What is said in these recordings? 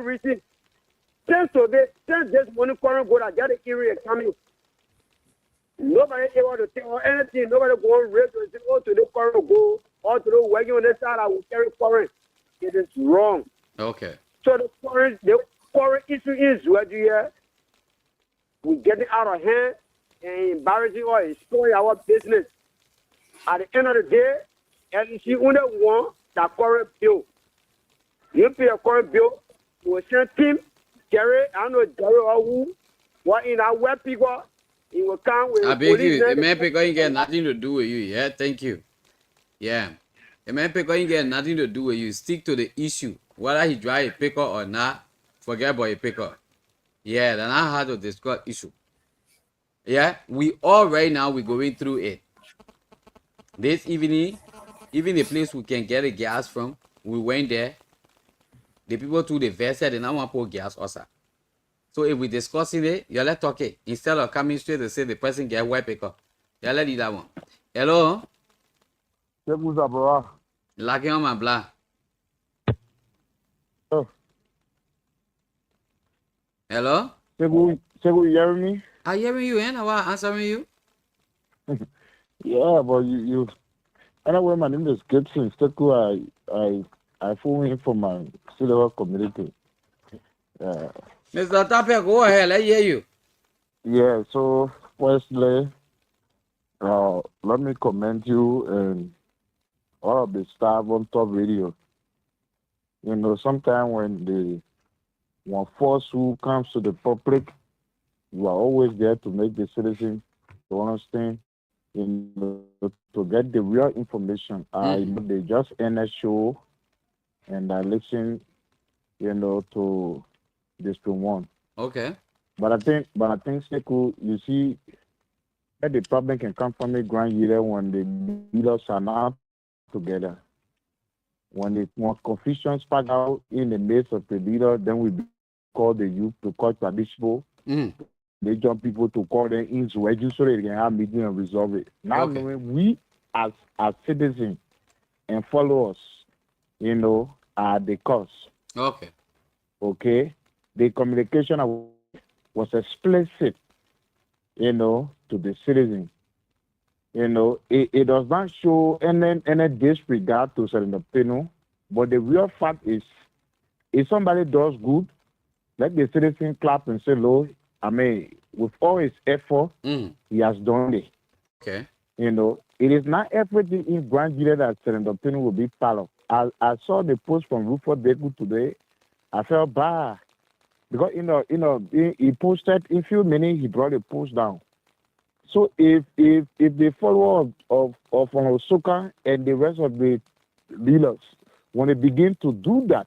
that reason, since this money current go that the area coming, nobody able to take or anything, nobody go on radio and say, oh, to the current go, or to the working on the side, I will carry current. It is wrong. Okay. So the current issue is where we get it out of hand and embarrassing or destroying our business. At the end of the day, LEC only want that current bill. You pay a current bill, you will send team, Jerry, I know Jerry or who, what in our web people, he will come with I beg you, the man pick ain't got nothing to do with you. Yeah, thank you. Yeah. The man pick ain't got nothing to do with you. Stick to the issue. Whether he drive a picker or not, forget about a picker. Yeah, then I had to discuss issue. Yeah, we all right now we're going through it. This evening, even the place we can get a gas from, we went there. The people to the vessel, they now want to put gas also. So if we discussing it, you let talk it. Instead of coming straight to say the person get white picker. You let it that one. Hello? Lucky on my blah. Hello? You hear me? I hearing you, and I was answering you. Yeah, but you. Anyway, my name is Gibson. Seku, I phone in from my silver community. Mr. Tapia, go ahead. I hear you. Yeah. So firstly, let me commend you and all of the staff on Top Radio. You know, sometimes when force who comes to the public, you are always there to make the citizen to understand, you know, to get the real information. They just end a show and I listen, you know, to this one. Okay. But I think Seku, you see that the problem can come from the grand leader when the leaders are not together. When confusion spark out in the midst of the leader, then we call the youth to call traditional. They jump people to call them in ZWEDRU so they can have meeting and resolve it. Now, knowing we as citizens and followers, you know, are the cause. Okay. Okay. The communication was explicit, you know, to the citizen. You know, it does not show any disregard to certain opinion, but the real fact is, if somebody does good, let the citizen clap and say, "Lord, I mean, with all his effort, he has done it." Okay. You know, it is not everything in Grand Gile that certain opinion will be part of. I saw the post from Rufus Deku today. I felt bad because he posted in few minutes he brought the post down. So if the follower of Osoka and the rest of the leaders, when they begin to do that,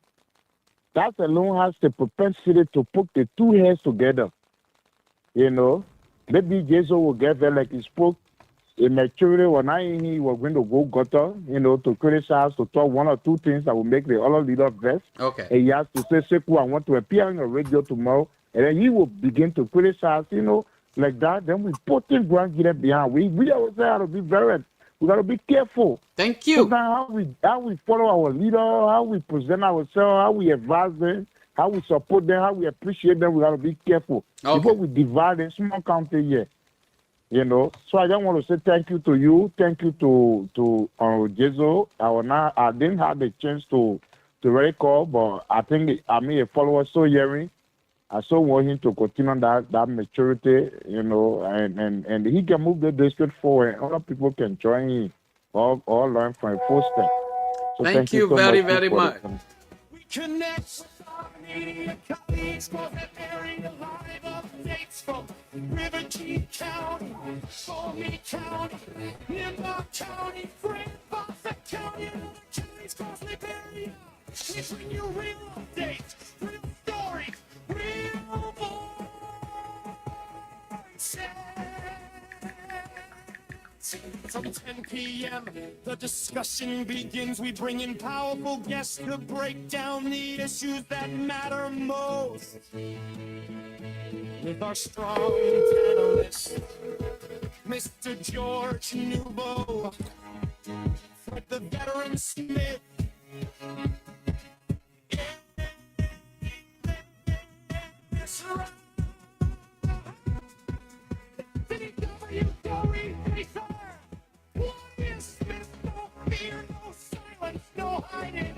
that alone has the propensity to put the two heads together. You know, maybe Jesus will get there like he spoke. In maturity, when he was going to go gutter, you know, to criticize, to talk one or two things that will make the other leader vest. Okay. And he has to say, Seku, I want to appear on the radio tomorrow. And then he will begin to criticize, you know, like that. Then we put in Grand Guinea behind. We always have to be we got to be careful. Thank you. So now how we follow our leader, how we present ourselves, how we advise them, how we support them, how we appreciate them, we got to be careful. Okay. Before we divide in small country here. You know, so I just want to say thank you to you, thank you to Jezo. I didn't have the chance to really call, but I think I mean a follower so hearing. I so want him to continue that maturity, you know, and he can move the district forward. Other people can join him or learn from a full step. So thank you so very, very much. We connect media colleagues, cause they're bearing live updates from Riverkeep County, Stormy County, Nimba County, Frank Buffett County, and other counties cause they bury us. We bring you real updates, real stories, real voices. From 10 p.m., the discussion begins. We bring in powerful guests to break down the issues that matter most. With our strong panelists, Mr. George Newbo, Fred the Veteran Smith, mess around. Did he cover you, Corey? Facer? Warrior Smith, no fear, no silence, no hiding.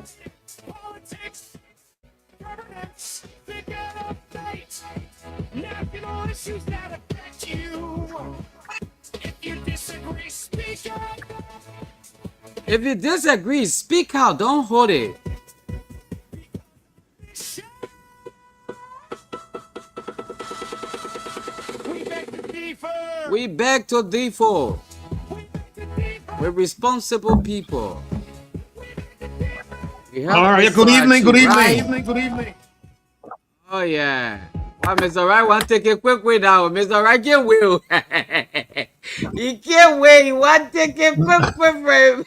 Politics, governance, figure updates, national issues that affect you. If you disagree, speak up. If you disagree, speak out. Don't hold it. We beg to differ. We beg to differ. We're responsible people. We have All right. to Good evening. Good achieve, right? evening. Good evening. Oh yeah. Wow, Mr. Right want to take a quick way now. Mr. Right can't will. He can't wait. He want to take a quick for him.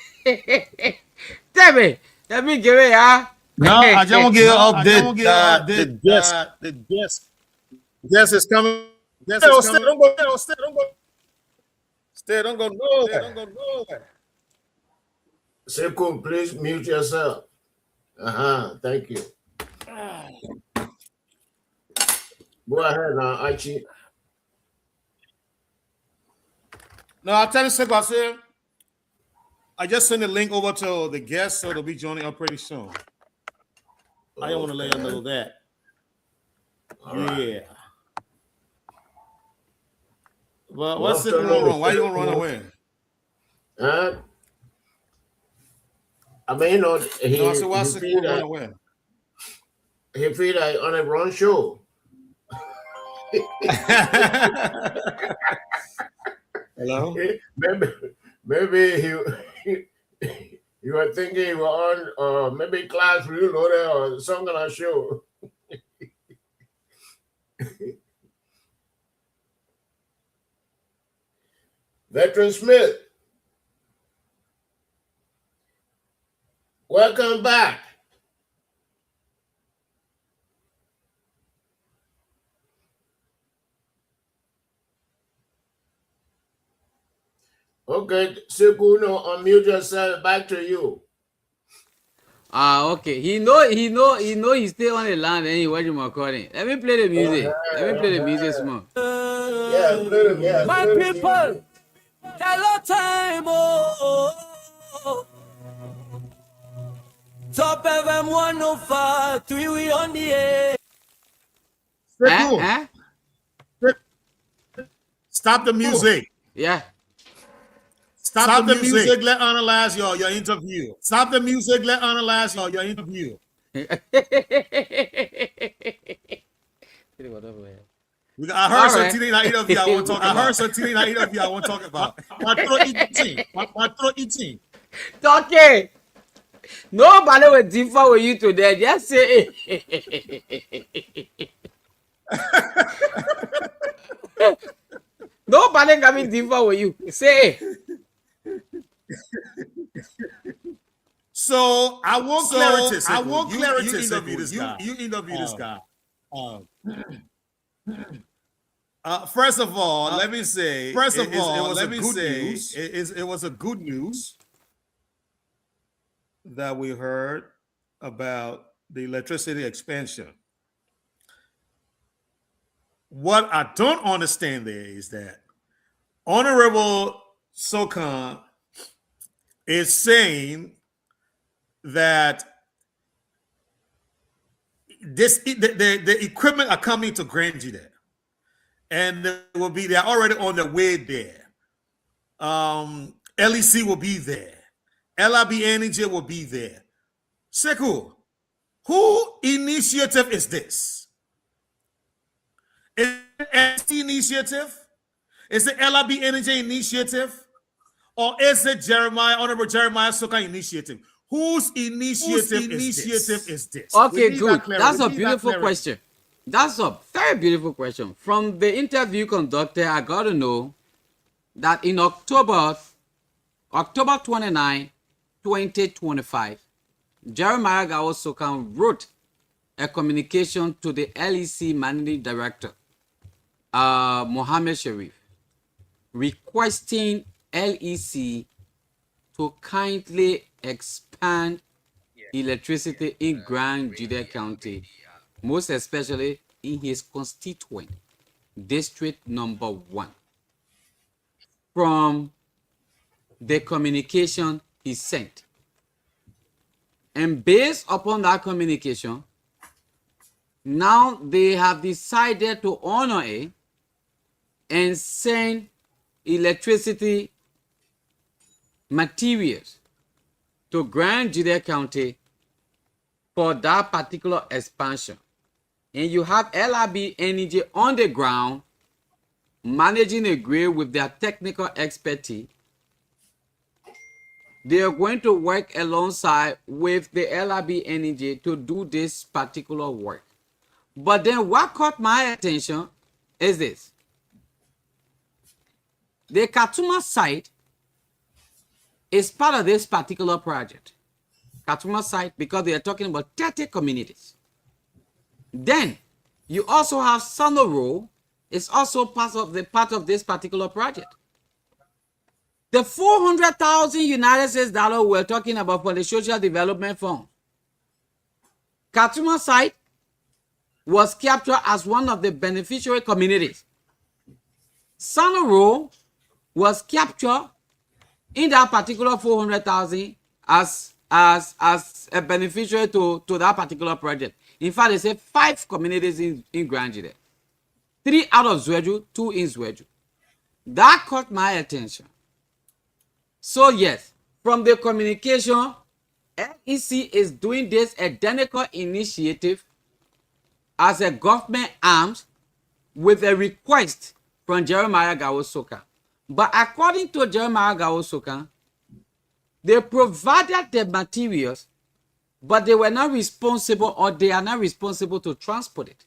Tell me. Let me give it, huh? No, I just want to give an update. The guest is coming. Guest is coming. Don't go. Stay. Don't go nowhere. Sekou, please mute yourself. Thank you. Go ahead now, Aichi. No, I'll tell you something. I said, I just sent the link over to the guest, so they'll be joining up pretty soon. I don't want to let you know that. Yeah. Well, what's it going on? Why you gonna run away? I mean, you know, No, I said, what's it going to run away? he feel like on a wrong show. Hello? Maybe you were thinking you were on maybe class real or some kind of show. Veteran Smith, welcome back. Okay, Sekuno, unmute yourself. Back to you. Okay. He know he stay on the land and he watch him recording. Let me play the music. Let me play the music small. Yeah, play the music. My people, hello time, oh. Top FM 105, 3 we on the air. Stop the music. Yeah. Stop the music. Let analyze your interview. Stop the music. Let analyze your interview. I heard some today in the interview I want to talk about. I heard some today in the interview I want to talk about. My throat eating. Talking. Nobody will differ with you today. Just say it. Nobody can be differ with you. Say it. So I want clarity. I want clarity. You interview this guy. You interview this guy. First of all, let me say. First of all, let me say it was a good news that we heard about the electricity expansion. What I don't understand there is that Honorable Sokan is saying that the equipment are coming to Grand GEDEH, and they're already on their way there. LEC will be there. LRB Energy will be there. Sekou, who initiative is this? Is it LEC initiative? Is it LRB Energy initiative? Or is it Honorable Jeremiah Sokan initiative? Whose initiative is this? Okay, good. That's a beautiful question. That's a very beautiful question. From the interview conducted, I got to know that in October 29, 2025, Jeremiah Gawo Sokan wrote a communication to the LEC Managing Director, Mohammed Sharif, requesting LEC to kindly expand electricity in Grand GEDEH County, most especially in his constituent, district number 1, from the communication he sent. And based upon that communication, now they have decided to honor it and send electricity materials to Grand GEDEH County for that particular expansion. And you have LRB Energy on the ground managing a grid with their technical expertise. They are going to work alongside with the LRB Energy to do this particular work. But then what caught my attention is this. The Katuma site is part of this particular project. Katuma site, because they are talking about 30 communities. Then you also have Sonoro, is also part of this particular project. The 400,000 United States dollars we're talking about for the Social Development Fund, Katuma site was captured as one of the beneficiary communities. Sonoro was captured in that particular 400,000 as a beneficiary to that particular project. In fact, they say 5 communities in Grand GEDEH. 3 out of ZWEDRU, 2 in ZWEDRU. That caught my attention. So yes, from the communication, LEC is doing this identical initiative as a government arm with a request from Jeremiah Gawo-Soka. But according to Jeremiah Gawo-Soka, they provided the materials, but they were not responsible, or they are not responsible to transport it.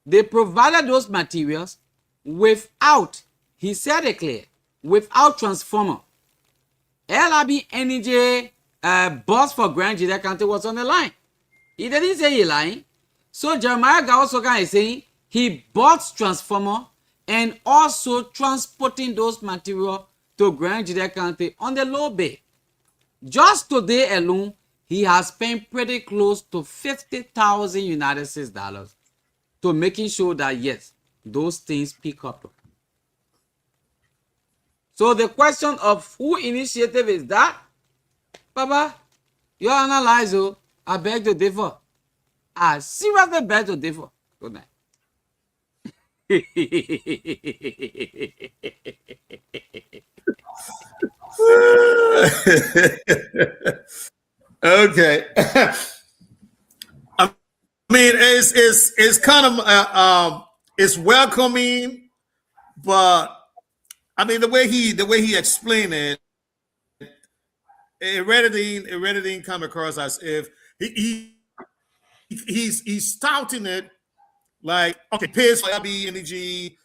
They provided those materials without, he said it clear, without transformer. LRB Energy boss for Grand GEDEH County was on the line. He didn't say he lying. So Jeremiah Gawo-Soka is saying he bought transformer and also transporting those materials to Grand GEDEH County on the low bay. Just today alone, he has spent pretty close to 50,000 United States dollars to making sure that yes, those things pick up. So the question of who initiative is that? Papa, you analyze, oh, I beg to differ. I seriously beg to differ. Good night. Okay. I mean, it's kind of it's welcoming, but I mean the way he explained it, it really didn't come across as if he's touting it like, okay, pays for LB Energy,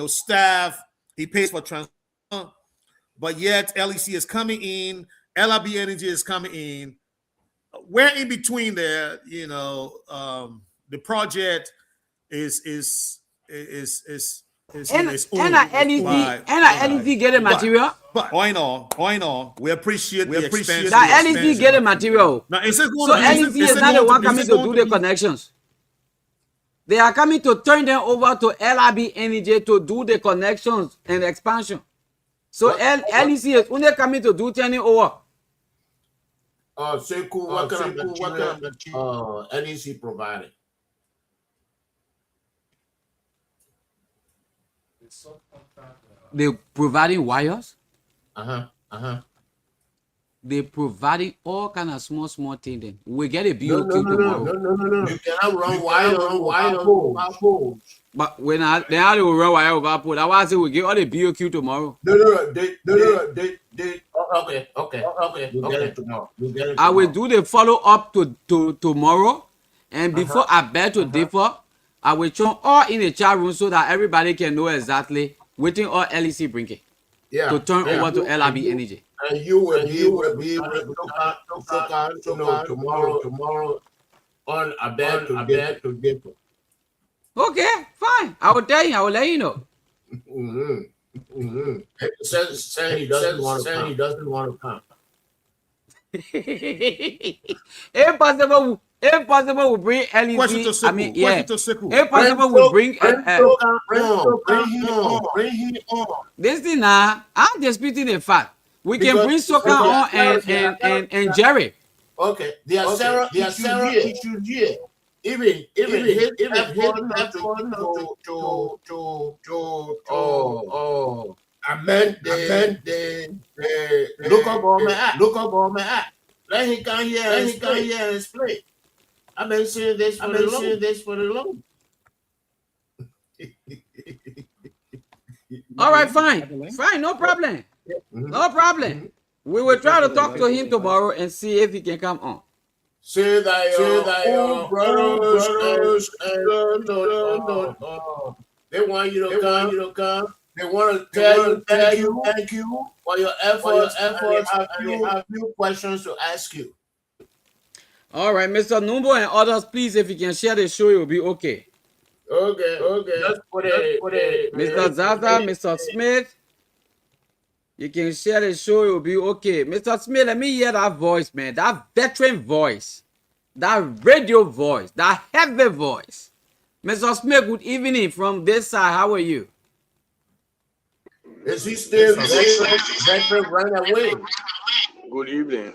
staff, he pays for transport, but yet LEC is coming in, LRB Energy is coming in. We're in between there, the project is LEC get a material. But all, we appreciate the expense. That LEC get a material. Now, so LEC is not the one coming to do the connections. They are coming to turn them over to LRB Energy to do the connections and expansion. So LEC is only coming to do turning over. Seku, what kind of LEC provided? They providing wires. They providing all kind of small things. Then we get a BOQ tomorrow. No. You cannot run wire over poles. But when they are to run wire over pole, that's why I say we get all the BOQ tomorrow. No. They. Okay. You get it tomorrow. I will do the follow up to tomorrow, and before I bet to differ, I will show all in the chat room so that everybody can know exactly within all LEC bringing. Yeah. To turn over to LRB Energy. And you will be able to tomorrow on a bet to differ. Okay, fine. I will tell you. I will let you know. Say he doesn't want to come. Impossible. If possible, we bring Question to LEC. I mean, Seku. yeah. Question to Seku. If possible, we bring Bring him on. this thing now. I'm disputing the fact. We can bring Because Soka on and Jerry. okay, there are several issues here. Even his effort not to amend the local government act. Let him come here and explain. I've been saying this for the long. All right, fine, no problem, no problem. We will try to talk to him tomorrow and see if he can come on. Say that your brothers they want you to come. They want to tell you thank you for your efforts. And they have few questions to ask you. All right, Mr. Numbo and others, please, if you can share the show, it will be okay. Okay. Just put it. Mr. Zaza, Mr. Smith, you can share the show, it will be okay. Mr. Smith, let me hear that voice, man. That veteran voice, that radio voice, that heavy voice. Mr. Smith, good evening from this side. How are you? Is he still veteran right away? Good evening.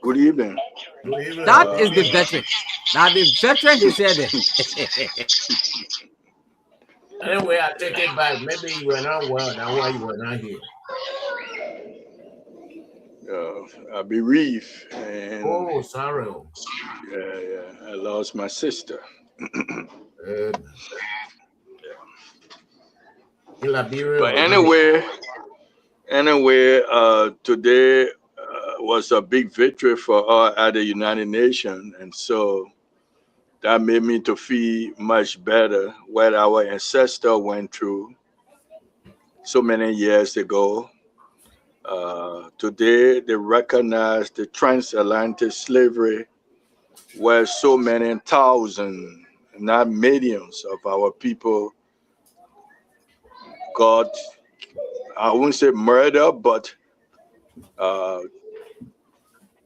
Good evening. That is the veteran. Now the veteran, he said it. Anyway, I take it back. Maybe you were not well. That's why you were not here. I bereaved. And oh, sorry. Yeah. I lost my sister. But anyway, today was a big victory for us at the United Nations, and so that made me to feel much better what our ancestors went through so many years ago. Today, they recognize the transatlantic slavery where so many thousands, not millions of our people got, I wouldn't say murder, but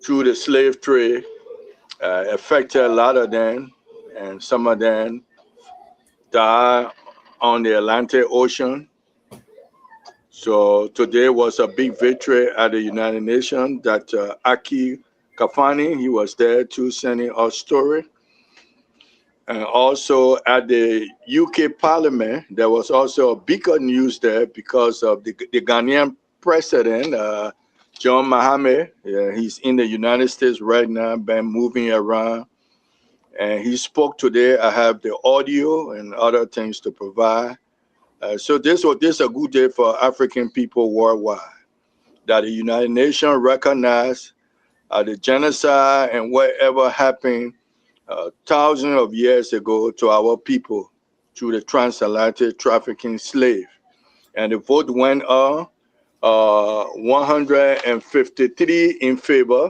through the slave trade, affected a lot of them, and some of them died on the Atlantic Ocean. So today was a big victory at the United Nations that Aki Kafani, he was there too, sending our story. And also at the UK Parliament, there was also a bigger news there because of the Ghanaian president, John Mahama. Yeah, he's in the United States right now, been moving around. And he spoke today. I have the audio and other things to provide. So this is a good day for African people worldwide, that the United Nations recognize the genocide and whatever happened thousands of years ago to our people through the transatlantic trafficking slave. And the vote went on 153 in favor,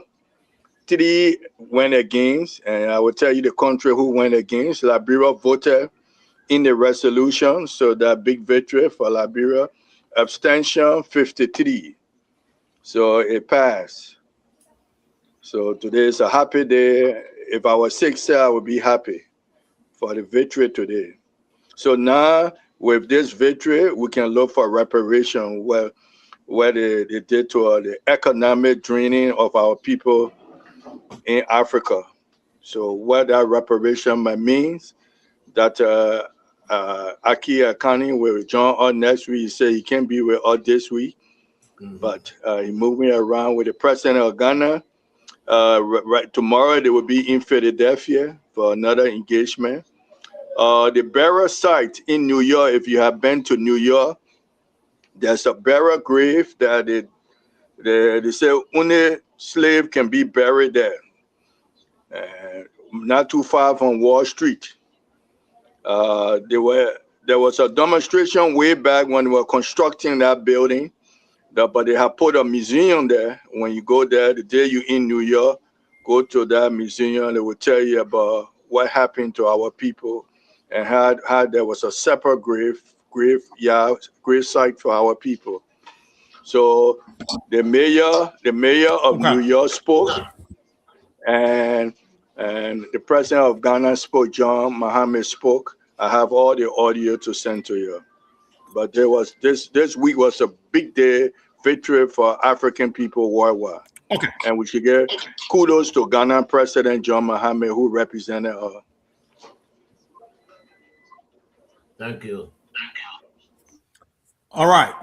3 went against, and I will tell you the country who went against. Liberia voted in the resolution, so that big victory for Liberia. Abstention 53, so it passed. So today is a happy day. If I was sick, sir, I would be happy for the victory today. So now with this victory, we can look for reparation where they did to the economic draining of our people in Africa. So what that reparation might means that Aki Akani will join us next week. He said he can't be with us this week, but he's moving around with the president of Ghana. Right tomorrow they will be in Philadelphia for another engagement. The burial site in New York, if you have been to New York, there's a burial grave that they say only slave can be buried there. Not too far from Wall Street. There was a demonstration way back when they were constructing that building, but they have put a museum there. When you go there, the day you're in New York, go to that museum, they will tell you about what happened to our people and how there was a separate grave site for our people. So the mayor of New York spoke, and the president of Ghana spoke. John Mahama spoke. I have all the audio to send to you. But there was this week was a big day, victory for African people worldwide. Okay. And we should give kudos to Ghana President John Mahama, who represented us. Thank you. All right.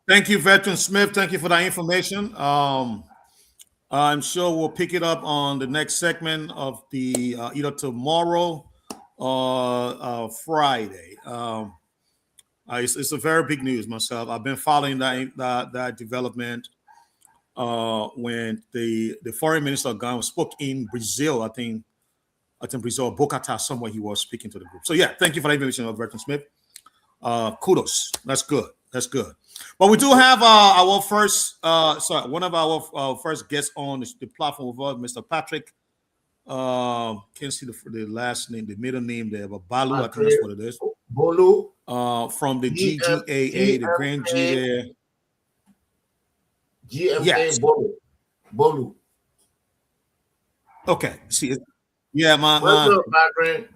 Thank you, Veteran Smith. Thank you for that information. I'm sure we'll pick it up on the next segment of the either tomorrow or Friday. It's a very big news myself. I've been following that development when the foreign minister of Ghana spoke in Brazil. I think Brazil, Bogota, somewhere he was speaking to the group. So yeah, thank you for the information of Veteran Smith. Kudos. That's good. That's good. But we do have our first, one of our first guests on the platform with us, Mr. Patrick. Can't see the last name, the middle name there, but Balu, I think that's what it is. Bolu. From the GGAA, the Grand G there. GMA Yes. Bolu. Okay. See it. Yeah, What's up, Patrick?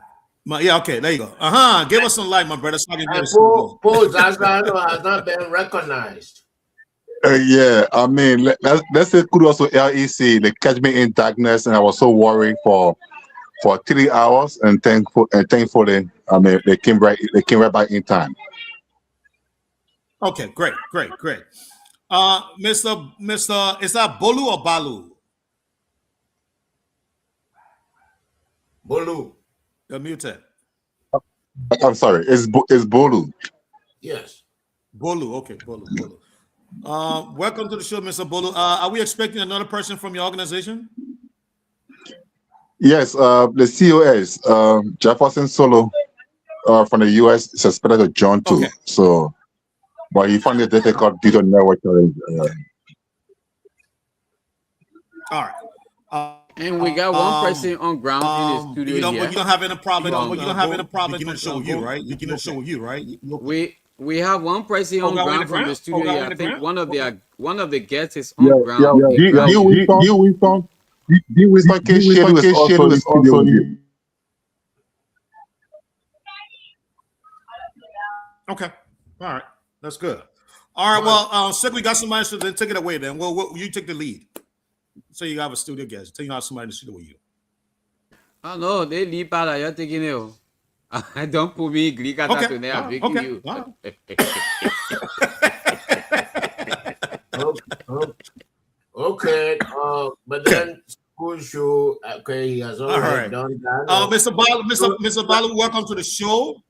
yeah, okay, there you go. Give us some light, my brother. So I can get Paul Zasano has not been recognized. Yeah, I mean, let's say kudos to LEC. They catch me in darkness, and I was so worried for 3 hours, and thankfully, I mean, they came right back in time. Okay, great. Mr. Is that Bolu or Balu? Bolu. You're muted. I'm sorry, it's Bolu. Yes. Bolu, okay, Bolu. Welcome to the show, Mr. Bolu. Are we expecting another person from your organization? Yes, the COS, Jefferson Solo from the US, suspected to John too. Okay. So, but he found it difficult due to network. All right. And we got one person on ground in the studio here. You don't have any problem. You don't have any problem. You can show you, right? You can show you, right? We have one person on ground from the studio here. I think one of the guests is on ground. The Winston K. Shelu is also in the studio. Okay. All right. That's good. All right. Well, Sick, we got somebody, so then take it away then. Well, you take the lead. So you have a studio guest. So you have somebody in the studio with you. Oh no, they leave out. You're taking it. I don't put me Greek at that today. I'm making you. Okay. But then show. Okay, he has already done that. Mr. Balu, welcome to the show.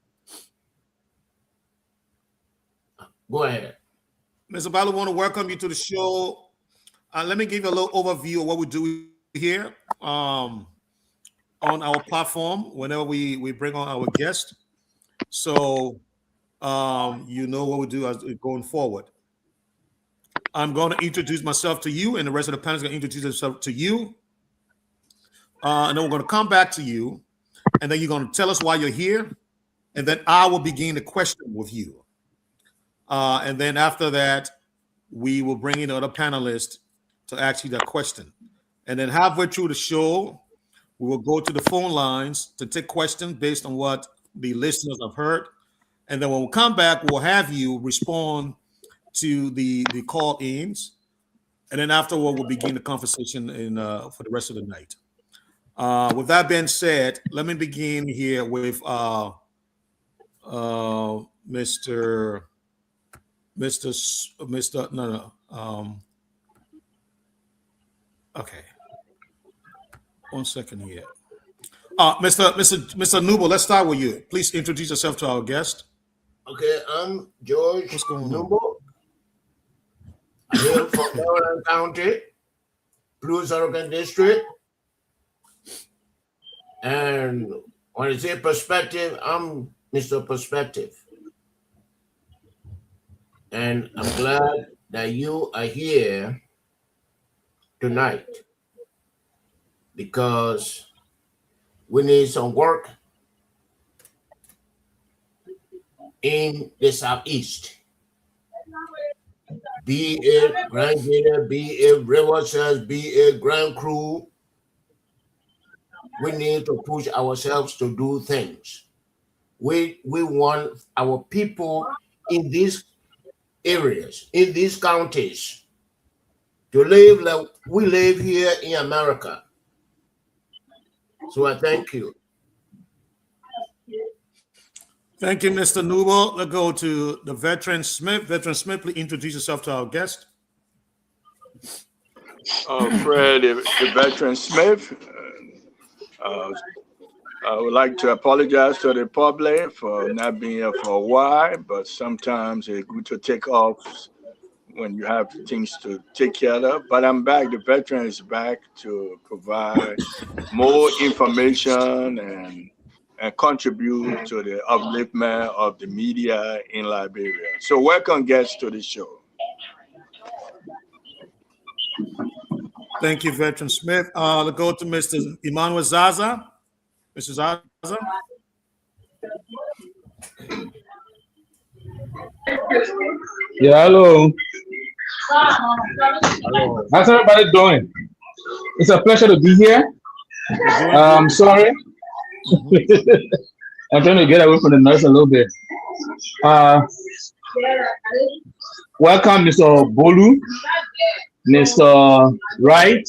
Go ahead. Mr. Balu, want to welcome you to the show. Let me give you a little overview of what we do here on our platform whenever we bring on our guest. So you know what we do as going forward. I'm going to introduce myself to you, and the rest of the panel is going to introduce themselves to you. And then we're going to come back to you, and then you're going to tell us why you're here, and then I will begin the question with you. And then after that, we will bring in other panelists to ask you that question. And then halfway through the show, we will go to the phone lines to take questions based on what the listeners have heard. And then when we come back, we'll have you respond to the call-ins. And then afterward, we'll begin the conversation for the rest of the night. With that being said, let me begin here with okay. 1 second here. Mr. Nubo, let's start with you. Please introduce yourself to our guest. Okay, I'm George. What's going Nubo. I'm here from Maryland County, Blue Oregon District. And when I say perspective, I'm Mr. Perspective. And I'm glad that you are here tonight because we need some work in the Southeast. Be it Grand GEDEH, be it Riverside, be it Grand Crew, We need to push ourselves to do things. We want our people in these areas, in these counties, to live like we live here in America. So I thank you. Thank you, Mr. Nubo. Let's go to the veteran Smith. Veteran Smith, please introduce yourself to our guest. Fred, the veteran Smith. I would like to apologize to the public for not being here for a while, but sometimes it's good to take off when you have things to take care of. But I'm back. The veteran is back to provide more information and contribute to the upliftment of the media in Liberia. So welcome guests to the show. Thank you, Veteran Smith. Let's go to Mr. Emmanuel Zaza. Mr. Zaza. Yeah, hello. Hello. How's everybody doing? It's a pleasure to be here. I'm sorry. I'm trying to get away from the noise a little bit. Welcome, Mr. Bolu, Mr. Wright,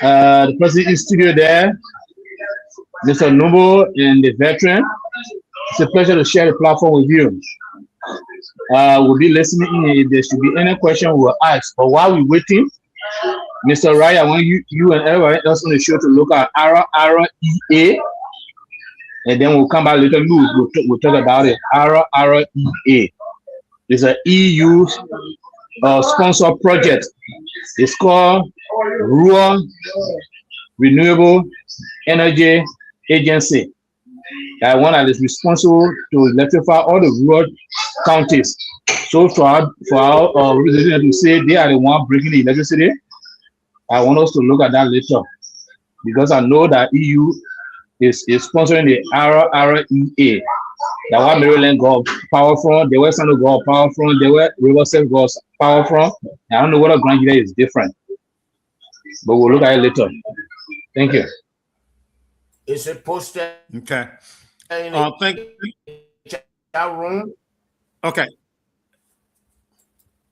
the person in studio there, Mr. Nubo, and the veteran. It's a pleasure to share the platform with you. We'll be listening in. If there should be any question, we'll ask. But while we're waiting, Mr. Wright, I want you and everybody else on the show to look at RREA, and then we'll come back later. We'll talk about it. RREA. It's an EU sponsored project. It's called Rural Renewable Energy Agency. That one that is responsible to electrify all the rural counties. So for our to say they are the one bringing the electricity, I want us to look at that later, because I know that EU is sponsoring the RREA. That one Maryland got power from, the West End got power from, the West Riverside got power from. I don't know what a Grand GEDEH is different, but we'll look at it later. Thank you. Is it posted? Okay. Thank you. Room. Okay.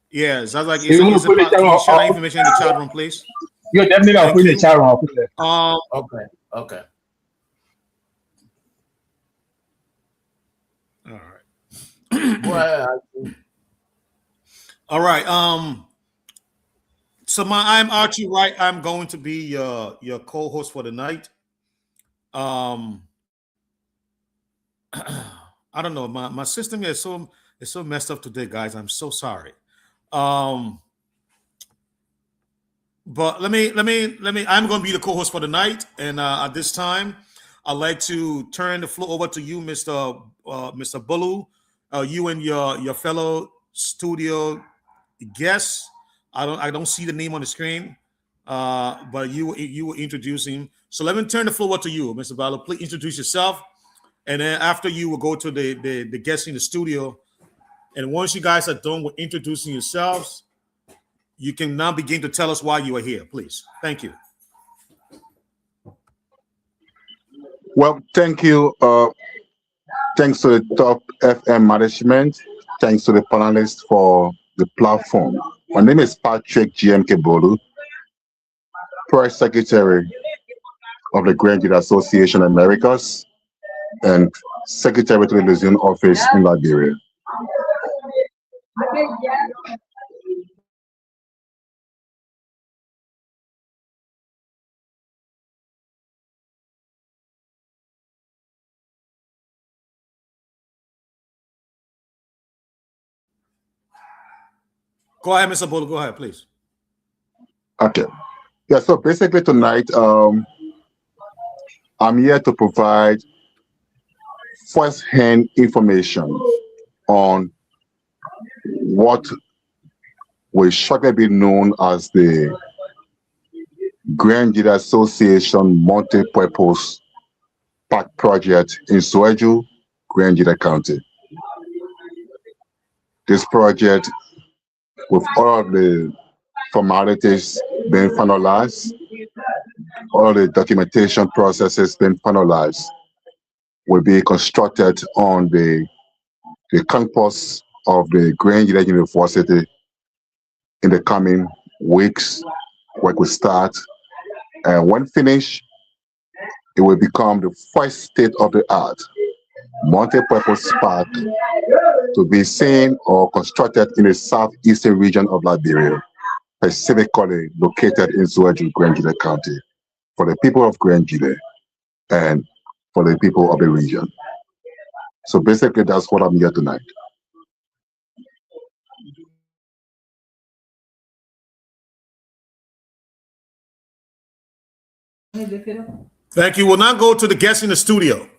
Yeah, sounds like can you share that information in the chat room, please? Yeah, definitely. I'll put it in the chat room. I'll put it there. Okay. Okay. All right. Well, all right. So I'm Archie Wright. I'm going to be your co-host for the night. I don't know. My system is so messed up today, guys. I'm so sorry. But let me. I'm going to be the co-host for the night, and at this time, I'd like to turn the floor over to you, Mr. Bolu. You and your fellow studio guests. I don't see the name on the screen, but you will introduce him. So let me turn the floor over to you, Mr. Bolu. Please introduce yourself, and then after you will go to the guests in the studio. And once you guys are done with introducing yourselves, you can now begin to tell us why you are here, please. Thank you. Well, thank you. Thanks to the Top FM management. Thanks to the panelists for the platform. My name is Patrick GMK Bolu, Press Secretary of the Grand GEDEH Association Americas and Secretary to the Liaison Office in Liberia. Go ahead, Mr. Bolu. Go ahead, please. Okay. Yeah, so basically tonight, I'm here to provide first-hand information on what will shortly be known as the Grand GEDEH Association Multi-Purpose Park Project in ZWEDRU, Grand GEDEH County. This project, with all of the formalities being finalized, all the documentation processes been finalized, will be constructed on the campus of the GEDEH University in the coming weeks. Work will start, and when finished, it will become the first state-of-the-art multi-purpose park to be seen or constructed in the southeastern region of Liberia, specifically located in ZWEDRU, GEDEH County, for the people of GEDEH and for the people of the region. So basically, that's what I'm here tonight. Thank you. We'll now go to the guests in the studio.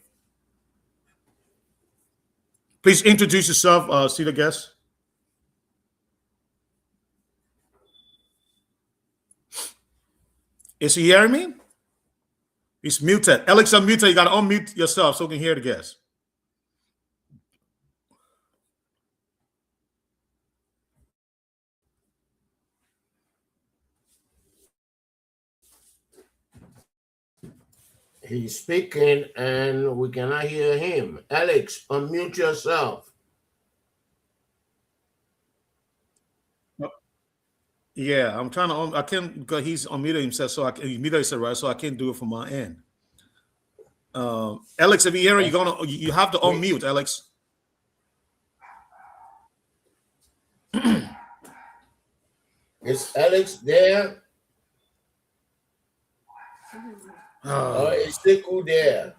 Please introduce yourself, see the guest. Is he hearing me? He's muted. Alex, unmute. You got to unmute yourself so we can hear the guest. He's speaking and we cannot hear him. Alex, unmute yourself. Yeah, I'm trying to. I can't because he's unmuted himself, so he muted himself, right? So I can't do it from my end. Alex, if you hear it, you have to unmute, Alex. Is Alex there? Or is Sekou there?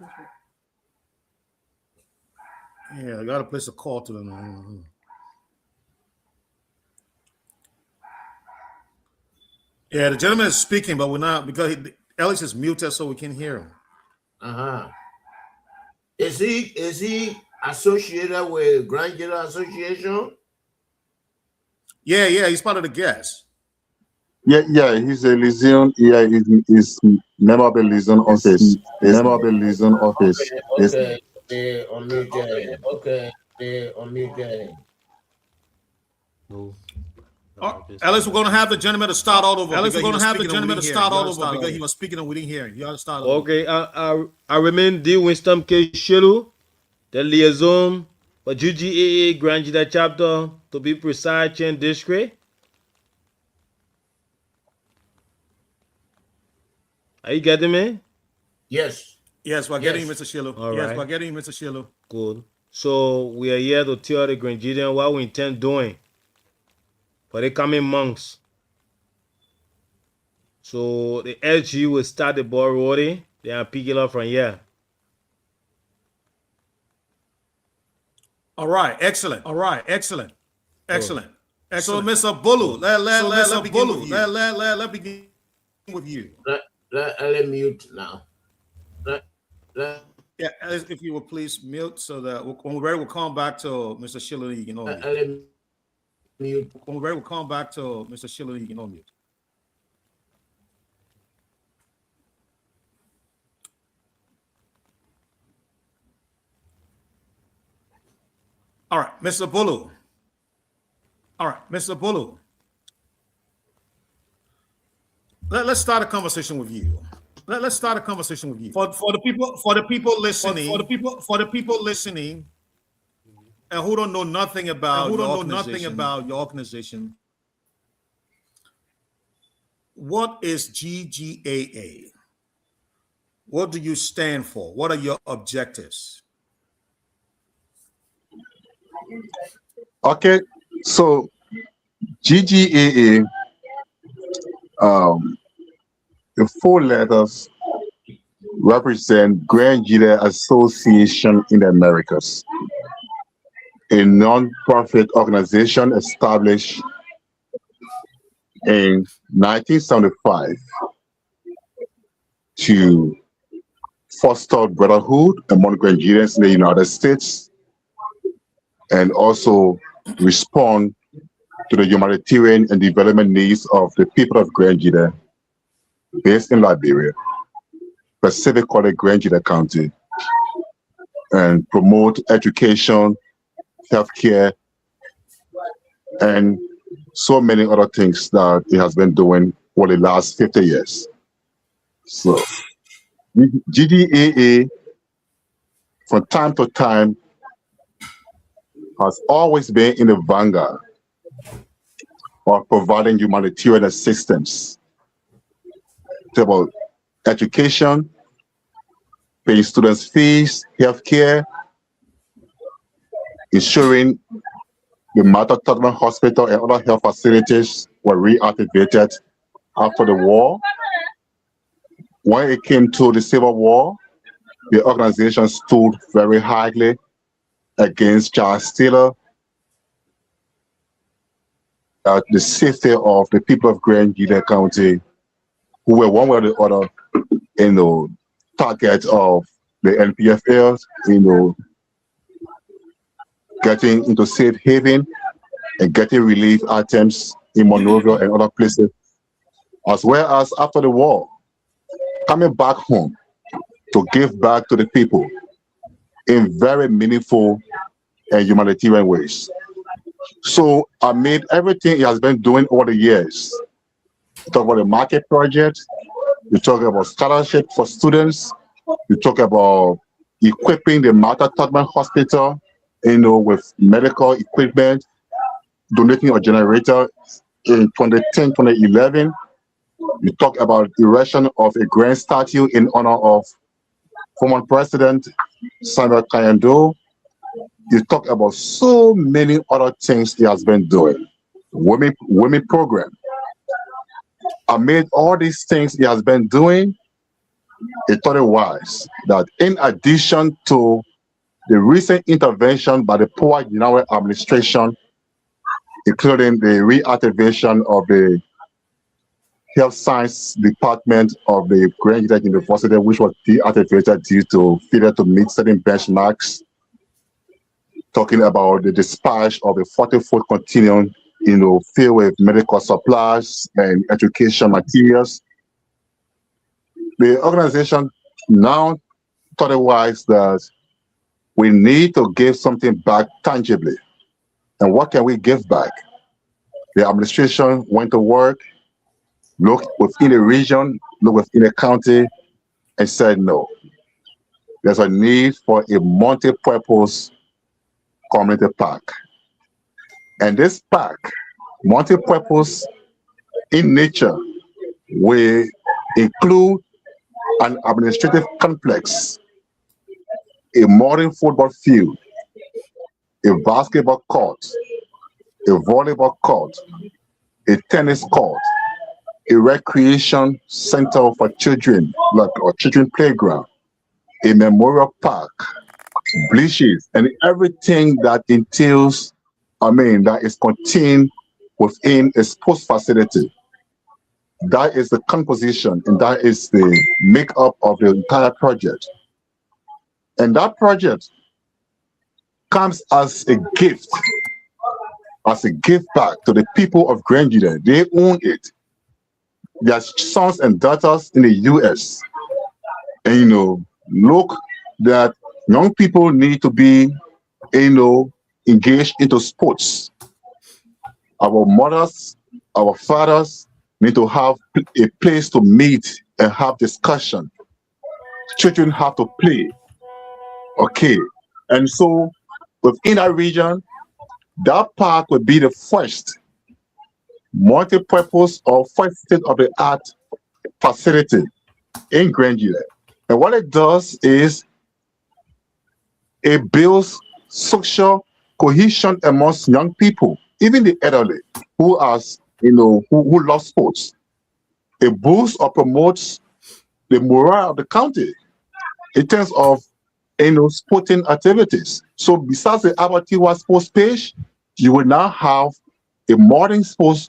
Yeah, I got to place a call to them. Yeah, the gentleman is speaking, but we're not because Alex is muted, so we can hear him. Is he associated with GEDEH Association? Yeah, he's part of the guests. Yeah, he's a liaison. Yeah, he's member of the liaison office. Member of the liaison office. Okay, unmute. Alex, we're going to have the gentleman to start all over. Alex, we're going to have the gentleman to start all over because he was speaking and we didn't hear him. You got to start all over. Okay, I remain D. Winston K. Shelu, the liaison for GGAA GEDEH chapter, to be precise, Chen District. Are you getting me? Yes. Yes, we're getting you, Mr. Shelu. All yes, right. we're getting you, Mr. Shelu. Good. So we are here to tell the GEDEH what we intend doing for the coming months. So the SG will start the ball rolling. They are picking up from here. All right, excellent. So, Mr. Bulu, let begin with you. Let mute now. Yeah, if you will please mute so that when we're ready, we'll come back to Mr. Schiller. You can unmute. When we're ready, we'll come back to Mr. Schiller. You can unmute. All right, Mr. Bulu. Let's start a conversation with you. Let's start a conversation with you. For the people listening, and who don't know nothing about your organization. What is GGAA? What do you stand for? What are your objectives? Okay, so GGAA, the 4 letters represent GEDEH Association in the Americas, a non-profit organization established in 1975 to foster brotherhood among GEDEHs in the United States and also respond to the humanitarian and development needs of the people of GEDEH based in Liberia, specifically GEDEH County, and promote education, healthcare, and so many other things that it has been doing for the last 50 years. So GDAA from time to time has always been in the vanguard of providing humanitarian assistance to about education, paying students' fees, healthcare, ensuring the Martha Tubman Hospital and other health facilities were reactivated after the war. When it came to the Civil War, the organization stood very highly against child stealer, the safety of the people of Grand GEDEH County, who were one way or the other, target of the NPFLs, getting into safe haven and getting relief items in Monrovia and other places, as well as after the war, coming back home to give back to the people in very meaningful and humanitarian ways. So amid everything he has been doing over the years, you talk about the market project, you talk about scholarship for students, you talk about equipping the Martha Tubman Hospital, with medical equipment, donating a generator in 2010, 2011. You talk about erection of a grand statue in honor of former President Samuel Kayando. You talk about so many other things he has been doing. Women program. Amid all these things he has been doing, he thought it wise that in addition to the recent intervention by the Poor General Administration, including the reactivation of the Health Science Department of the Grand GEDEH University, which was deactivated due to failure to meet certain benchmarks, talking about the dispatch of a 40-foot continuum, filled with medical supplies and education materials. The organization now thought it wise that we need to give something back tangibly. And what can we give back? The administration went to work, looked within a region, looked within a county, and said no. There's a need for a multi-purpose community park. And this park, multi-purpose in nature, will include an administrative complex, a modern football field, a basketball court, a volleyball court, a tennis court, a recreation center for children, like a children playground, a memorial park, bleachers, and everything that entails, that is contained within a sports facility. That is the composition and that is the makeup of the entire project. And that project comes as a gift back to the people of Grand GEDEH. They own it. Their sons and daughters in the US. And look that young people need to be, engaged into sports. Our mothers, our fathers need to have a place to meet and have discussion. Children have to play. Okay. And so within that region, that park would be the first multi-purpose or first state-of-the-art facility in Grand GEDEH. And what it does is it builds social cohesion amongst young people, even the elderly, who love sports. It boosts or promotes the morale of the county in terms of sporting activities. So besides the Abatiwa sports page, you will now have a modern sports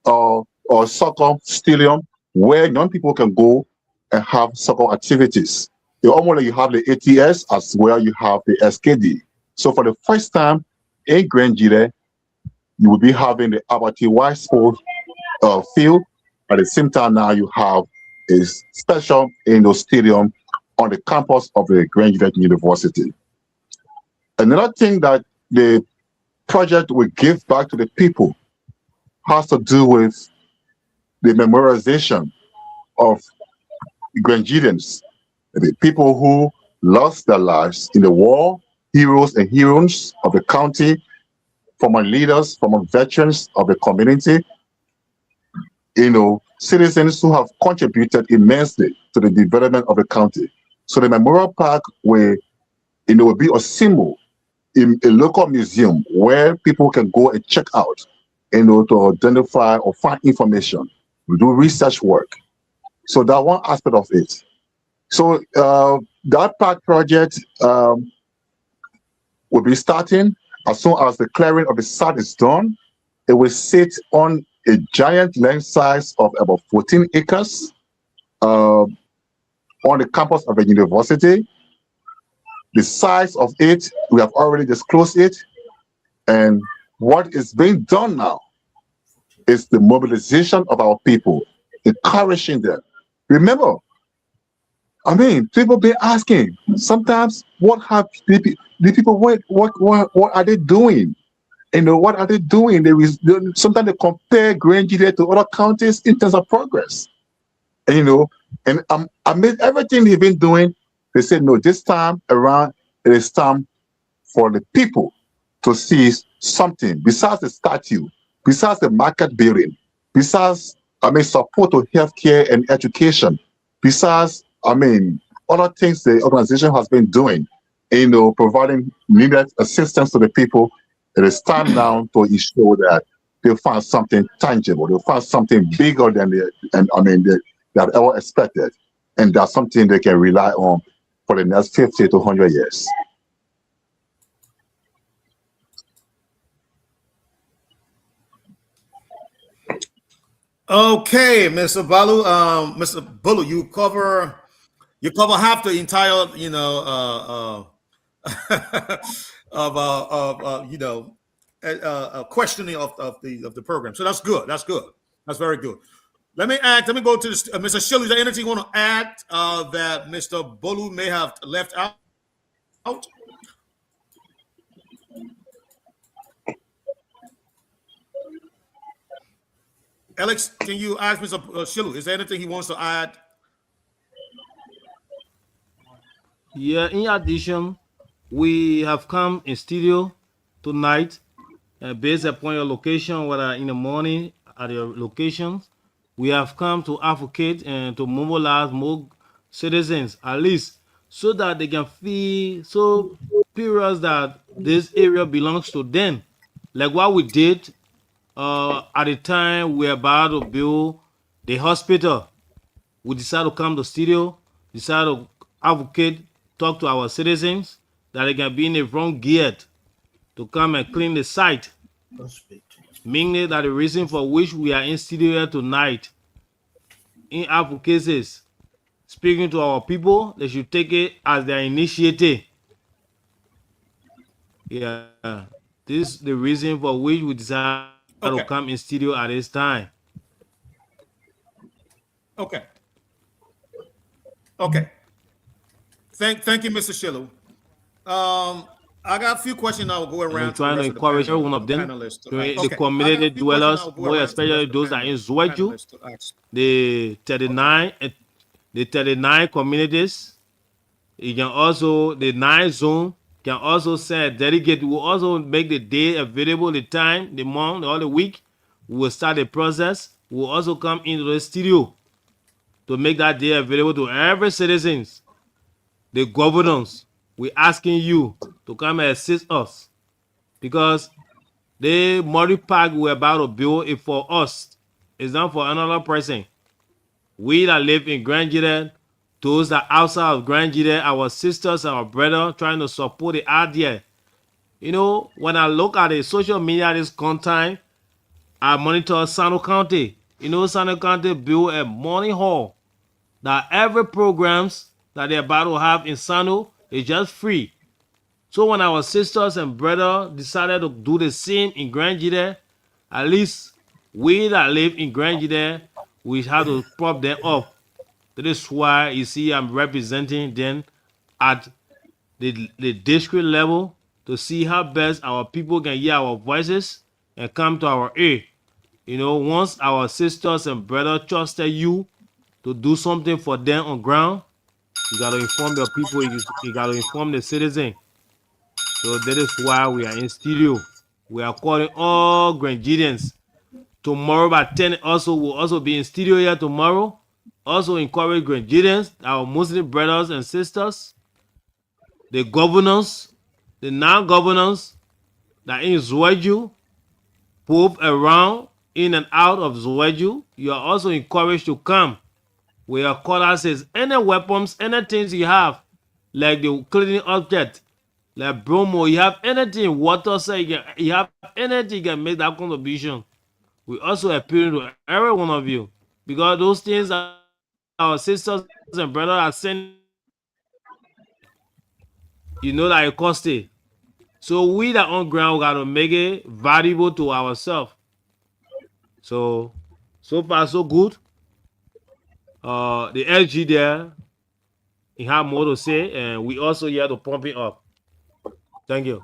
or soccer stadium where young people can go and have soccer activities. Almost like you have the ATS as well, you have the SKD. So for the first time in Grand GEDEH, you will be having the Abatiwa sports field. At the same time now you have a special stadium on the campus of the Grand GEDEH University. Another thing that the project will give back to the people has to do with the memorialization of Grangidians, the people who lost their lives in the war, heroes and heroines of the county, former leaders, former veterans of the community, citizens who have contributed immensely to the development of the county. So the Memorial Park will be a symbol in a local museum where people can go and check out, to identify or find information, do research work. So that one aspect of it. So that park project will be starting as soon as the clearing of the site is done. It will sit on a giant land size of about 14 acres on the campus of a university. The size of it, we have already disclosed it. And what is being done now is the mobilization of our people, encouraging them. Remember, people be asking sometimes, what have the people, what are they doing? What are they doing? Sometimes they compare GEDEH to other counties in terms of progress. And amid everything they've been doing, they said, no, this time around, it is time for the people to see something besides the statue, besides the market building, besides, support to healthcare and education, besides, other things the organization has been doing, providing needed assistance to the people. It is time now to ensure that they'll find something tangible, they'll find something bigger than they have ever expected. And that's something they can rely on for the next 50 to 100 years. Okay, Mr. Balu, Mr. Bulu, you cover half the entire, questioning of the program. So that's good. That's good. That's very good. Let me go to this, Mr. Shilly. Is there anything you want to add that Mr. Bulu may have left out? Alex, can you ask Mr. Shilu, is there anything he wants to add? Yeah, in addition, we have come in studio tonight based upon your location, whether in the morning at your locations. We have come to advocate and to mobilize more citizens, at least, so that they can feel so period that this area belongs to them. Like what we did at the time we were about to build the hospital. We decided to come to studio, decided to advocate, talk to our citizens that they can be in the wrong gear to come and clean the site. Meaning that the reason for which we are in studio here tonight, in advocacies, speaking to our people, they should take it as their initiative. Yeah, this is the reason for which we decided to come in studio at this time. Okay. Thank you, Mr. Shilu. I got a few questions I will go around. I'm trying to encourage every one of them, the community dwellers, more especially those that are in ZWEDRU, the 39 communities. You can also, the 9 zone can also say delegate. We will also make the day available, the time, the month, all the week. We will start the process. We will also come into the studio to make that day available to every citizens. The governors, we're asking you to come and assist us, because the Murray Park we're about to build is for us. It's not for another person. We that live in GEDEH, those that are outside of GEDEH, our sisters and our brothers trying to support the idea. When I look at the social media this content, I monitor Sano County. Sano County built a morning hall that every programs that they're about to have in Sano is just free. So when our sisters and brothers decided to do the same in GEDEH, at least we that live in GEDEH, we have to prop them up. That is why you see I'm representing them at the district level to see how best our people can hear our voices and come to our aid. Once our sisters and brothers trusted you to do something for them on ground, you got to inform your people. You got to inform the citizen. So that is why we are in studio. We are calling all Grangidians. Tomorrow by 10 also will also be in studio here tomorrow. Also encourage Grangidians, our Muslim brothers and sisters, the governors, the non-governors that in ZWEDRU, move around in and out of ZWEDRU. You are also encouraged to come. We are called says any weapons, any things you have, like the cleaning object, like bromo, you have anything, water, say you have anything, you can make that contribution. We also appeal to every one of you because those things that our sisters and brothers are sending, you know that it costs it. So we that on ground got to make it valuable to ourselves. So far so good. The LG there, he have more to say, and we also here to pump it up. Thank you.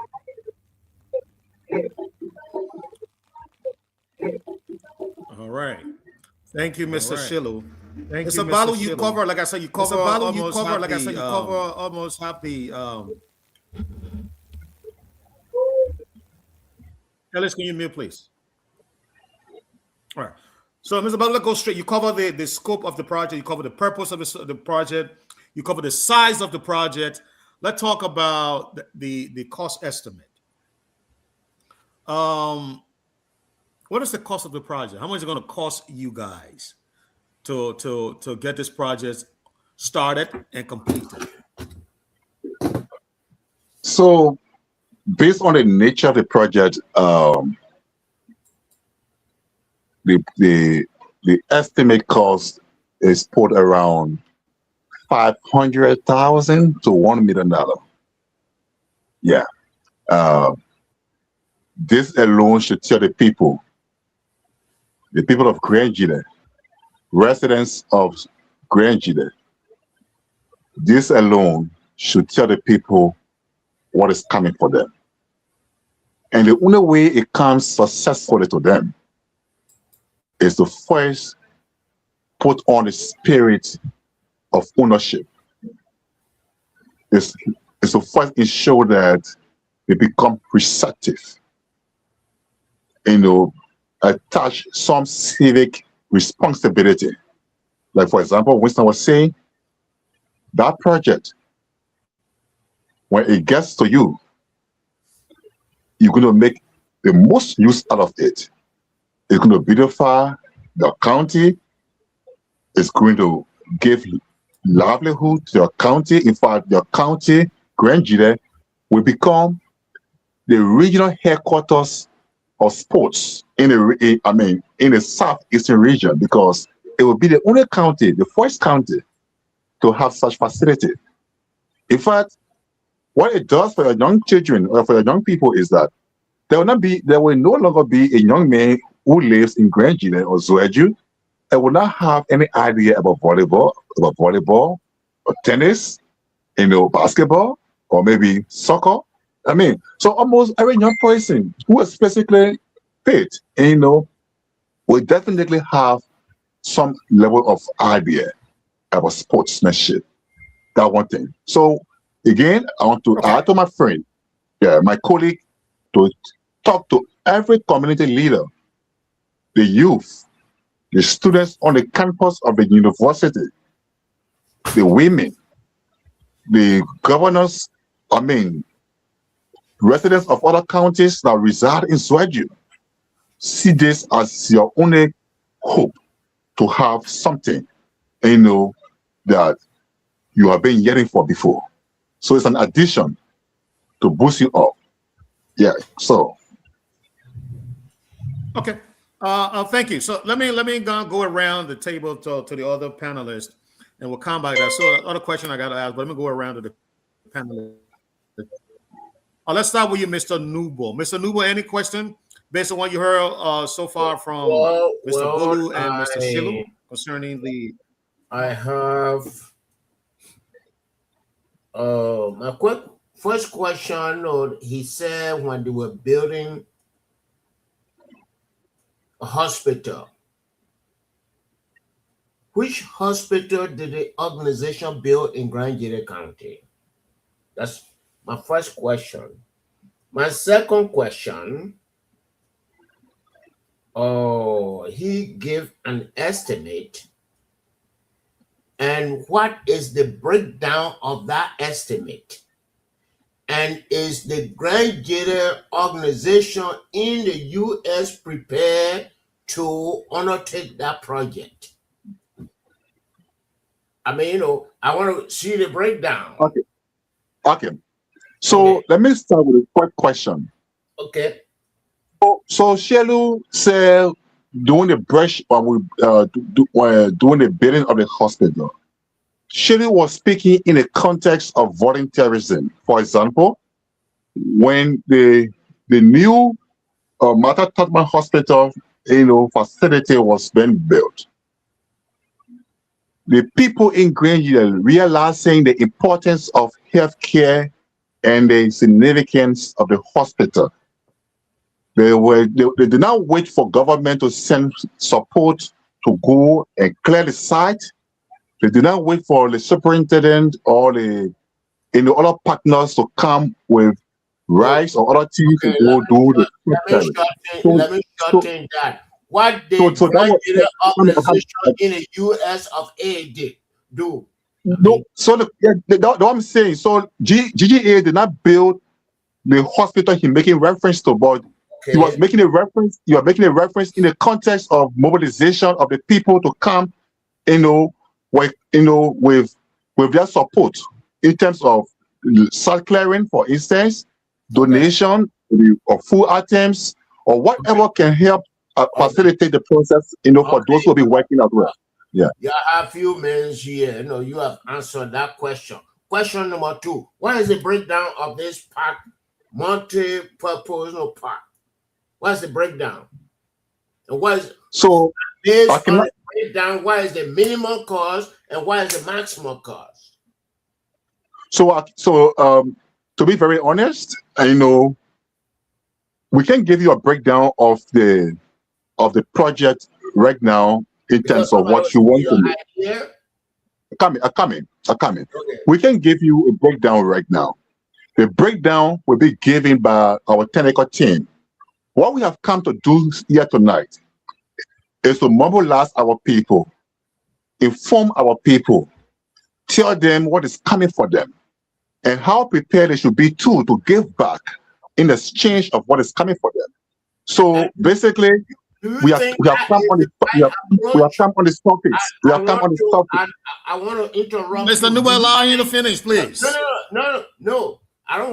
All right. Thank you, Mr. Shiloh. Mr. Balu, you cover, like I said, you cover almost half the Ellis, can you mute, please? All right. So, Mr. Balu, let's go straight. You cover the scope of the project, you cover the purpose of the project, you cover the size of the project. Let's talk about the cost estimate. What is the cost of the project? How much is it going to cost you guys to get this project started and completed? So, based on the nature of the project, the estimate cost is put around $500,000 to $1 million. Yeah. This alone should tell the people of Grand GEDEH, residents of Grand GEDEH, this alone should tell the people what is coming for them. And the only way it comes successfully to them is to first put on the spirit of ownership. It's to first ensure that they become receptive, attach some civic responsibility. Like, for example, Winston was saying, that project, when it gets to you, you're going to make the most use out of it. It's going to beautify the county. It's going to give livelihood to your county. In fact, your county, Grand GEDEH, will become the regional headquarters of sports in the southeastern region, because it will be the only county, the first county, to have such facility. In fact, what it does for your young children or for your young people is that there will no longer be a young man who lives in Grand GEDEH or ZWEDRU and will not have any idea about volleyball or tennis, basketball, or maybe soccer. So almost every young person who is physically fit, will definitely have some level of idea about sportsmanship. That one thing. So again, I want to add to my friend, my colleague, to talk to every community leader, the youth, the students on the campus of the university, the women, the governors, residents of other counties that reside in ZWEDRU. See this as your only hope to have something, that you have been hearing for before. So it's an addition to boost you up. Yeah, so. Okay, thank you. So let me go around the table to the other panelists, and we'll come back to that. So other question I got to ask, but let me go around to the panelists. Let's start with you, Mr. Nubo. Mr. Nubo, any question based on what you heard so far from Mr. Bolu and Mr. Shilu concerning the? I have a quick first question. He said when they were building a hospital, Which hospital did the organization build in Grand GEDEH County? That's my first question. My second question, he gave an estimate. And what is the breakdown of that estimate? And is the Grand GEDEH organization in the U.S. prepared to undertake that project? I mean, I want to see the breakdown. Okay. So let me start with the first question. Okay. So Shelu said during the brush doing the building of the hospital, Shelu was speaking in the context of volunteerism. For example, when the new Martha Tubman Hospital, facility was being built, the people in Grand GEDEH realizing the importance of healthcare and the significance of the hospital, they did not wait for government to send support to go and clear the site. They did not wait for the superintendent or the other partners to come with rice or other things to go do the. Let me shorten that. What did Grand GEDEH organization in the U.S. of A do? No, so what I'm saying, so GGA did not build the hospital he's making reference to, but he was making a reference. You are making a reference in the context of mobilization of the people to come, with their support in terms of site clearing, for instance, donation of food items or whatever can help facilitate the process, for those who will be working as well. Yeah. You have a few minutes here. You have answered that question. Question number 2. What is the breakdown of this park, multi-purpose park? What's the breakdown? And what is based on the breakdown? What is the minimum cost and what is the maximum cost? So to be very honest, we can give you a breakdown of the project right now in terms of what you want to know. Coming. Okay. We can give you a breakdown right now. The breakdown will be given by our technical team. What we have come to do here tonight is to mobilize our people, inform our people, tell them what is coming for them, and how prepared they should be to give back in exchange of what is coming for them. So basically, we have come on the topics. I want to interrupt. Mr. Nuba, allow him to finish, please. No. I don't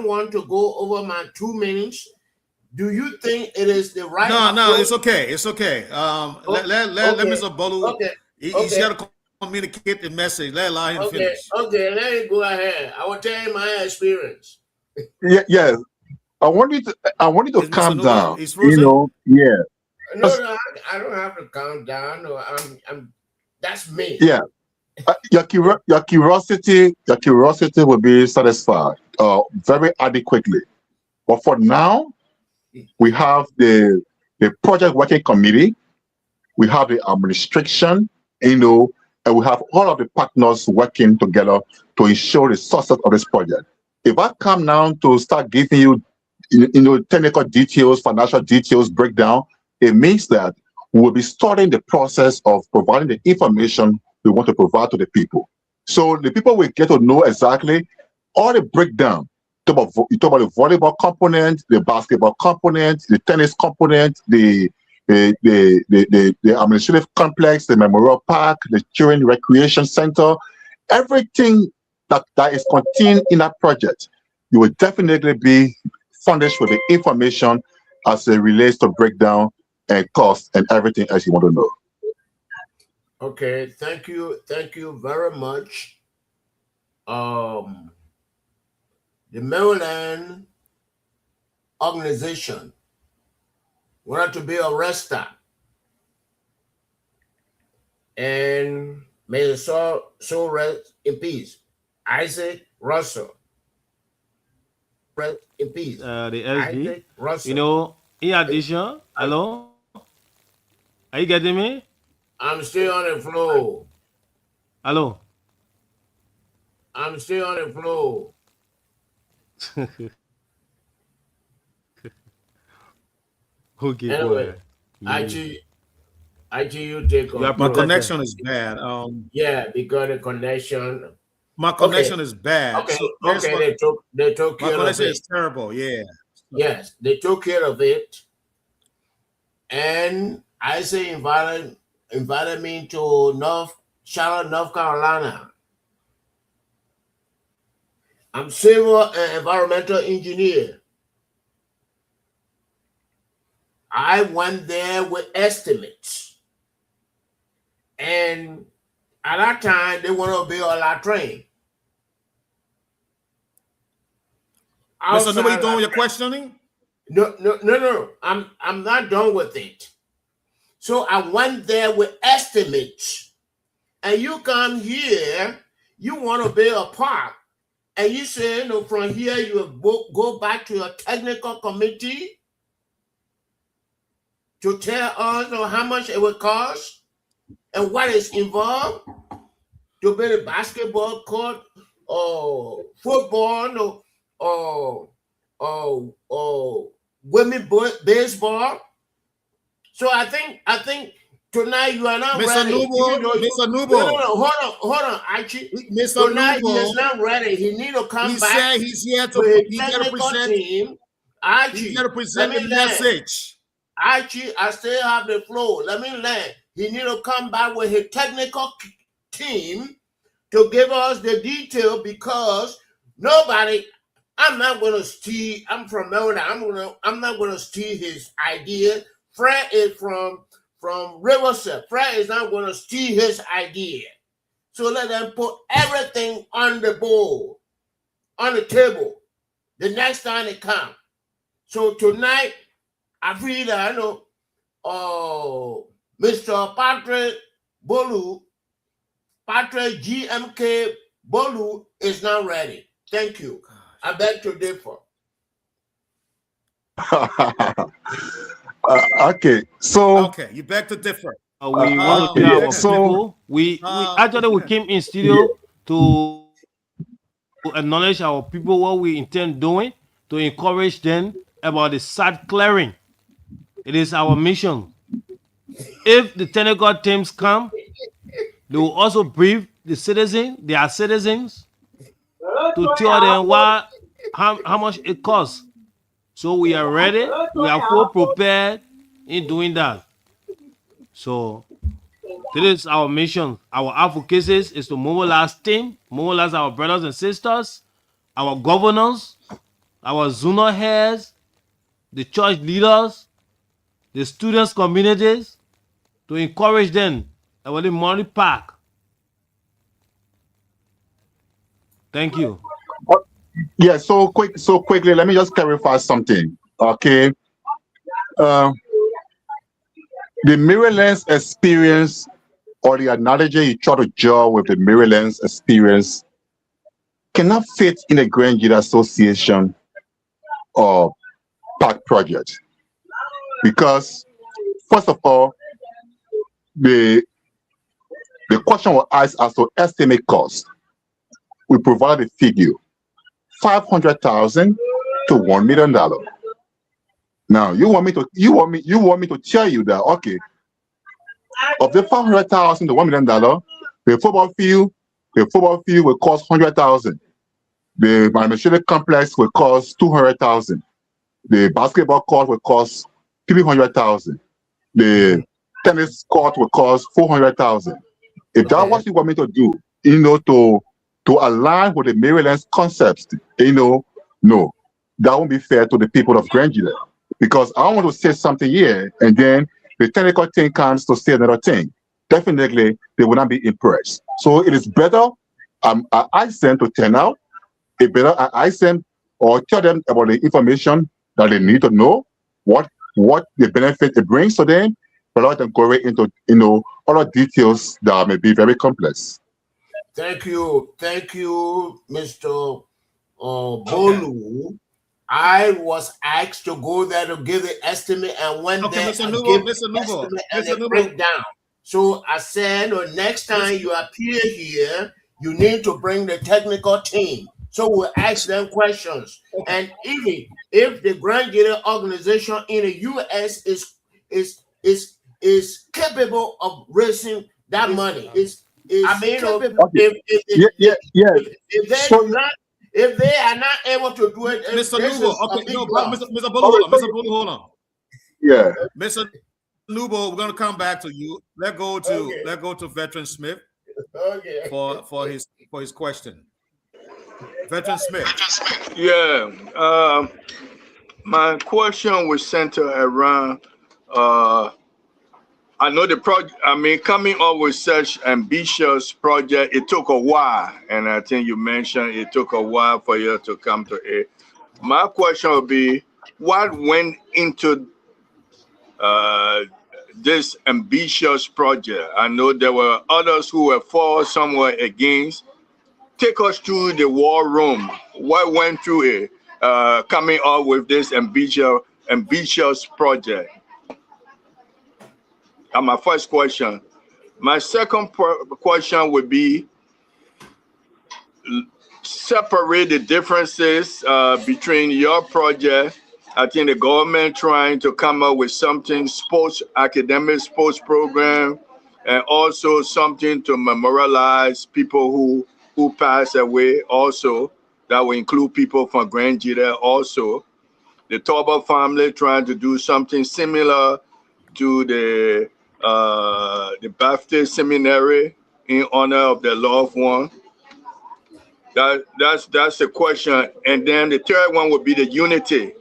want to go over my 2 minutes. Do you think it is the right? No, it's okay. Let Mr. Bolu. He's got to communicate the message. Let him finish. Okay, let me go ahead. I will tell you my experience. Yeah. I want you to calm down. No, I don't have to calm down. No, that's me. Yeah. Your curiosity will be satisfied very adequately. But for now, we have the project working committee, we have the administration, and we have all of the partners working together to ensure the success of this project. If I come now to start giving you, technical details, financial details, breakdown, it means that we will be starting the process of providing the information we want to provide to the people. So the people will get to know exactly all the breakdown. You talk about the volleyball component, the basketball component, the tennis component, the administrative complex, the memorial park, the children recreation center, everything that is contained in that project. You will definitely be furnished with the information as it relates to breakdown and cost and everything else you want to know. Okay, thank you very much. The Maryland organization wanted to be a rester, and may the soul rest in peace. Isaac Russell. Rest in peace. The SB. In addition, hello? Are you getting me? I'm still on the floor. Hello. I'm still on the floor. Okay, go Anyway, ahead. actually, you take You are My control. protected. connection is bad. Yeah, because the connection. My Okay, connection is bad. okay, So here's okay. what They took my care of connection it. is terrible. Yeah. Yes, they took care of it, and I say invited me to Charlotte, North Carolina. I'm civil and environmental engineer. I went there with estimates, and at that time they want to build a latrine Mr. Nobody outside done with your latrine. questioning? No. I'm not done with it. So I went there with estimates, and you come here, you want to build a park, and you say, from here you go back to your technical committee to tell us how much it will cost and what is involved to build a basketball court or football or women baseball. So I think tonight you are not Mr. ready. Nubo, Even though Mr. no, Nubo, hold on, Archie. Mr. Tonight he Nubo, is not ready. He need to come he back said he's here with his to technical present, team. he's here to Archie, let present me the learn. message. Archie, I still have the flow. Let me learn. He need to come back with his technical team to give us the detail, because nobody. I'm not going to steal. I'm from Melbourne. I'm not going to steal his idea. Fred is from Riverside. Fred is not going to steal his idea. So let them put everything on the board, on the table, the next time they come. So tonight, I feel that Mr. Patrick GMK Bolu is not ready. Thank you. I beg to differ. Okay, so Okay, you beg to differ. We want to okay, tell yeah. our So people. We actually we came in studio to acknowledge our people what we intend doing, to encourage them about the sad clearing. It is our mission. If the technical teams come, they will also brief the citizens, their citizens, to tell them how much it costs. So we are ready. We are full prepared in doing that. So this is our mission. Our advocacy is to mobilize team, mobilize our brothers and sisters, our governors, our zonal heads, the church leaders, the students communities, to encourage them about the money pack. Thank you. yeah, so quickly, let me just clarify something. Okay. The mirror lens experience, or the analogy you try to draw with the mirror lens experience, cannot fit in a Grand Gita Association or park project. Because first of all, the question was asked as to estimate cost. We provided a figure, $500,000 to $1 million. Now you want me to tell you that, okay, of the $500,000 to $1 million, the football field will cost $100,000. The administrative complex will cost $200,000. The basketball court will cost $300,000. The tennis court will cost $400,000. If that's what you want me to do, to align with the Maryland's concepts, no, that won't be fair to the people of Granger. Because I want to say something here, and then the technical team comes to say another thing. Definitely, they will not be impressed. So it is better I ask them to turn out. It better I ask them or tell them about the information that they need to know, what the benefit it brings to them, but let them go right into other details that may be very complex. Thank you, Mr. Bolu. I was asked to go there to give the estimate, and when Okay, there Mr. I Nubo, give Mr. the Nubo, estimate and Mr. the Nubo. breakdown. So I said, next time you appear here, you need to bring the technical team. So we'll ask them questions. And even if the Grand GEDEH organization in the US is capable of raising that money, is capable. If they are not able to do it, Mr. Nubo, okay, no, Mr. Bolo, hold on. Mr. Bolo, hold on. Yeah. Mr. Nubo, we're gonna come back to you. Let's go to Veteran Smith for his question. Veteran Smith. Yeah. My question was centered around I know the project, I mean, coming up with such ambitious project, it took a while. And I think you mentioned it took a while for you to come to it. My question would be, what went into this ambitious project? I know there were others who were for, some were against. Take us through the war room. What went through it, coming up with this ambitious project? And my first question. My second question would be, separate the differences between your project. I think the government trying to come up with something academic sports program, and also something to memorialize people who passed away. Also, that will include people from Grand GEDEH. Also, the Torba family trying to do something similar to the Baptist Seminary in honor of their loved one. That's the question. And then the third one would be the unity.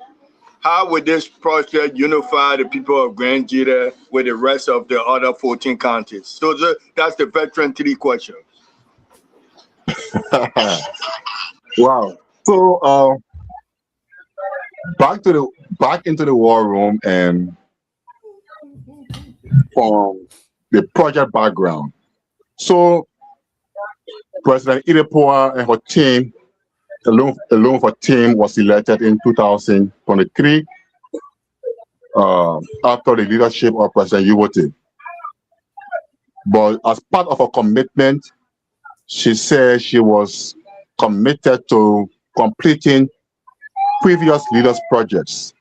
How would this project unify the people of Grand GEDEH with the rest of the other 14 counties? So that's the veteran 3 questions. Wow. So back into the war room and from the project background. So President Irepoa and her team, alone for team, was elected in 2023 after the leadership of President Uwote. But as part of her commitment, she said she was committed to completing previous leaders' projects.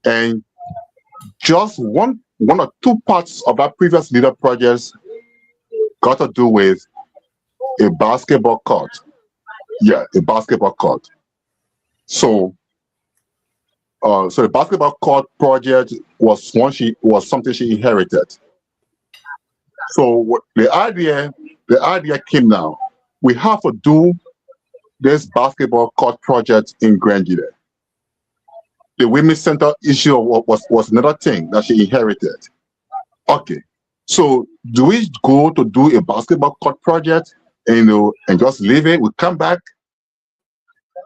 And just one or two parts of that previous leader projects got to do with a basketball court. Yeah, a basketball court. So, the basketball court project was something she inherited. So the idea came now. We have to do this basketball court project in Grand GEDEH. The women's center issue was another thing that she inherited. Okay, so do we go to do a basketball court project and just leave it? We come back.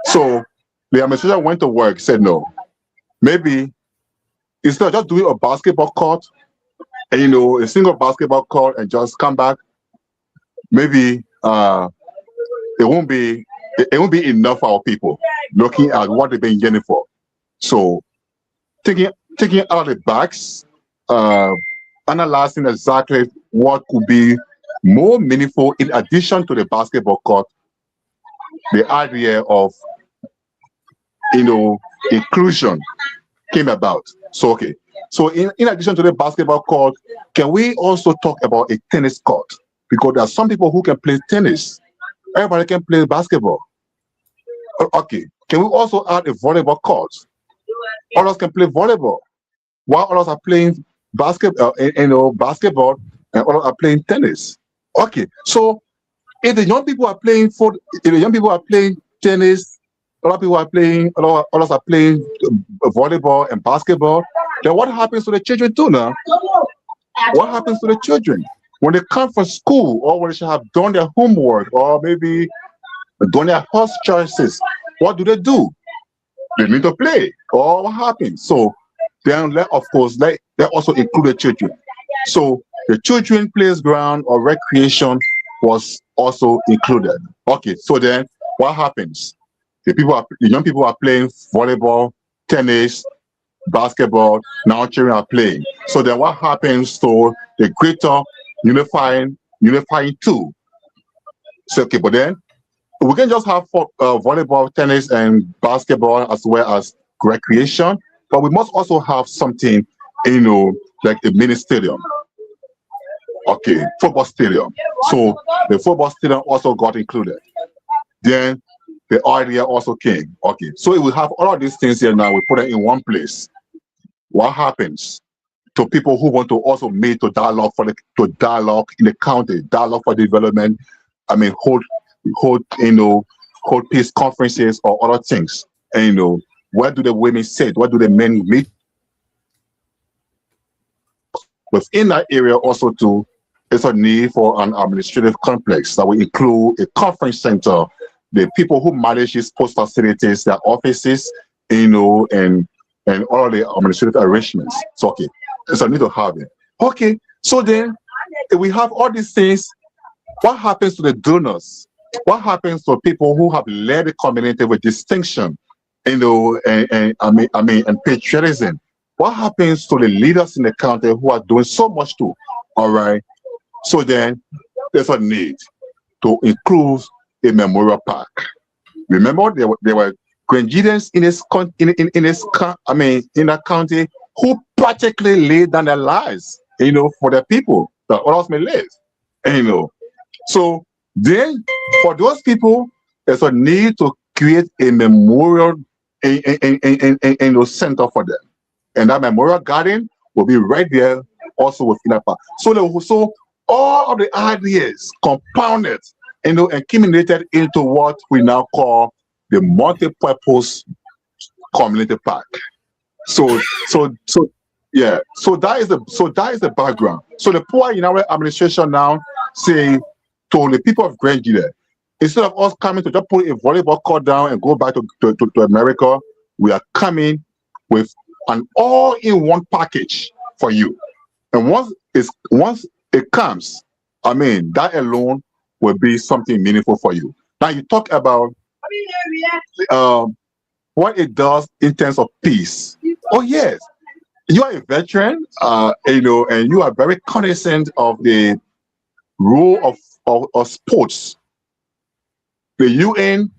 So the administration went to work, said no. Maybe instead of just doing a basketball court and a single basketball court and just come back, maybe it won't be enough for our people looking at what they've been getting for. So taking out the bags, analyzing exactly what could be more meaningful in addition to the basketball court, the idea of inclusion came about. So okay, so in addition to the basketball court, can we also talk about a tennis court? Because there are some people who can play tennis. Everybody can play basketball. Okay, can we also add a volleyball court? Others can play volleyball, while others are playing basketball, and others are playing tennis. Okay, so if the young people are playing tennis, others are playing volleyball and basketball, then what happens to the children too now? What happens to the children when they come from school, or when they should have done their homework, or maybe done their first choices? What do? They need to play. Or what happens? So then, of course, they also include the children. So the children plays ground or recreation was also included. Okay, so then what happens? The young people are playing volleyball, tennis, basketball, now children are playing. So then what happens to the greater unifying tool? So okay, but then we can just have volleyball, tennis, and basketball as well as recreation, but we must also have something, like the mini stadium. Okay, football stadium. So the football stadium also got included. Then the idea also came. Okay, so we have all of these things here now. We put it in one place. What happens to people who want to also meet to dialogue in the county, dialogue for development? I mean, hold peace conferences or other things. And where do the women sit? Where do the men meet? Within that area also too, there's a need for an administrative complex that will include a conference center, the people who manage these post facilities, their offices, and all the administrative arrangements. So okay, there's a need to have it. Okay, so then if we have all these things, what happens to the donors? What happens to people who have led the community with distinction, and patriotism? What happens to the leaders in the county who are doing so much too? All right. So then there's a need to include a memorial park. Remember, there were Grenadians in that county who practically laid down their lives, for the people that others may live. So then for those people, there's a need to create a memorial center for them. And that memorial garden will be right there also within that park. So all of the ideas compounded, and accumulated into what we now call the multi-purpose community park. So that is the background. So the poor in our administration now say to the people of Grand GEDEH, instead of us coming to just put a volleyball court down and go back to America, we are coming with an all-in-one package for you. And once it comes, that alone will be something meaningful for you. Now you talk about what it does in terms of peace. Oh yes, you are a veteran, and you are very cognizant of the role of sports. The UN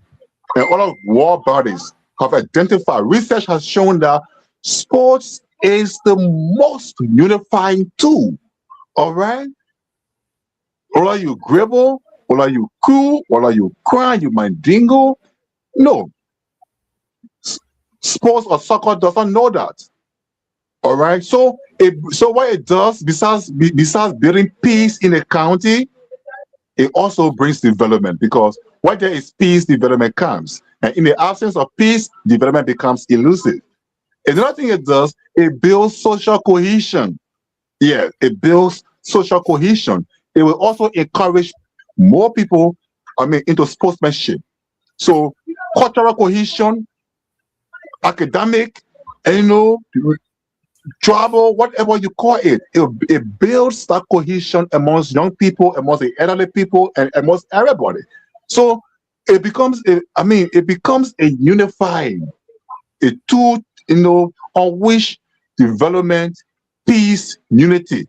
and other war bodies have identified, research has shown that sports is the most unifying tool. All right? Or are you gribble? Or are you cool? Or are you cry? You mandingo? No. Sports or soccer doesn't know that. All right? So what it does, besides building peace in the county, it also brings development, because where there is peace, development comes. And in the absence of peace, development becomes elusive. Another thing it does, it builds social cohesion. Yeah, it builds social cohesion. It will also encourage more people, into sportsmanship. So cultural cohesion, academic, travel, whatever you call it, it builds that cohesion amongst young people, amongst the elderly people, and amongst everybody. So it becomes a unifying, a tool, on which development, peace, unity,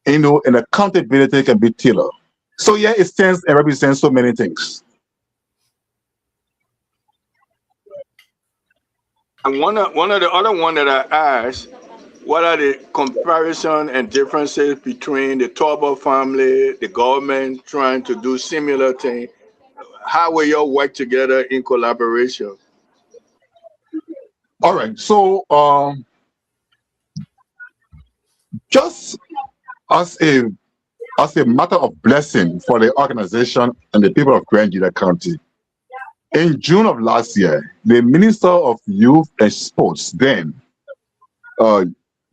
and accountability can be tailored. So yeah, it stands and represents so many things. And one of the other one that I asked, what are the comparison and differences between the Torbo family, the government trying to do similar thing? How will you work together in collaboration? All right, so just as a matter of blessing for the organization and the people of Grand GEDEH County, in June of last year, the Minister of Youth and Sports, then,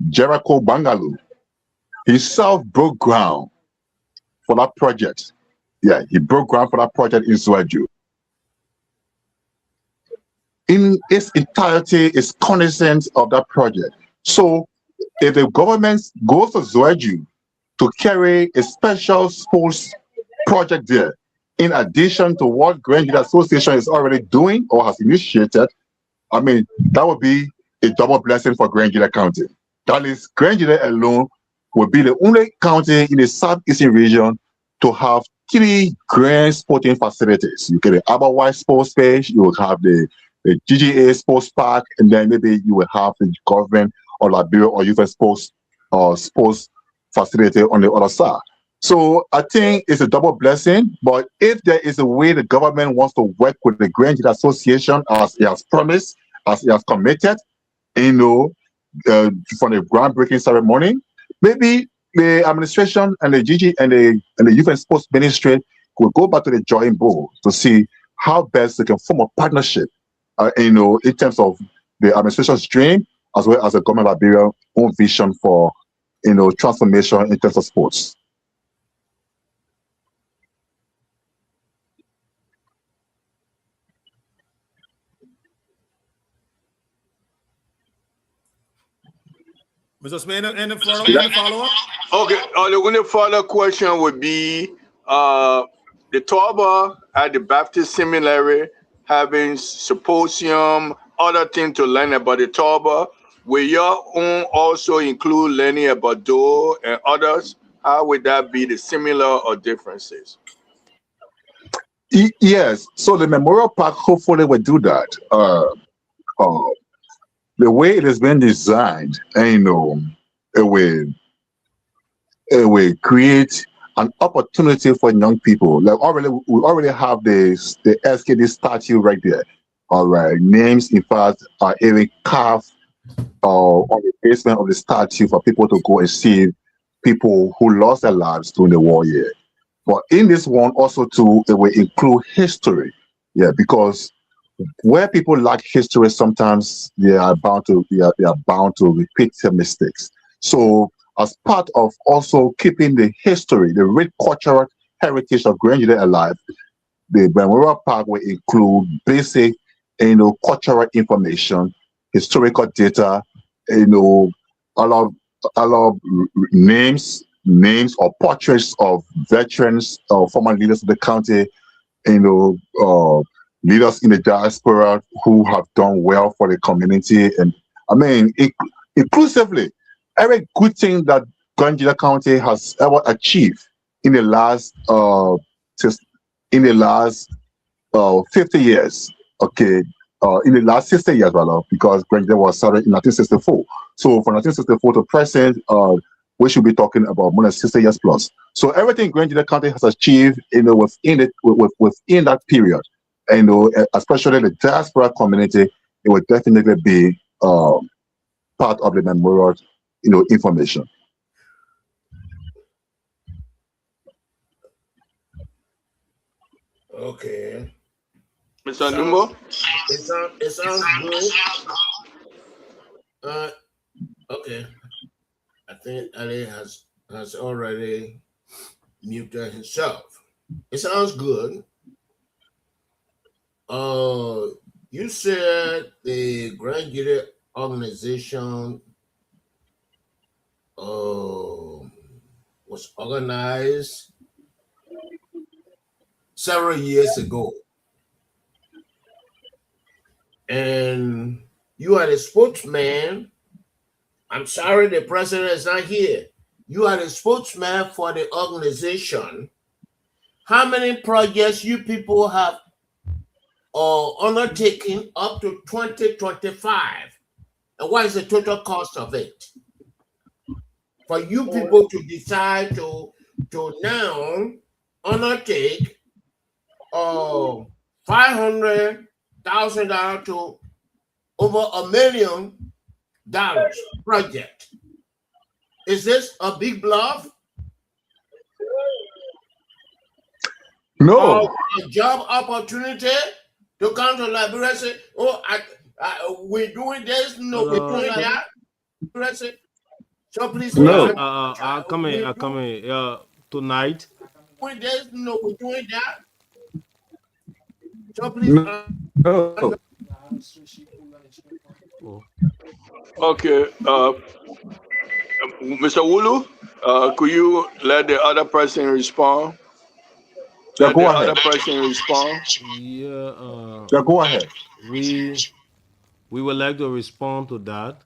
Jericho Bangaloo, himself broke ground for that project. Yeah, he broke ground for that project in ZWEDRU. In its entirety, is cognizant of that project. So if the government goes to ZWEDRU to carry a special sports project there, in addition to what Grand GEDEH Association is already doing or has initiated, that would be a double blessing for Grand GEDEH County. That is, Grand GEDEH alone will be the only county in the southeastern region to have 3 grand sporting facilities. You get the Aberwhite Sports Page, you will have the GGA Sports Park, and then maybe you will have the government or Liberia or youth sports facility on the other side. So I think it's a double blessing, but if there is a way the government wants to work with the Grand GEDEH Association as it has promised, as it has committed, from the groundbreaking ceremony, maybe the administration and the GG and the Youth and Sports Ministry could go back to the drawing board to see how best they can form a partnership, in terms of the administration's dream as well as the government of Liberia's own vision for, transformation in terms of sports. Mr. Smith, any follow-up? Okay, the only follow question would be the Torba at the Baptist Seminary having symposium, other things to learn about the Torba. Will your own also include learning about Dole and others? How would that be, the similar or differences? Yes, so the Memorial Park hopefully will do that. The way it has been designed, it will create an opportunity for young people. Like we already have the SKD statue right there. All right, names in fact are even carved on the basement of the statue for people to go and see people who lost their lives during the war year. But in this one also too, it will include history. Yeah, because where people lack history, sometimes they are bound to repeat their mistakes. So as part of also keeping the history, the rich cultural heritage of Grand GEDEH alive, the Memorial Park will include basic, cultural information, historical data, allow names or portraits of veterans or former leaders of the county, leaders in the diaspora who have done well for the community, and inclusively, every good thing that Grand GEDEH County has ever achieved in the last 50 years. Okay, in the last 60 years rather, because Grand GEDEH was started in 1964. So from 1964 to present, we should be talking about more than 60 years plus. So everything Grand GEDEH County has achieved, within that period, especially the diaspora community, it will definitely be part of the memorial, information. Okay. Mr. Numbo? It sounds good. Okay. I think Ali has already muted himself. It sounds good. You said the Grand GEDEH organization was organized several years ago. And you are the spokesman. I'm sorry the president is not here. You are the spokesman for the organization. How many projects you people have undertaken up to 2025? And what is the total cost of it? For you people to decide to now undertake $500,000 to over $1 million project. Is this a big bluff? No. A job opportunity to come to Liberia and say, we're doing this, no, we're doing that. So please, no. I'll come in tonight. Doing this, no, we're doing that. So please, no. Okay, Mr. Wulu, could you let the other person respond? Yeah, go ahead. Other person respond. Yeah. Yeah, go ahead. We we would like to respond to that.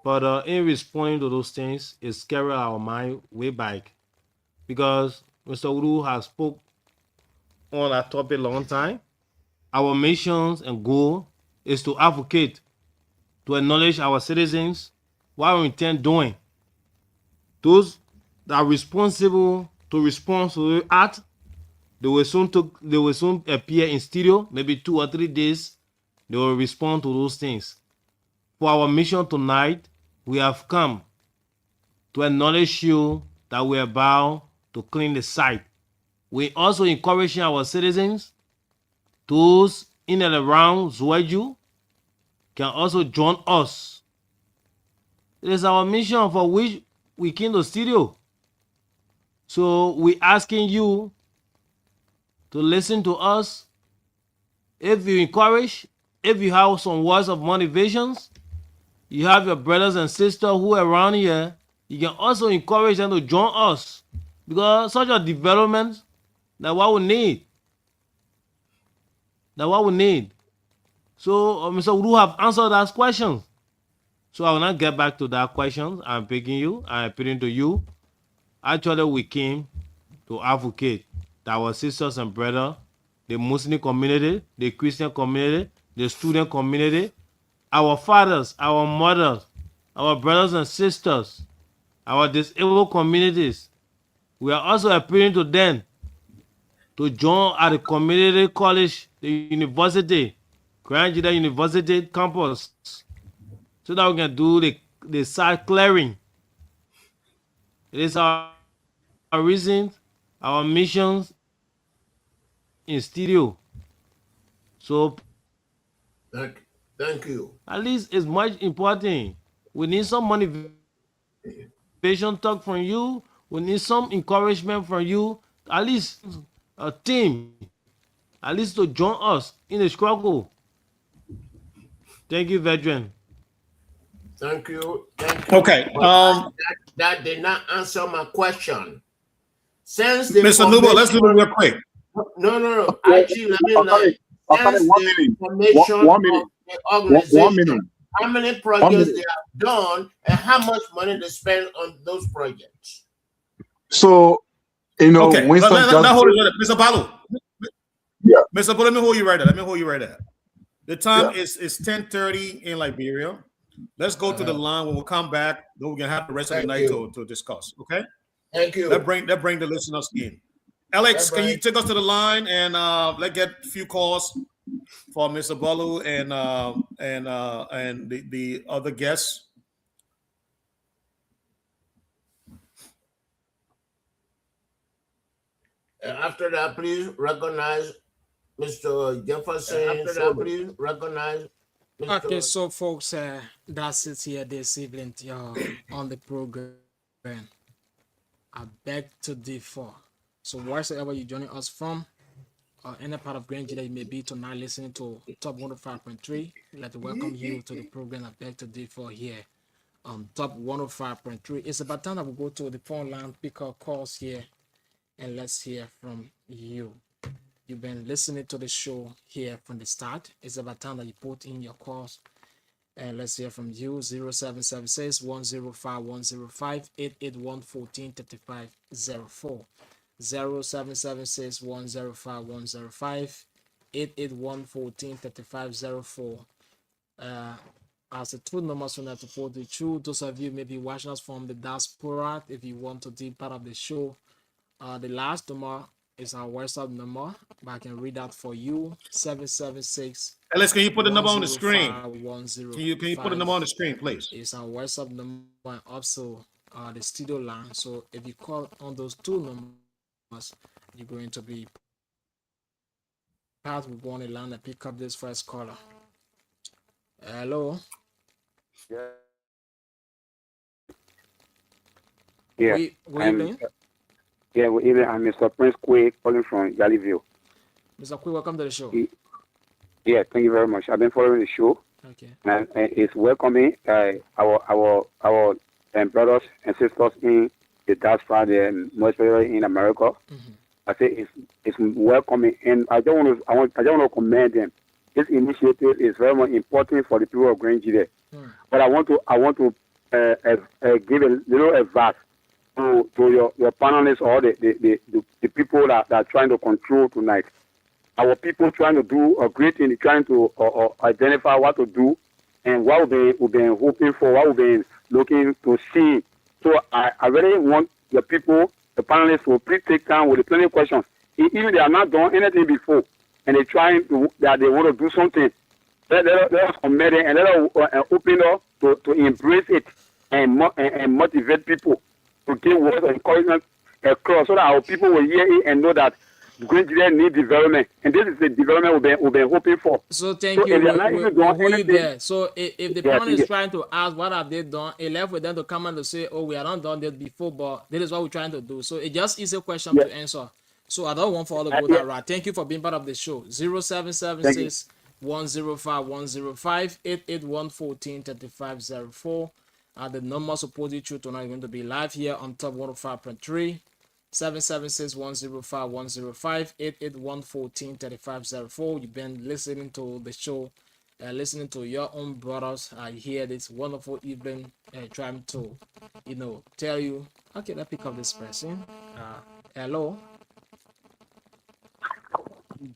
But in responding to those things, it's carry our mind way back. Because Mr. Uru has spoke on that topic a long time. Our missions and goal is to advocate, to acknowledge our citizens, what we intend doing. Those that are responsible to respond to the act, they will soon appear in studio, maybe 2 or 3 days. They will respond to those things. For our mission tonight, we have come to acknowledge you that we are bound to clean the site. We also encouraging our citizens, those in and around ZWEDRU, can also join us. It is our mission for which we came to the studio. So we asking you to listen to us. If you encourage, if you have some words of motivations, you have your brothers and sisters who are around here, you can also encourage them to join us. Because such a development, that's what we need. That's what we need. So, Mr. Uru have answered that question. So I will not get back to that question. I'm picking you. I'm appealing to you. Actually, we came to advocate that our sisters and brothers, the Muslim community, the Christian community, the student community, our fathers, our mothers, our brothers and sisters, our disabled communities, we are also appealing to them to join at the community college, the university, Grand GEDEH University campus, so that we can do the site clearing. It is our reason, our missions in studio. So Thank you. at least it's much important. We need some motivation talk from you. We need some encouragement from you. At least a team, at least to join us in the struggle. Thank you, veteran. Thank you. Thank you. Okay. That did not answer my question. Since the Mr. Nubo, let's do it real quick. No. Actually, let me like, since the formation One minute. of the organization, 1 minute. how many projects they have done and how much money they spend on those projects? So, Okay. Winston Now hold it, Mr. Palu. Yeah. Mr. Palu, let me hold you right there. The time is 10:30 in Liberia. Let's go to the line. When we come back, then we can have the rest of the night to discuss. Okay. Thank you. Let's bring the listeners in. Alex, can you take us to the line and let's get a few calls for Mr. Balu and the other guests. After that, please recognize Mr. Jefferson. After that, please recognize Mr. Okay, so folks, that's it here this evening on the program. I beg to differ. So wherever you're joining us from, or any part of Grand GEDEH you may be tonight listening to Top 105.3, I'd like to welcome you to the program. I beg to differ here on Top 105.3. It's about time that we go to the phone line, pick up calls here, and let's hear from you. You've been listening to the show here from the start. It's about time that you put in your calls. And let's hear from you. 0776 105 105 881 1435 04. 0776 105 105 881 1435 04. As the two numbers from that to 42. Those of you maybe watching us from the diaspora, if you want to be part of the show, the last number is our WhatsApp number, but I can read that for you. 776. Alex, can you put the number on the screen? Can you put the number on the screen, please? It's our WhatsApp number and also the studio line. So if you call on those two numbers, you're going to be part. We go on the line and pick up this first caller. Hello. Yeah. Good evening. Yeah, good evening. I'm Mr. Prince Quay calling from Valleyview. Mr. Quay, welcome to the show. Yeah, thank you very much. I've been following the show. Okay. And it's welcoming our brothers and sisters in the diaspora, most especially in America. I say it's welcoming, and I don't want to commend them this initiative is very much important for the people of Grand GEDEH. But I want to give a little advice to your panelists or the people that are trying to control tonight. Our people trying to do a great thing, trying to identify what to do and what we've been hoping for, what we've been looking to see. So I really want the people, the panelists, to please take time with the plenty of questions. Even they are not done anything before, and they're trying to that they want to do something. Let us commit it and let us open up to embrace it and motivate people to give words of encouragement across so that our people will hear it and know that Green GEDEH need development, and this is the development we've been hoping for. So thank you. If they're not even doing We'll hold you anything, there. So if the Yeah, panel thank is you. trying to ask what have they done, it left with them to come and to say, oh, we have not done this before, but this is what we're trying to do. So it just is a question Yeah. to answer. So I don't want for all to go Yeah. that route. Thank you for being part of the show. 0776 105 105 881 14 3504. The number supposed you tonight going to be live here on top 105.3. 776-105-105 881-14-3504. You've been listening to the show, listening to your own brothers here this wonderful evening, trying to, tell you. Okay, let's pick up this person. Hello.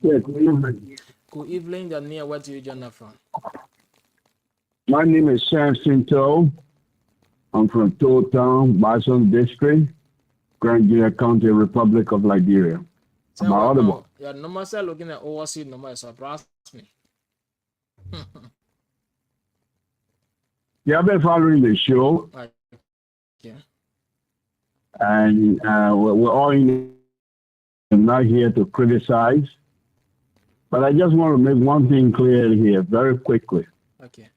Yes, good evening. Good evening. You're near. Where do you join us from? My name is Sam Cinto. I'm from Town, Bison District, Grand GEDEH County, Republic of Liberia. Am I audible? Your number said looking at overseas number surprised me. Yeah, I've been following the show, Yeah. and we're all not here to criticize, but I just want to make one thing clear here very quickly. Okay.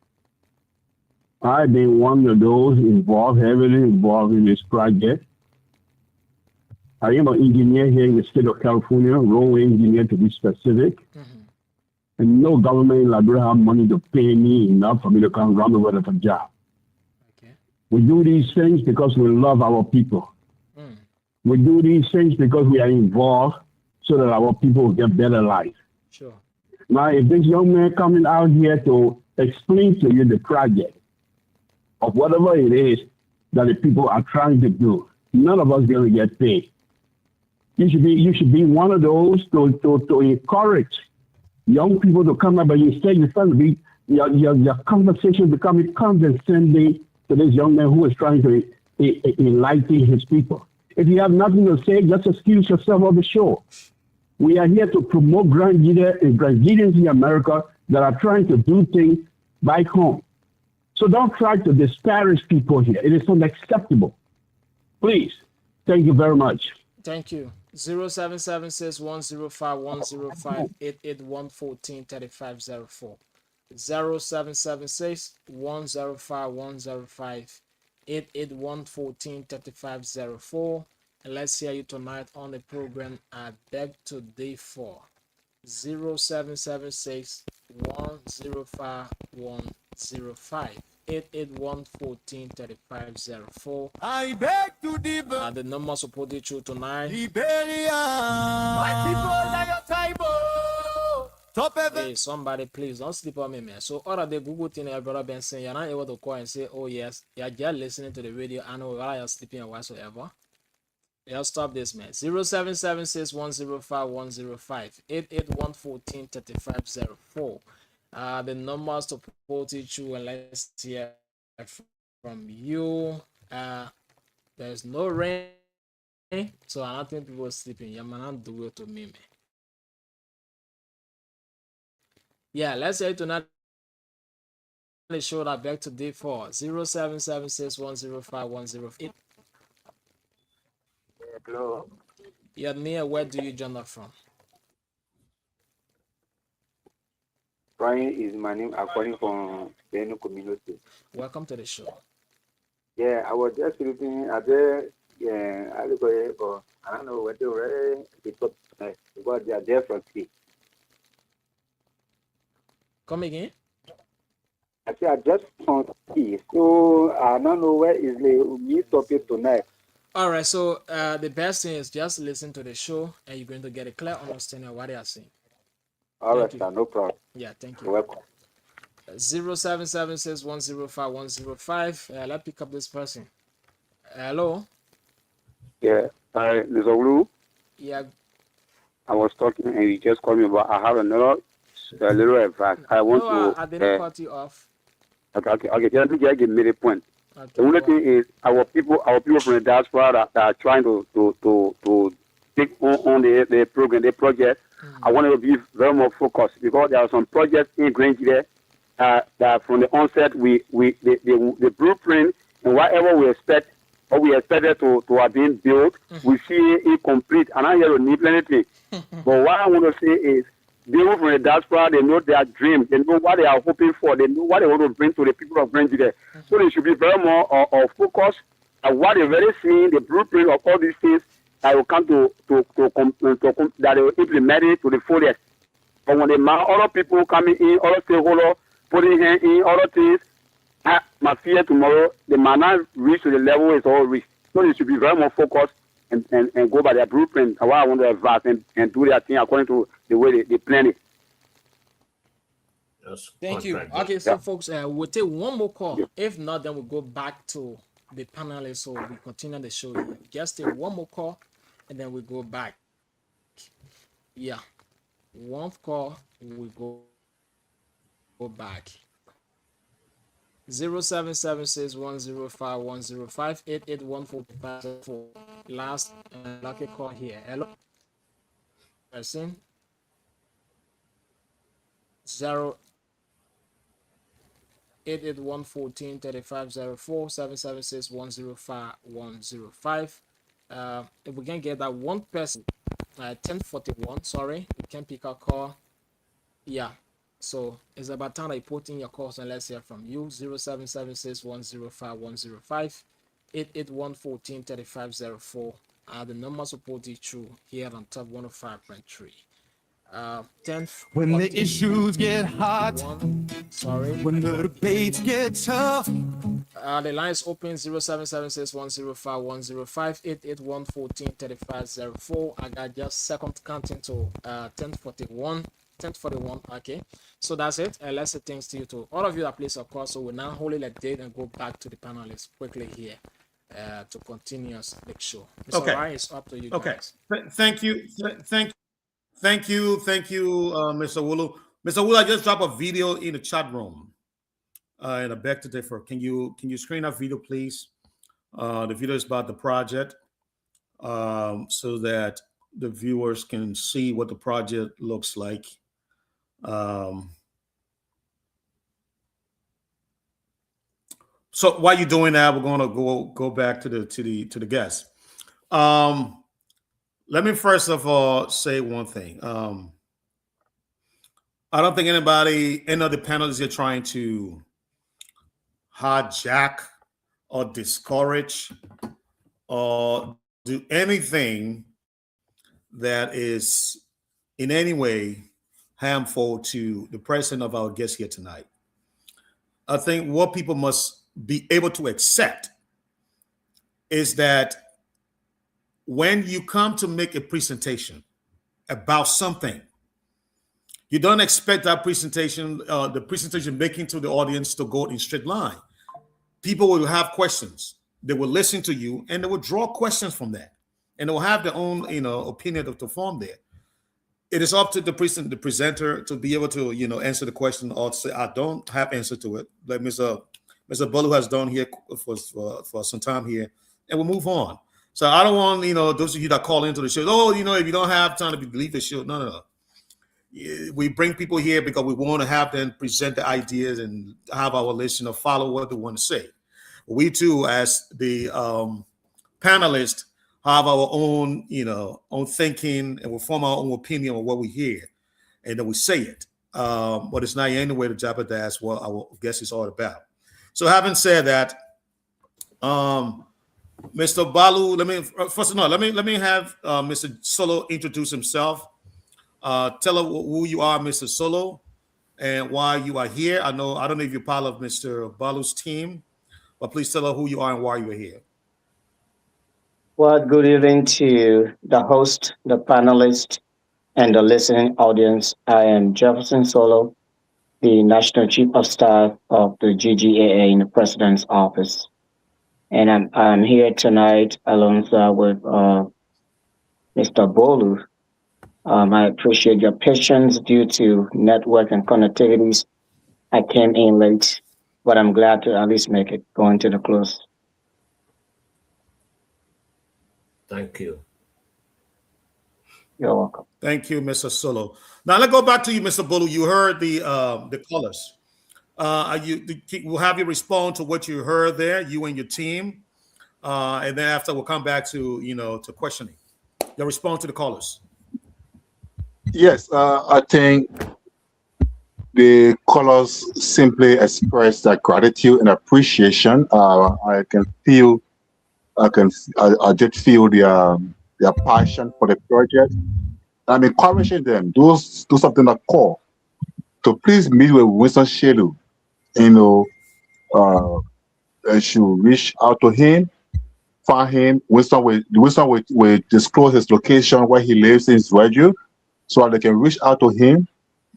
I've been one of those heavily involved in this project. I am an engineer here in the state of California, roadway engineer to be specific. And no government in Liberia have money to pay me enough for me to come run over for a job. Okay. We do these things because we love our people. We do these things because we are involved so that our people will get better life. Sure. Now, if this young man coming out here to explain to you the project of whatever it is that the people are trying to do, none of us going to get paid. You should be one of those to encourage young people to come up, but instead you start to be your conversation becoming condescending to this young man who is trying to enlighten his people. If you have nothing to say, just excuse yourself of the show. We are here to promote Grand GEDEH and Grand GEDEHs in America that are trying to do things back home. So don't try to disparage people here. It is unacceptable. Please. Thank you very much. Thank you. 0776 105 105 881 14 3504. 0776 105 105 881 14 3504. And let's hear you tonight on the program. I beg today for 0776 105 105 881 14 3504. I beg to differ. The number supported you tonight. Liberia. My people are your table. Top ever. Hey, somebody please don't sleep on me, man. So all of the Google thing your brother been saying, you're not able to call and say, oh yes, you're just listening to the radio. I know while you're sleeping or whatsoever. Yeah, stop this, man. 0776 105 105 881 14 3504. The numbers to support you, and let's hear from you. There's no rain, so I don't think people are sleeping. Yeah, man, do it to me, man. Yeah, let's say tonight. The show that back to day 4 0776 105 105. Hello. You're near. Where do you join up from? Brian is my name, according from the community. Welcome to the show. Yeah, I was just looking at the I look at it, but I don't know what they were because they are there from tea. Come again? I say I just from tea, so I don't know where is the meet topic tonight. All right, so the best thing is just listen to the show and you're going to get a clear understanding of what they are saying. All right, Thank you. sir. No problem. Yeah, thank You're you. welcome. 07761051005. Let's pick up this person. Hello. Yeah. Mr. Wu, Yeah. I was talking and you just called me, but I have another a little advice. I want No, to. I didn't cut you off. Okay. Just give me the point. Okay, The only go thing is our people from the diaspora that are trying to take on the program, the project. I want to be very more focused because there are some projects in Grangere that from the onset the blueprint and whatever we expect or we expected to have been built, we see it incomplete. And I hear to need anything. But what I want to say is people from the diaspora, they know their dream, they know what they are hoping for, they know what they want to bring to the people of Grangere. So they should be very more focused on what they're really seeing, the blueprint of all these things that will come that they will implement it to the fullest. But when the other people coming in, other stakeholders putting in other things, my fear tomorrow, they might not reach to the level it's all reached. So they should be very more focused and go by their blueprint. What I want to advance and do their thing according to the way they plan it. Yes, Thank you. contract. Okay, so folks, we'll take one more call. If not, then we'll go back to the panelists. So we continue the show here. Just take one more call and then we go back. Yeah. One call, we go back. 077610510588145. Last lucky call here. Hello. Person. 088143504 if we can get that one person 1041, sorry, we can pick a call. Yeah, so it's about time I put in your calls and let's hear from you. 0776105105881143504 the numbers will put you through here on top 105.3. 10 When the issues get hot, sorry, when the debates get tough, the line is open. 0776105105881143504. I got just second counting to 1041. Okay, so that's it. Let's say thanks to you to all of you that place a call. So we're now holding a date and go back to the panelists quickly here to continue the show. Mr. Okay. Ryan, it's up to you. Okay. Guys. Thank you, Mr. Wulu. Mr. Wulu, I just dropped a video in the chat room. And I beg to differ. Can you screen that video, please? The video is about the project, so that the viewers can see what the project looks like. So while you're doing that, we're going to go back to the guests. Let me first of all say one thing. I don't think any of the panelists are trying to hijack or discourage or do anything that is in any way harmful to the presence of our guests here tonight. I think what people must be able to accept is that when you come to make a presentation about something, you don't expect that presentation, the presentation making to the audience to go in straight line. People will have questions. They will listen to you and they will draw questions from that. And they will have their own, opinion to form there. It is up to the presenter to be able to, answer the question or say, I don't have answer to it. Like Mr. Bolu has done here for some time here, and we'll move on. So I don't want, those of you that call into the show, if you don't have time to leave the show. No. We bring people here because we want to have them present the ideas and have our listener follow what they want to say. We too, as the panelists, have our own, own thinking, and we'll form our own opinion on what we hear, and then we say it. But it's not any way to jeopardize what our guest is all about. So having said that, Mr. Balu, let me have Mr. Solo introduce himself. Tell her who you are, Mr. Solo, and why you are here. I don't know if you're part of Mr. Balu's team, but please tell her who you are and why you are here. Well, good evening to the host, the panelists, and the listening audience. I am Jefferson Solo, the National Chief of Staff of the GGAA in the President's Office. And I'm here tonight alongside with Mr. Bolu. I appreciate your patience due to network and connectivities. I came in late, but I'm glad to at least make it going to the close. Thank you. You're welcome. Thank you, Mr. Solo. Now let's go back to you, Mr. Bolu. You heard the callers. We'll have you respond to what you heard there, you and your team, and then after we'll come back to to questioning. Your response to the callers. Yes, I think the callers simply express their gratitude and appreciation. I did feel their passion for the project. I'm encouraging them, do something that call to please meet with Winston Shelu. They should reach out to him, find him. Winston will disclose his location where he lives in ZWEDRU, so they can reach out to him.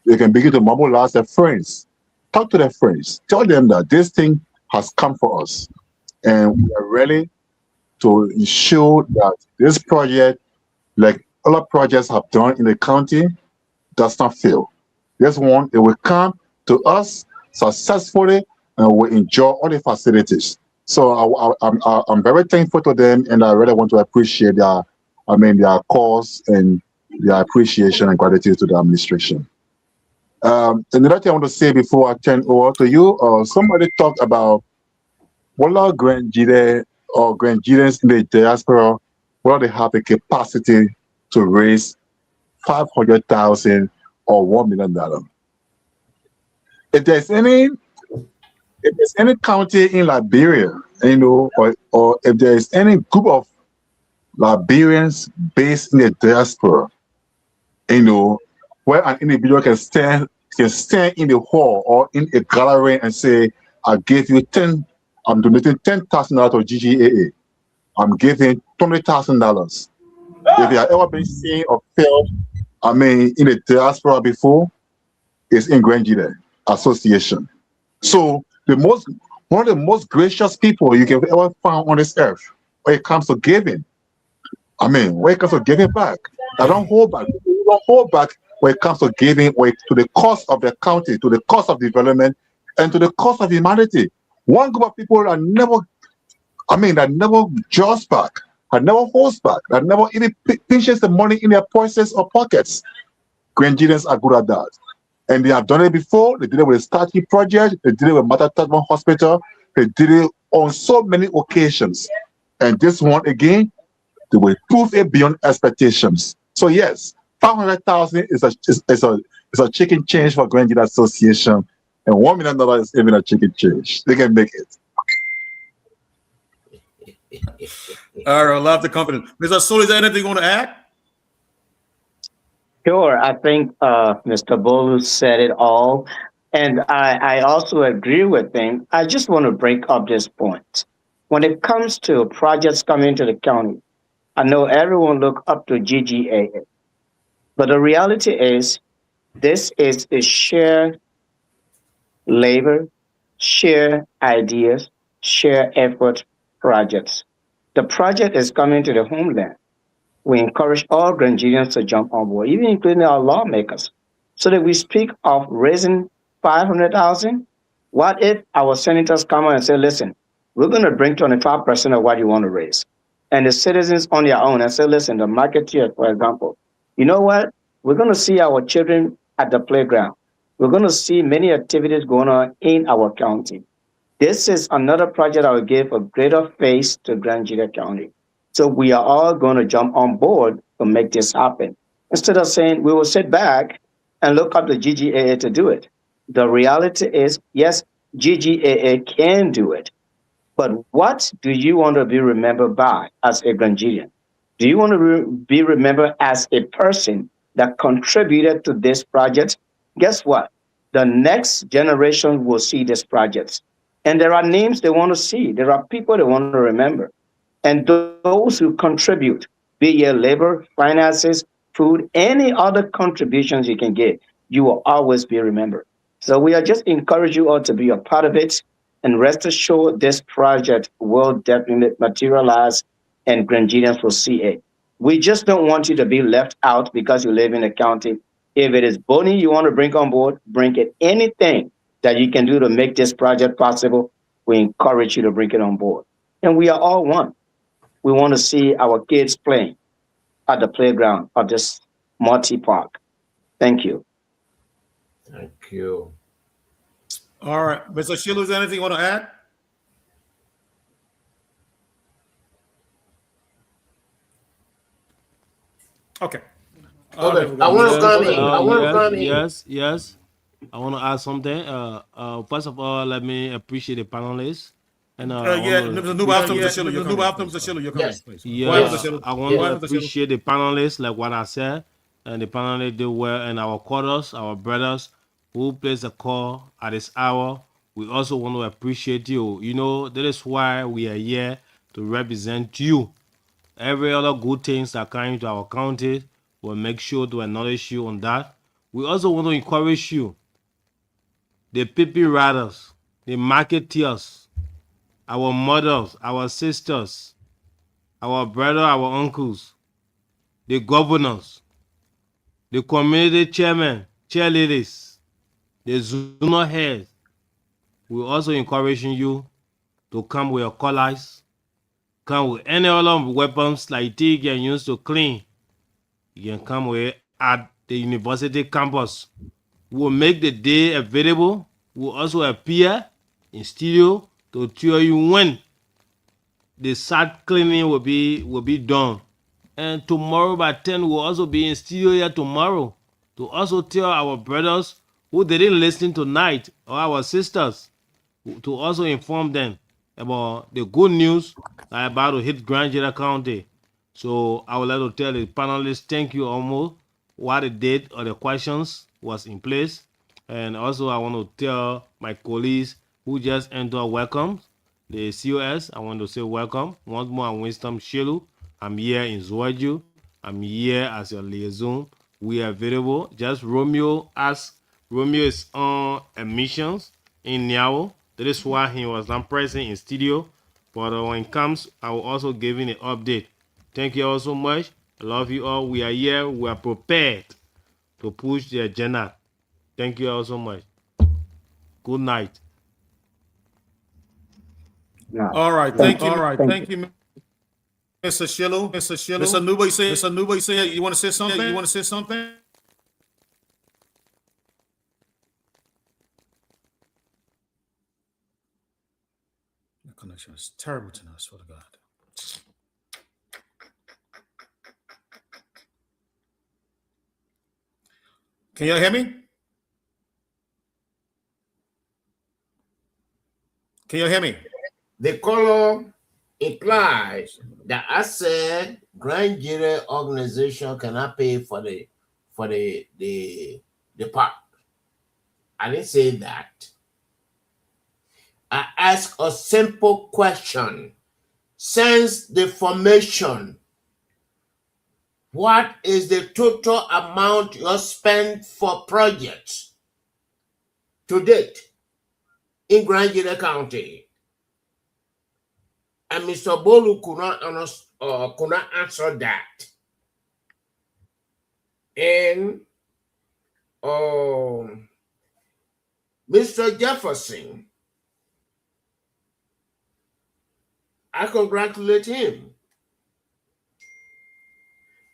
They can begin to mobilize their friends. Talk to their friends. Tell them that this thing has come for us, and we are ready to ensure that this project, like other projects have done in the county, does not fail. This one, it will come to us successfully and we enjoy all the facilities. So I'm very thankful to them, and I really want to appreciate their cause and their appreciation and gratitude to the administration. Another thing I want to say before I turn over to you, somebody talked about what are Grand GEDEH or Grand GEDEHs in the diaspora, whether they have the capacity to raise $500,000 or $1 million. If there's any county in Liberia, or if there's any group of Liberians based in the diaspora, where an individual can stand in the hall or in a gallery and say, I'm donating $10,000 to GGAA. I'm giving $20,000. If you have ever been seen or felt, in the diaspora before, it's in Grand GEDEH Association. So one of the most gracious people you can ever find on this earth when it comes to giving. When it comes to giving back. I don't hold back. You don't hold back when it comes to giving to the cause of the county, to the cause of development, and to the cause of humanity. One group of people that never jaws back, that never holds back, that never even pinches the money in their purses or pockets. Grand GEDEHs are good at that. And they have done it before. They did it with the Starkey Project. They did it with Mata Tatman Hospital. They did it on so many occasions. And this one, again, they will prove it beyond expectations. So yes, $500,000 is a chicken change for Grand GEDEH Association, and $1 million is even a chicken change. They can make it. All right, I love the confidence. Mr. Solo, is there anything you want to add? Sure, I think Mr. Bolu said it all, and I also agree with him. I just want to break up this point. When it comes to projects coming to the county, I know everyone look up to GGAA, but the reality is this is a shared labor, share ideas, share effort projects. The project is coming to the homeland. We encourage all Grand GEDEHs to jump on board, even including our lawmakers, so that we speak of raising 500,000. What if our senators come out and say, listen, we're going to bring 25% of what you want to raise? And the citizens on their own and say, listen, the marketeers, for example, you know what? We're going to see our children at the playground. We're going to see many activities going on in our county. This is another project that will give a greater face to Grand GEDEH County. So we are all going to jump on board to make this happen. Instead of saying we will sit back and look up to GGAA to do it. The reality is, yes, GGAA can do it. But what do you want to be remembered by as a Grand GEDEH? Do you want to be remembered as a person that contributed to this project? Guess what? The next generation will see this project. And there are names they want to see. There are people they want to remember. And those who contribute, be it labor, finances, food, any other contributions you can give, you will always be remembered. So we are just encourage you all to be a part of it, and rest assured this project will definitely materialize and Grandians will see it. We just don't want you to be left out because you live in the county. If it is bony you want to bring on board, bring it. Anything that you can do to make this project possible, we encourage you to bring it on board. And we are all one. We want to see our kids playing at the playground of this multi park. Thank you. Thank you. All right, Mr. Shielu, is there anything you want to add? Okay. Okay, I want to come in. I want to come in. Yes. I want to add something. First of all, let me appreciate the panelists. And Mr. Nuba, after Mr. Shielu, you're coming. Yes. Please. Yeah, Go ahead, Mr. Shielu. I want to appreciate the panelists, like what I said, and the panelists did well, and our quarters, our brothers who plays a call at this hour. We also want to appreciate you. You know, that is why we are here to represent you. Every other good things that come into our county, we'll make sure to acknowledge you on that. We also want to encourage you, the PP riders, the marketeers, our mothers, our sisters, our brother, our uncles, the governors, the community chairmen, cheerleaders, the zonal heads. We're also encouraging you to come with your colors, come with any other weapons like you can use to clean. You can come with at the university campus. We'll make the day available. We'll also appear in studio to tell you when the site cleaning will be done. And tomorrow by 10, we'll also be in studio here tomorrow to also tell our brothers who didn't listen tonight, or our sisters, to also inform them about the good news that are about to hit Grand Jeddah County. So I would like to tell the panelists thank you almost what the date or the questions was in place. And also I want to tell my colleagues who just entered welcome, the COS, I want to say welcome. Once more, I'm Winston Shielu. I'm here in ZWEDRU. I'm here as your liaison. We are available. Just Romeo is on admissions in Niao. That is why he was not present in studio. But when it comes, I will also give him an update. Thank you all so much. I love you all. We are here. We are prepared to push the agenda. Thank you all so much. Good night. All right, thank you. All right, thank you, Mr. Shielu. Mr. Nuba, you say you want to say something? The connection is terrible tonight, I swear to God. Can you hear me? Can you hear me? The color implies that I said Grand Jeddah organization cannot pay for the park. I didn't say that. I asked a simple question. Since the formation, what is the total amount you spent for projects to date in Grand Jeddah County? And Mr. Bolu could not answer that. And Mr. Jefferson, I congratulate him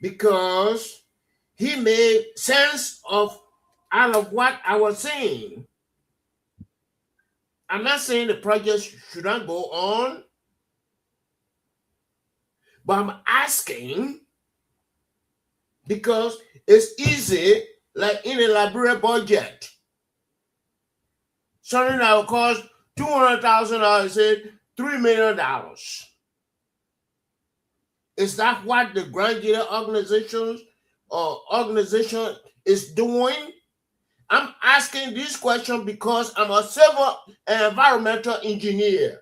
because he made sense of out of what I was saying. I'm not saying the project should not go on, but I'm asking because it's easy, like in a library budget. Something that will cost $200,000, say $3 million. Is that what the Grand Jeddah organization is doing? I'm asking this question because I'm a civil and environmental engineer.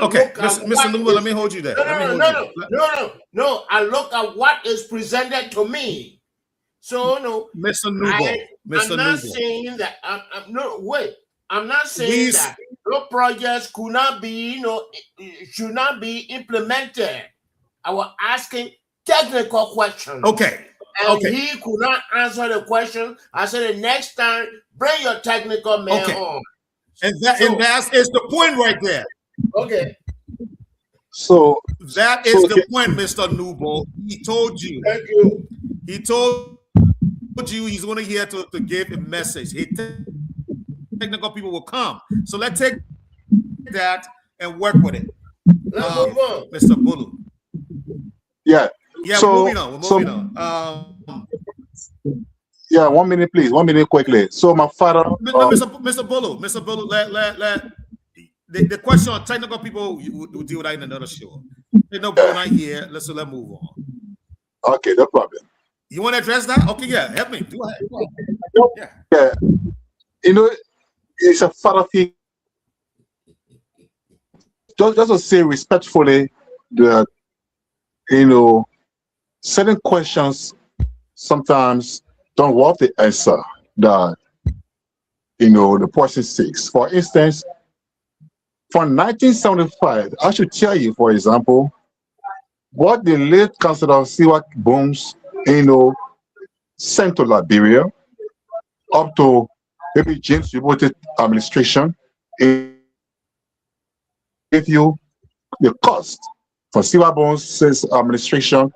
Okay, Mr. Nubo, let me hold you there. No. I look at what is presented to me. So no, Mr. Nubo, I'm not saying that. I'm not saying that no projects could not be, should not be implemented. I was asking technical questions. Okay. And he could not answer the question. I said, the next time, bring your technical man on. And that is the point right there. Okay. So that is the point, Mr. Nubo. He told you. Thank you. He told you he's only here to give a message. Technical people will come. So let's take that and work with it. Let's move on. Mr. Bulu. Yeah. Yeah, so, we're moving on. Yeah, 1 minute, please. 1 minute quickly. So my father. Mr. Bulu, let the question on technical people, we'll deal with that in another show. There's no going on here. Let's move on. Okay, no problem. You want to address that? Okay, yeah, help me. Go ahead. Yeah. You know, it's a father thing. Just to say respectfully that, certain questions sometimes don't want the answer that, the person seeks. For instance, from 1975, I should tell you, for example, what the late Councilor Siwak Booms, sent to Liberia up to maybe James Yubote administration, give you the cost for Siwak Booms' administration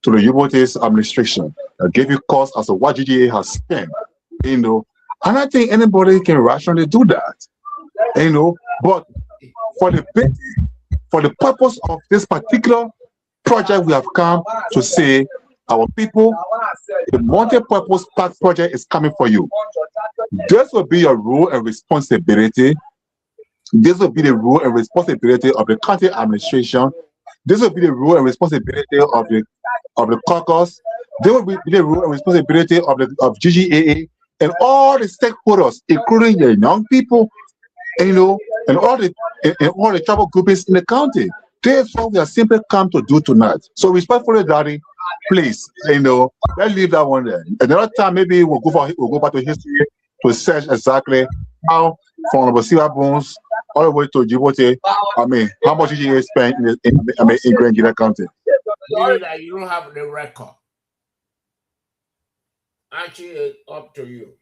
to the Yubote's administration. I gave you cost as to what GGA has spent, and I think anybody can rationally do that, but for the purpose of this particular project, we have come to say, our people, the multi-purpose park project is coming for you. This will be your role and responsibility. This will be the role and responsibility of the county administration. This will be the role and responsibility of the caucus. This will be the role and responsibility of GGAA and all the stakeholders, including the young people, and all the tribal groups in the county. That's what we are simply come to do tonight. So respectfully, Daddy, please, let's leave that one there. Another time, maybe we'll go back to history to search exactly how from Siwak Booms all the way to Djibouti, how much GGA spent in Grand GEDEH County. You don't have the record. Actually, it's up to you.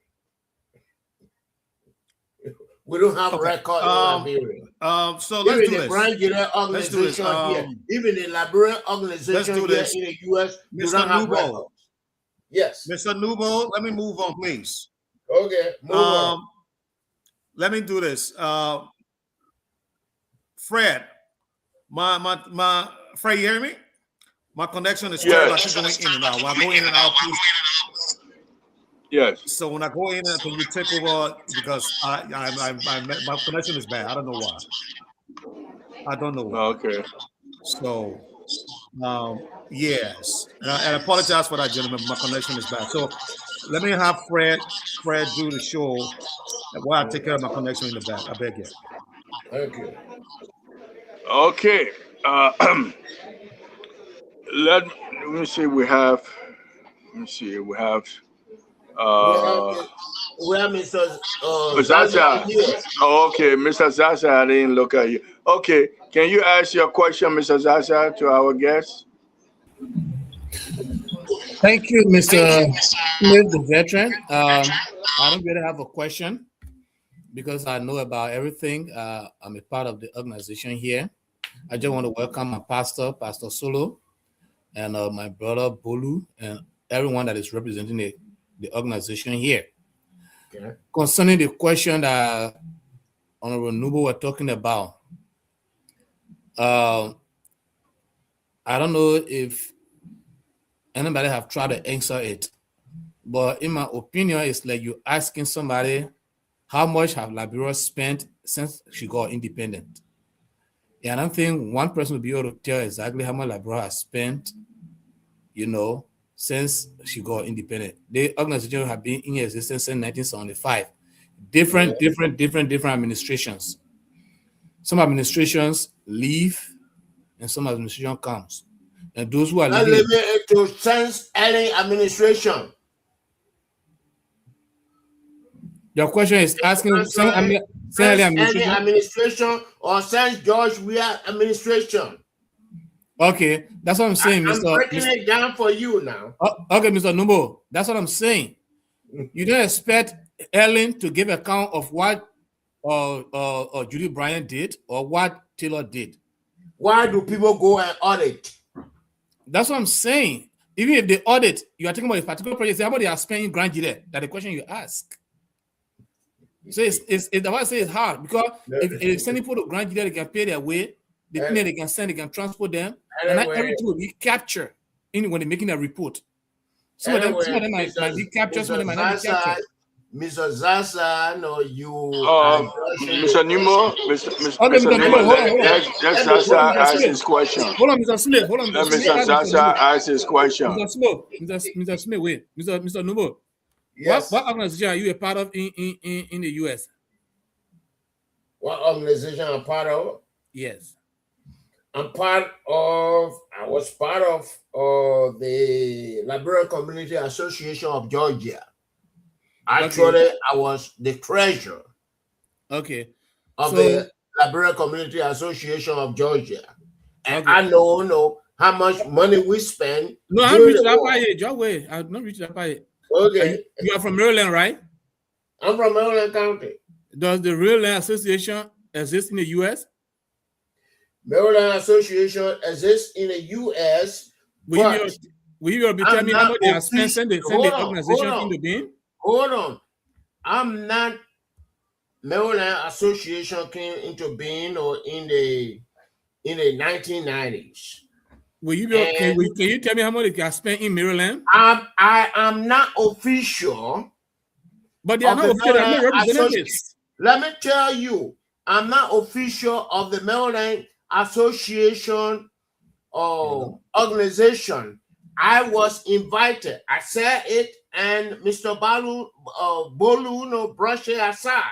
We don't have record in Liberia. So let's do this. Grand GEDEH organization here, even the Liberian organization here in the US, do not have records. Yes. Mr. Nubo, let me move on, please. Okay, move on. Let me do this. Fred, Fred, you hear me? My connection is going in and out. When I go in and out, please. Yes. So when I go in, can you take over because my connection is bad. I don't know why. I don't know why. Okay. So, yes, and I apologize for that, gentlemen. My connection is bad. So let me have Fred do the show while I take care of my connection in the back. I beg you. Okay. Okay. Let me see. We have. Let me see. We have Mr. Zaza. Oh, okay, Mr. Zaza, I didn't look at you. Okay, can you ask your question, Mr. Zaza, to our guest? Thank you, Mr. Smith, the veteran. I don't really have a question because I know about everything. I'm a part of the organization here. I just want to welcome my pastor, Pastor Solo, and my brother Bolu, and everyone that is representing the organization here. Okay. Concerning the question that Honorable Nubo were talking about, I don't know if anybody have tried to answer it, but in my opinion, it's like you asking somebody how much have Liberia spent since she got independent. And I don't think one person will be able to tell exactly how much Liberia has spent, since she got independent. The organization have been in existence since 1975. Different administrations. some administrations leave and some administration comes. And those who are Not leaving, limited to since any administration. your question is asking Since any any administration. administration or since George Weah administration. Okay, that's what I'm saying, I'm Mr. breaking it down for you now. Okay, Mr. Numbo, that's what I'm saying. You don't expect Ellen to give account of what Judy Bryant did or what Taylor did. Why do people go and audit? That's what I'm saying. Even if they audit, you are talking about a particular project, say how much they are spending Grand GEDEH. That's the question you ask. So it's why I say it's hard because if sending people to Grand GEDEH, they can pay their way. The thing that they can send, they can transport them, and not everything will be captured when they're making a report. Some of them might be captured, some of them might not be captured. Mr. Zaza, no, you. Mr. Nemo, Mr. Nemo, let Zaza ask his question. Hold on, Mr. Smith. Hold on, let Mr. Zaza ask his question. Mr. Smith, wait. Mr. Nemo. Yes. What organization are you a part of in the US? What organization I'm part of? Yes. I was part of the Liberia Community Association of Georgia. Actually, okay. I was the treasurer. Okay. Of the Liberia Community Association of Georgia. And okay. I know how much money we spend. No, I'm reaching that part yet. Your way. I'm not reaching that part yet. Okay. You are from Maryland, right? I'm from Maryland County. Does the Maryland Association exist in the US? Maryland Association exists in the US. Will you be telling me how much they are spending? Send the organization into being? Hold on. I'm not. Maryland Association came into being or in the 1990s. Can you tell me how much they are spent in Maryland? I am not official. But they are not official. They are not representatives. Let me tell you, I'm not official of the Maryland Association organization. I was invited. I said it, and Mr. Bolu no brush it aside.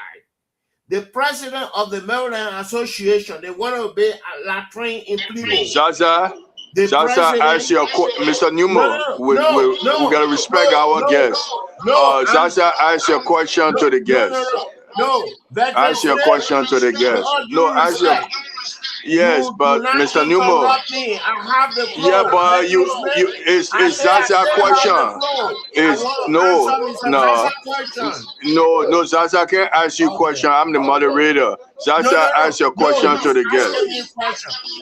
The president of the Maryland Association, they want to be a latrine in Plymouth. Zaza, ask your Mr. Newmo. We gotta respect our guests. Zaza, ask your question to the guests. Ask your question to the guests. No, ask your. Yes, but Mr. Newmo. Yeah, but it's Zaza question. No, Zaza can't ask you question. I'm the moderator. Zaza ask your question to the guest.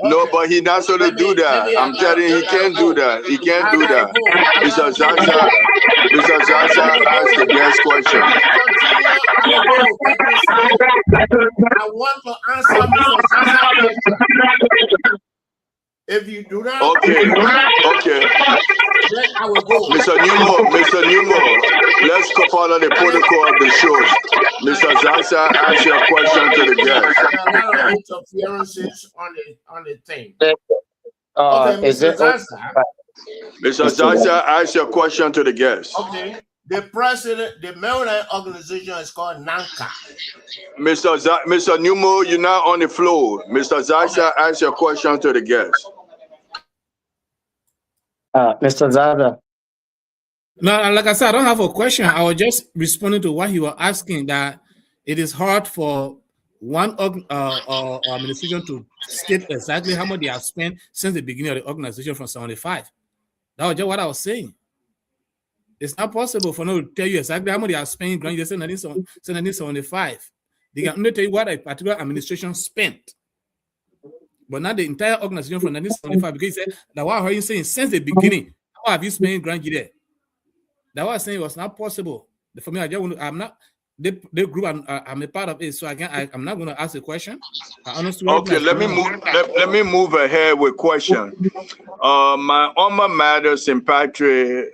No, but he not supposed to do that. I'm telling you, he can't do that. He can't do that. Mr. Zaza ask the guest question. I want to answer Mr. Zaza's question. If you do that, okay. Then I will go. Mr. Newmo, let's follow the protocol of the show. Mr. Zaza, ask your question to the guest. A lot of interferences on the thing. Okay, Mr. Zaza. Mr. Zaza, ask your question to the guest. Okay. The president, the Maryland organization is called NANCA. Mr. Newmo, you're not on the floor. Mr. Zaza, ask your question to the guest. Mr. Zaza. No, like I said, I don't have a question. I was just responding to what he was asking, that it is hard for one administration to state exactly how much they have spent since the beginning of the organization from 75. That was just what I was saying. It's not possible for them to tell you exactly how much they are spending since 1975. They can only tell you what a particular administration spent, but not the entire organization from 1975. Because he said that what I'm saying since the beginning, how have you spent Grand GEDEH? That was saying it was not possible. For me, I'm not the group. I'm a part of it, so I'm not going to ask a question. Okay, let me move ahead with question. My alma mater, St. Patrick.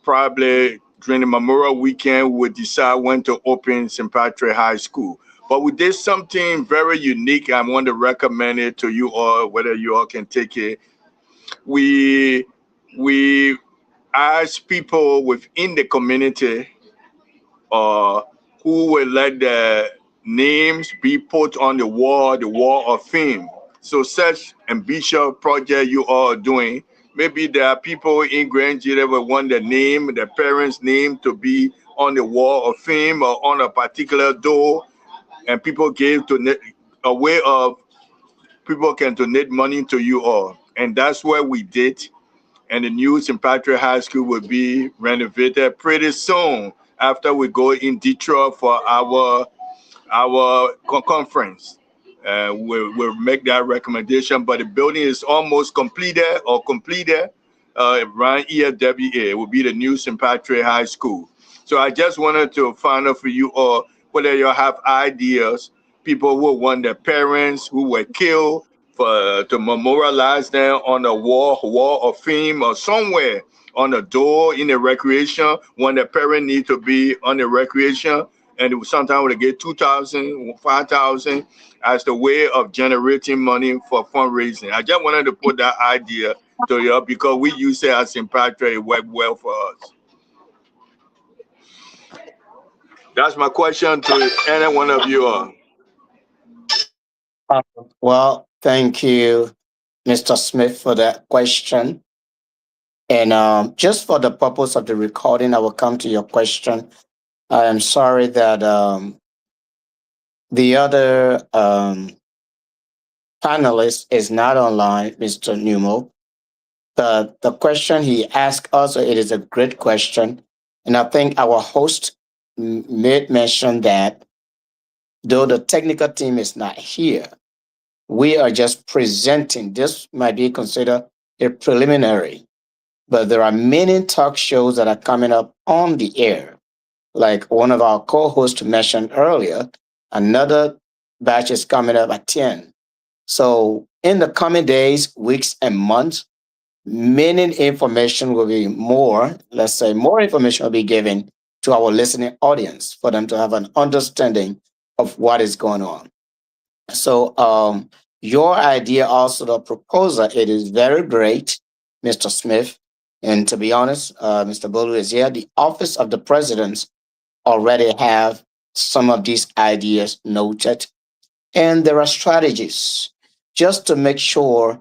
Probably during the Memorial Weekend, we decide when to open St. Patrick High School. But we did something very unique. I want to recommend it to you all, whether you all can take it. We asked people within the community who would like names be put on the wall of fame. So such ambitious project you all are doing, maybe there are people in Grand GEDEH will want the name, the parents' name to be on the wall of fame or on a particular door, and people gave to a way of people can donate money to you all. And that's what we did. And the new St. Patrick High School will be renovated pretty soon after we go in Detroit for our conference. We'll make that recommendation, but the building is almost completed or completed around EFWA. It will be the new St. Patrick High School. So I just wanted to find out for you all whether you have ideas, people who want their parents who were killed to memorialize them on a wall of fame or somewhere on a door in the recreation when the parent need to be on the recreation, and sometimes they get 2,000, 5,000 as the way of generating money for fundraising. I just wanted to put that idea to you because we use it as St. Patrick. It worked well for us. That's my question to any one of you all. Well, thank you, Mr. Smith, for that question. And just for the purpose of the recording, I will come to your question. I am sorry that the other panelist is not online, Mr. Numo. The question he asked also, it is a great question. And I think our host made mention that though the technical team is not here, we are just presenting. This might be considered a preliminary, but there are many talk shows that are coming up on the air. Like one of our co-hosts mentioned earlier, another batch is coming up at 10. So in the coming days, weeks, and months, many information will be more, let's say more information will be given to our listening audience for them to have an understanding of what is going on. So your idea also, the proposal, it is very great, Mr. Smith. And to be honest, Mr. Bolu is here. The office of the president already have some of these ideas noted. And there are strategies just to make sure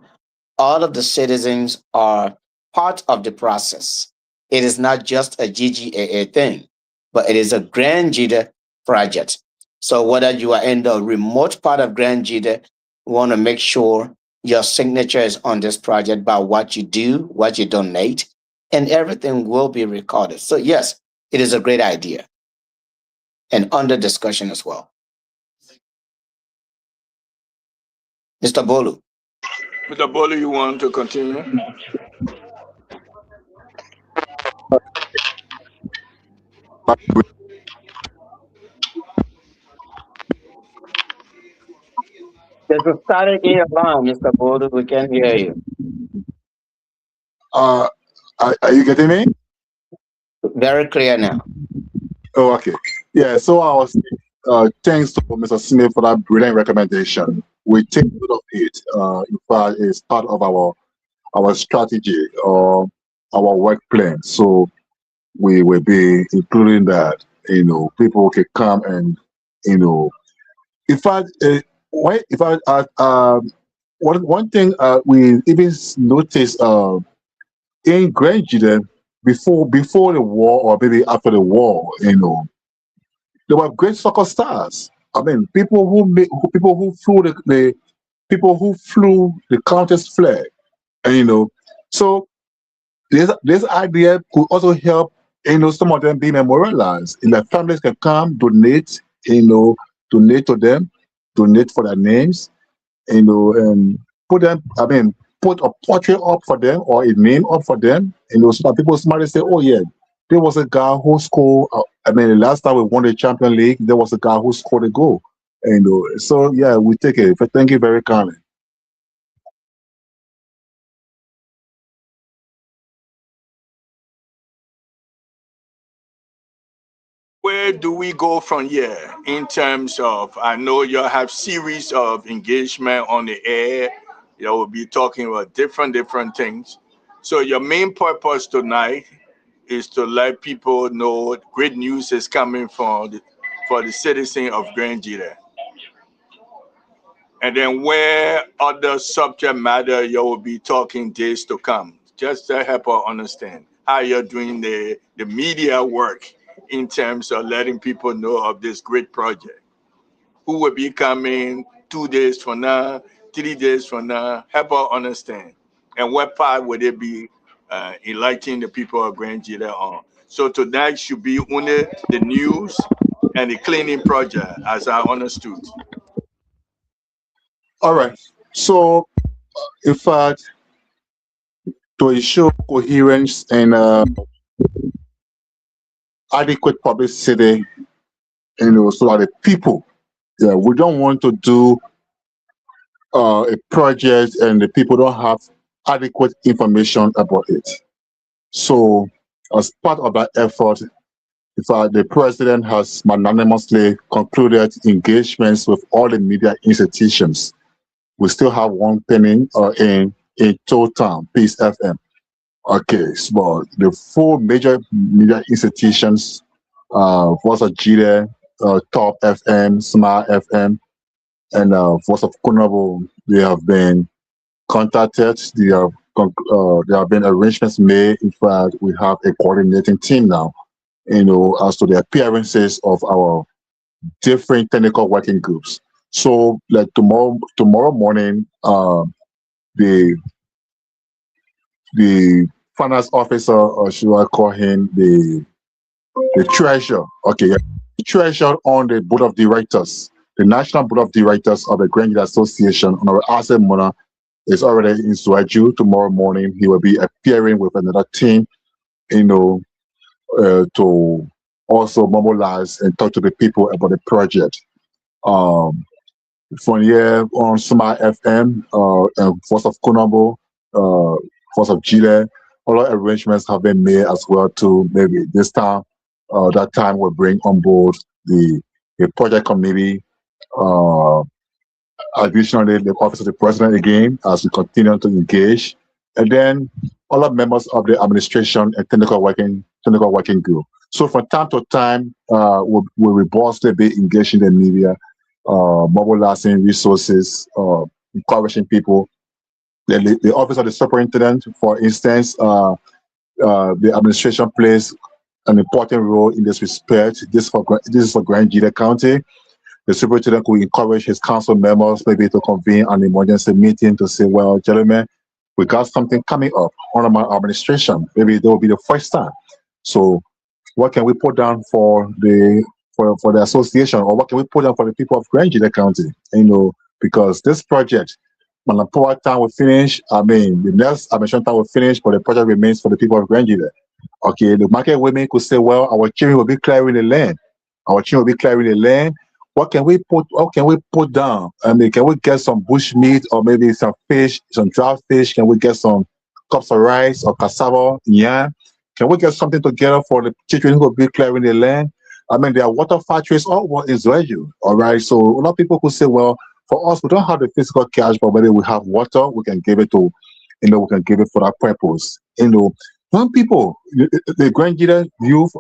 all of the citizens are part of the process. It is not just a GGAA thing, but it is a Grand GEDEH project. So whether you are in the remote part of Grand GEDEH, you want to make sure your signature is on this project by what you do, what you donate, and everything will be recorded. So yes, it is a great idea and under discussion as well. Mr. Bolu. Mr. Bolu, you want to continue? There's a static in your line, Mr. Bolu. We can hear you. Are you getting me? Very clear now. Oh, okay. Yeah, so I was thanks to Mr. Smith for that brilliant recommendation. We take note of it. In fact, it's part of our strategy or our work plan. So we will be including that. People can come and in fact, one thing we even noticed in Grand GEDEH before the war or maybe after the war, there were great soccer stars. I mean, people who flew the country's flag, and so this idea could also help. Some of them be memorialized, and their families can come donate. Donate to them, donate for their names, and put them. I mean, put a portrait up for them or a name up for them, so that people smart say, "Oh yeah, there was a guy who scored." The last time we won the Champions League, there was a guy who scored a goal. So yeah, we take it. But thank you very kindly. Where do we go from here in terms of, I know you have series of engagement on the air. You will be talking about different things. So your main purpose tonight is to let people know great news is coming for for the citizen of Grand GEDEH. And then where other subject matter you will be talking days to come, just to help us understand how you're doing the media work in terms of letting people know of this great project. Who will be coming 2 days from now, 3 days from now, help us understand. And what part would it be enlightening the people of Grand GEDEH on? So tonight should be only the news and the cleaning project, as I understood. All right. So, in fact, to ensure coherence and adequate publicity, so that the people, we don't want to do a project and the people don't have adequate information about it. So, as part of that effort, in fact, the president has magnanimously concluded engagements with all the media institutions. We still have one pending in Town, Peace FM. Okay, so the 4 major media institutions, Voice of GEDEH, Top FM, Smart FM, and Voice of Kunabo, they have been contacted. There have been arrangements made. In fact, we have a coordinating team now, as to the appearances of our different technical working groups. So, like tomorrow morning, the finance officer, or should I call him the treasurer? Okay, the treasurer on the board of directors, the national board of directors of the Grand GEDEH Association, on our asset mona, is already in ZWEDRU. Tomorrow morning, he will be appearing with another team, to also mobilize and talk to the people about the project. From here on Smart FM, and Voice of Kunabo, Voice of GEDEH, all our arrangements have been made as well to maybe this time, that time we'll bring on board the project committee, additionally the office of the president again, as we continue to engage, and then all our members of the administration and technical working group. So from time to time, we'll robustly be engaging the media, mobilizing resources, encouraging people. The office of the superintendent, for instance, the administration plays an important role in this respect. This is for Grand GEDEH County. The superintendent will encourage his council members maybe to convene an emergency meeting to say, well, gentlemen, we got something coming up under my administration. Maybe that will be the first time. So what can we put down for the association, or what can we put down for the people of Grand GEDEH County? Because this project, when the power time will finish, the next administration time will finish, but the project remains for the people of Grand GEDEH. Okay, the market women could say, well, our children will be clearing the land. What can we put down? Can we get some bush meat, or maybe some fish, some dry fish? Can we get some cups of rice or cassava, yam? Can we get something together for the children who will be clearing the land? There are water factories all over in ZWEDRU. All right, so a lot of people could say, well, for us, we don't have the physical cash, but whether we have water, we can give it to, we can give it for that purpose. Young people, the Grand GEDEH Youth,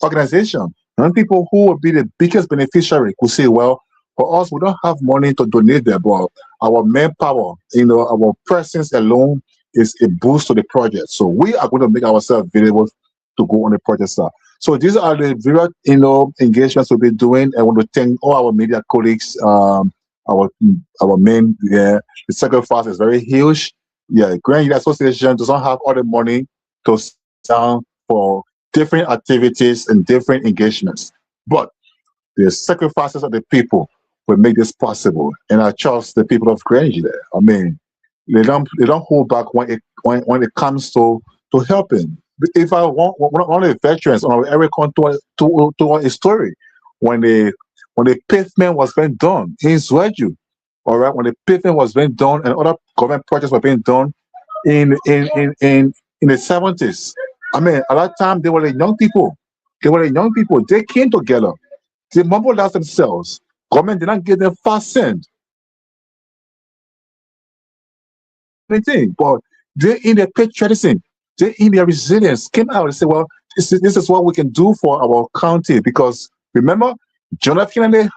organization, young people who will be the biggest beneficiary could say, well, for us, we don't have money to donate there, but our manpower, our presence alone is a boost to the project. So we are going to make ourselves available to go on the project side. So these are the various, engagements we'll be doing. I want to thank all our media colleagues. Our main, the sacrifice is very huge. Grand GEDEH Association doesn't have all the money to down for different activities and different engagements, but the sacrifices of the people will make this possible. And I trust the people of Grand GEDEH. They don't hold back when it comes to helping. If I want one of the veterans on our area come to a story when the pavement was being done in ZWEDRU, all right, when the pavement was being done and other government projects were being done in the 70s. At that time they were the young people. They came together. They mobilized themselves. Government did not give them fast send. Anything, but they in their patriotism, they in their resilience came out and said, well, this is what we can do for our county, because Remember, John F. Kennedy,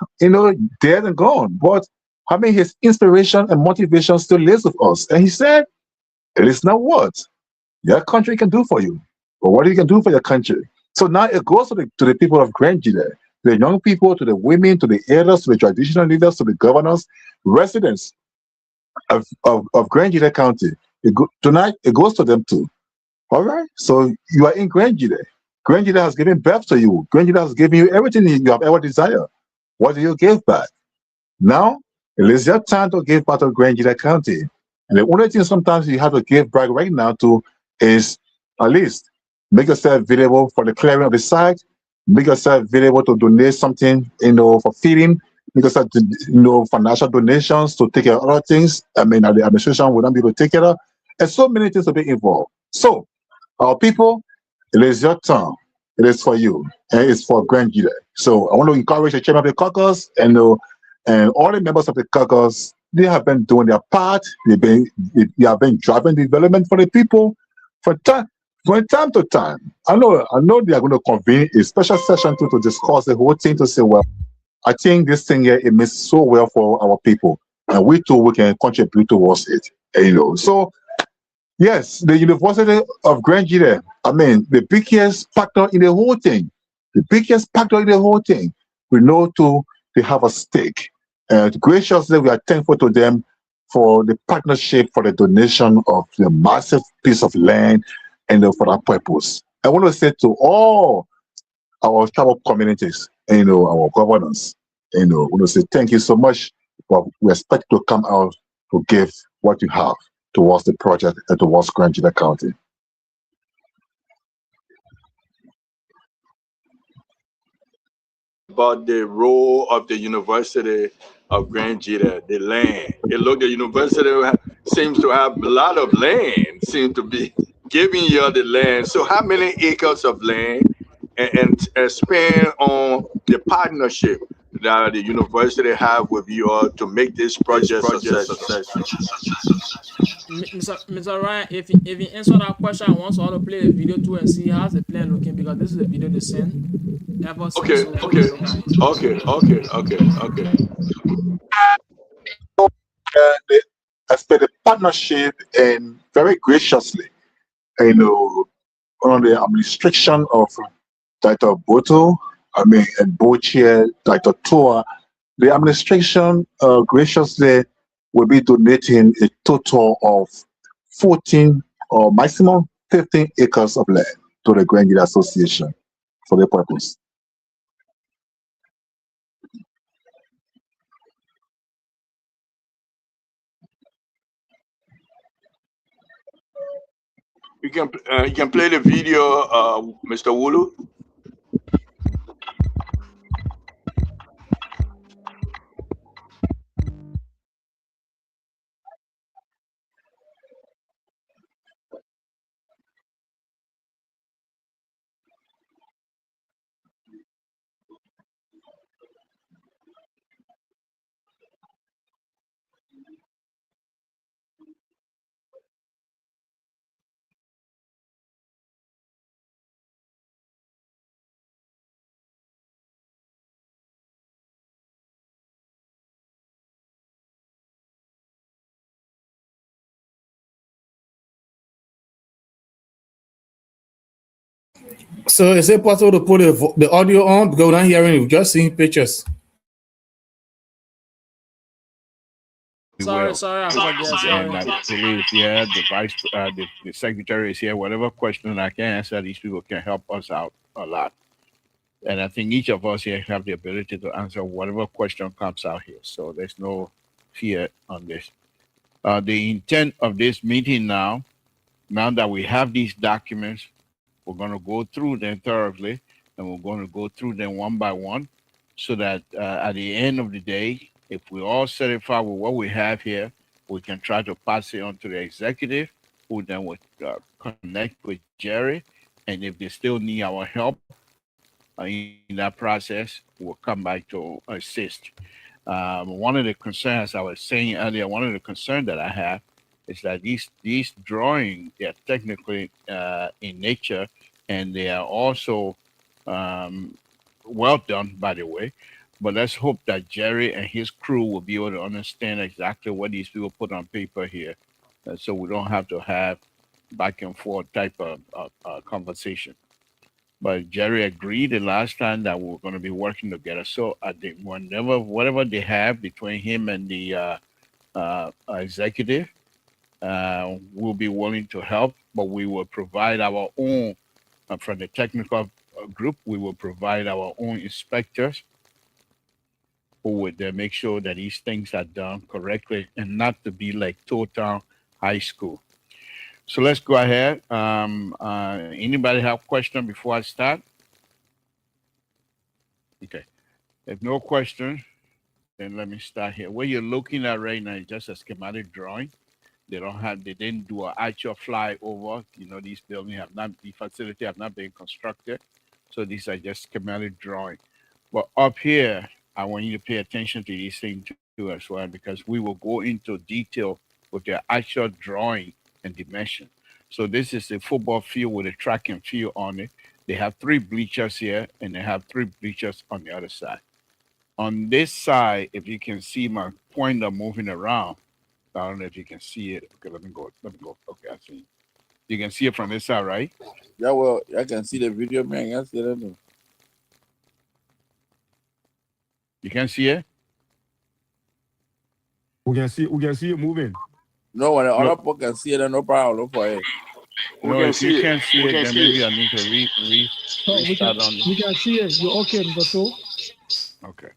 dead and gone. But I mean, his inspiration and motivation still lives with us. And he said, it is not what your country can do for you, but what you can do for your country. So now it goes to the people of Grand GEDEH, to the young people, to the women, to the elders, to the traditional leaders, to the governors, residents of Grand GEDEH County. Tonight, it goes to them too. All right? So you are in Grand GEDEH. Grand GEDEH has given birth to you. Grand GEDEH has given you everything you have ever desired. What do you give back? Now, it is your time to give back to Grand GEDEH County. And the only thing sometimes you have to give back right now to is at least make yourself available for the clearing of the site, make yourself available to donate something, for feeding, make yourself, financial donations to take care of other things. I mean, the administration will not be able to take care of. And so many things to be involved. So, our people, it is your turn. It is for you, and it's for Grand GEDEH. So I want to encourage the chairman of the caucus and all the members of the caucus. They have been doing their part. They have been driving development for the people from time to time. I know they are going to convene a special session to discuss the whole thing to say, well, I think this thing here, it means so well for our people, and we too, we can contribute towards it. So yes, the University of Grand GEDEH, I mean, the biggest factor in the whole thing, we know too, they have a stake. And graciously, we are thankful to them for the partnership, for the donation of the massive piece of land, and for that purpose. I want to say to all our tribal communities, our governors, I want to say thank you so much. But we expect to come out to give what you have towards the project and towards Grand GEDEH County. About the role of the University of Grand GEDEH, the land. The university seems to have a lot of land, seems to be giving you the land. So how many acres of land and spend on the partnership that the university have with you all to make this project successful? Mr. Ryan, if you answer that question, I want you all to play the video too and see how's the plan looking, because this is the video they send. Ever since, Okay, so okay, They expect the partnership and very graciously, on the administration of Dr. Boto, and Bochair, Dr. Toa, the administration graciously will be donating a total of 14 or maximum 15 acres of land to the Grand GEDEH Association for the purpose. you can play the video, Mr. Wulu. So is it possible to put the audio on, because we're not hearing it, we're just seeing pictures? Sorry, Well, I forget. and Sorry. Tilly is here, the secretary is here. Whatever question I can answer, these people can help us out a lot. And I think each of us here have the ability to answer whatever question comes out here. So there's no fear on this. The intent of this meeting now that we have these documents, we're going to go through them thoroughly, and we're going to go through them one by one, so that at the end of the day, if we're all satisfied with what we have here, we can try to pass it on to the executive, who then would connect with Jerry. And if they still need our help in that process, we'll come back to assist. One of the concerns I was saying earlier, one of the concerns that I have is that these drawings, they're technically in nature, and they are also well done, by the way. But let's hope that Jerry and his crew will be able to understand exactly what these people put on paper here, so we don't have to have back and forth type of conversation. But Jerry agreed the last time that we were going to be working together. So I think whenever whatever they have between him and the executive, we'll be willing to help. But we will provide our own from the technical group. We will provide our own inspectors who would make sure that these things are done correctly and not to be like total high school. So let's go ahead. Anybody have question before I start? Okay. If no question, then let me start here. What you're looking at right now is just a schematic drawing. They didn't do an actual flyover. You know, these buildings have not, the facility have not been constructed. So these are just schematic drawing. But up here, I want you to pay attention to these things too as well, because we will go into detail with the actual drawing and dimension. So this is a football field with a track and field on it. They have 3 bleachers here and they have 3 bleachers on the other side. On this side, if you can see my pointer moving around, I don't know if you can see it. Okay, let me go. Okay, I see. You can see it from this side, right? Yeah, well, I can see the video, man. I can see that. You can see it? We can see it moving. No, when the other people can see it, no problem. Look for it. No, if you can't see it, then maybe I need to restart on We can see it. You're okay, Mbato. Okay.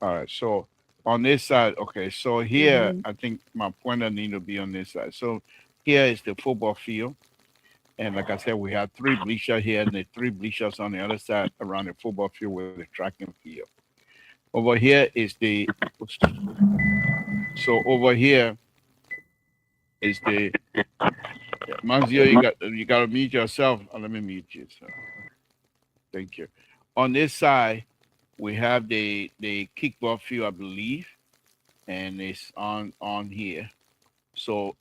All right. So on this side, okay. So here, I think my pointer need to be on this side. So here is the football field. And like I said, we have 3 bleachers here and the 3 bleachers on the other side around the football field with the track and field. Over here is the, so over here is the, Manzio, you got to mute yourself. Oh, let me mute you. So. Thank you. On this side, we have the kickball field, I believe, and it's on here. So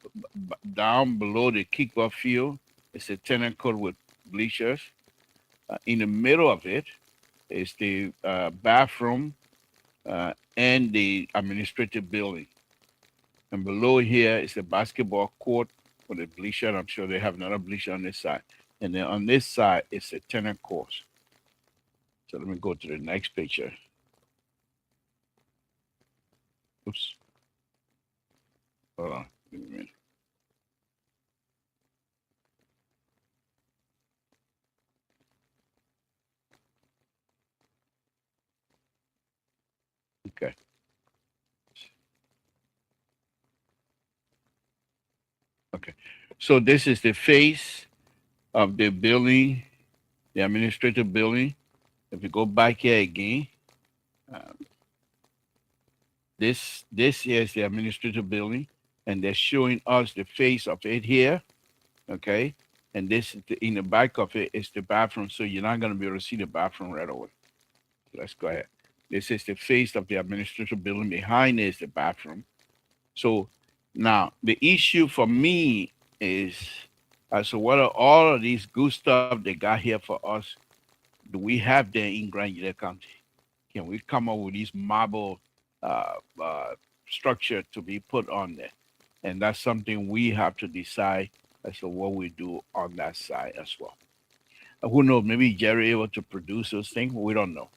down below the kickball field, it's a tennis court with bleachers. In the middle of it is the bathroom and the administrative building. And below here is the basketball court with a bleacher. I'm sure they have another bleacher on this side. And then on this side, it's a tennis court. So let me go to the next picture. Oops. Hold on. Give me a minute. Okay. Okay. So this is the face of the building, the administrative building. If you go back here again, this here is the administrative building, and they're showing us the face of it here, okay? And this is in the back of it is the bathroom, so you're not going to be able to see the bathroom right away. Let's go ahead. This is the face of the administrative building. Behind it is the bathroom. So now the issue for me is, so what are all of these good stuff they got here for us? Do we have there in Grand Gila County? Can we come up with these marble structure to be put on there? And that's something we have to decide as to what we do on that side as well. Who knows? Maybe Jerry able to produce those things. We don't know.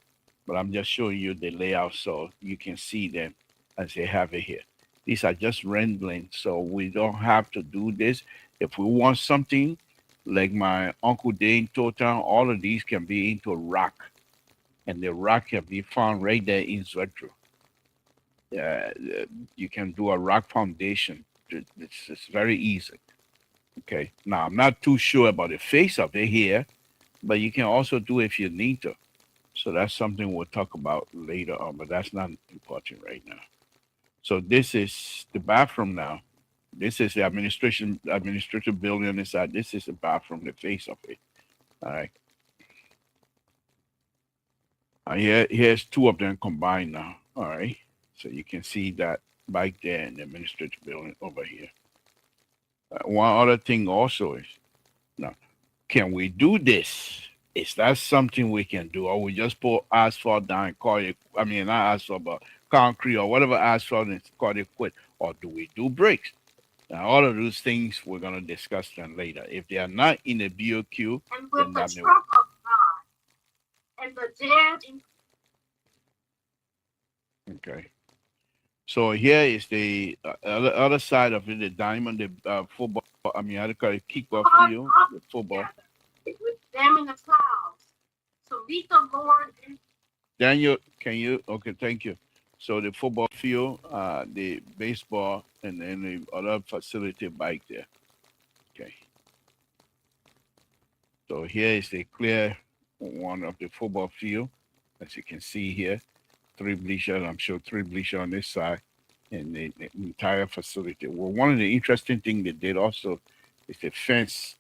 But I'm just showing you the layout so you can see them as they have it here. These are just rendering, so we don't have to do this. If we want something, like my Uncle Dane Totan, all of these can be into rock. And the rock can be found right there in ZWEDRU. You can do a rock foundation. It's very easy. Okay. Now, I'm not too sure about the face of it here, but you can also do it if you need to. So that's something we'll talk about later on, but that's not important right now. So this is the bathroom now. This is the administrative building on this side. This is the bathroom, the face of it. All right. Here's 2 of them combined now. All right. So you can see that back there in the administrative building over here. One other thing also is, now, can we do this Is that something we can do, or we just put asphalt down and call it? I mean, not asphalt, but concrete or whatever asphalt and call it quit, or do we do bricks? Now, all of those things we're gonna discuss them later. If they are not in the BOQ, then that may. Okay. So here is the other side of it, the diamond, the football. I mean, how to call it, kickball field, the football. Them in the clouds. So meet the Lord. Daniel, can you? Okay, thank you. So the football field, the baseball, and then the other facility back there. Okay. So here is the clear one of the football field, as you can see here. 3 bleachers, I'm sure 3 bleachers on this side, and the entire facility. Well, one of the interesting things they did also is the fence.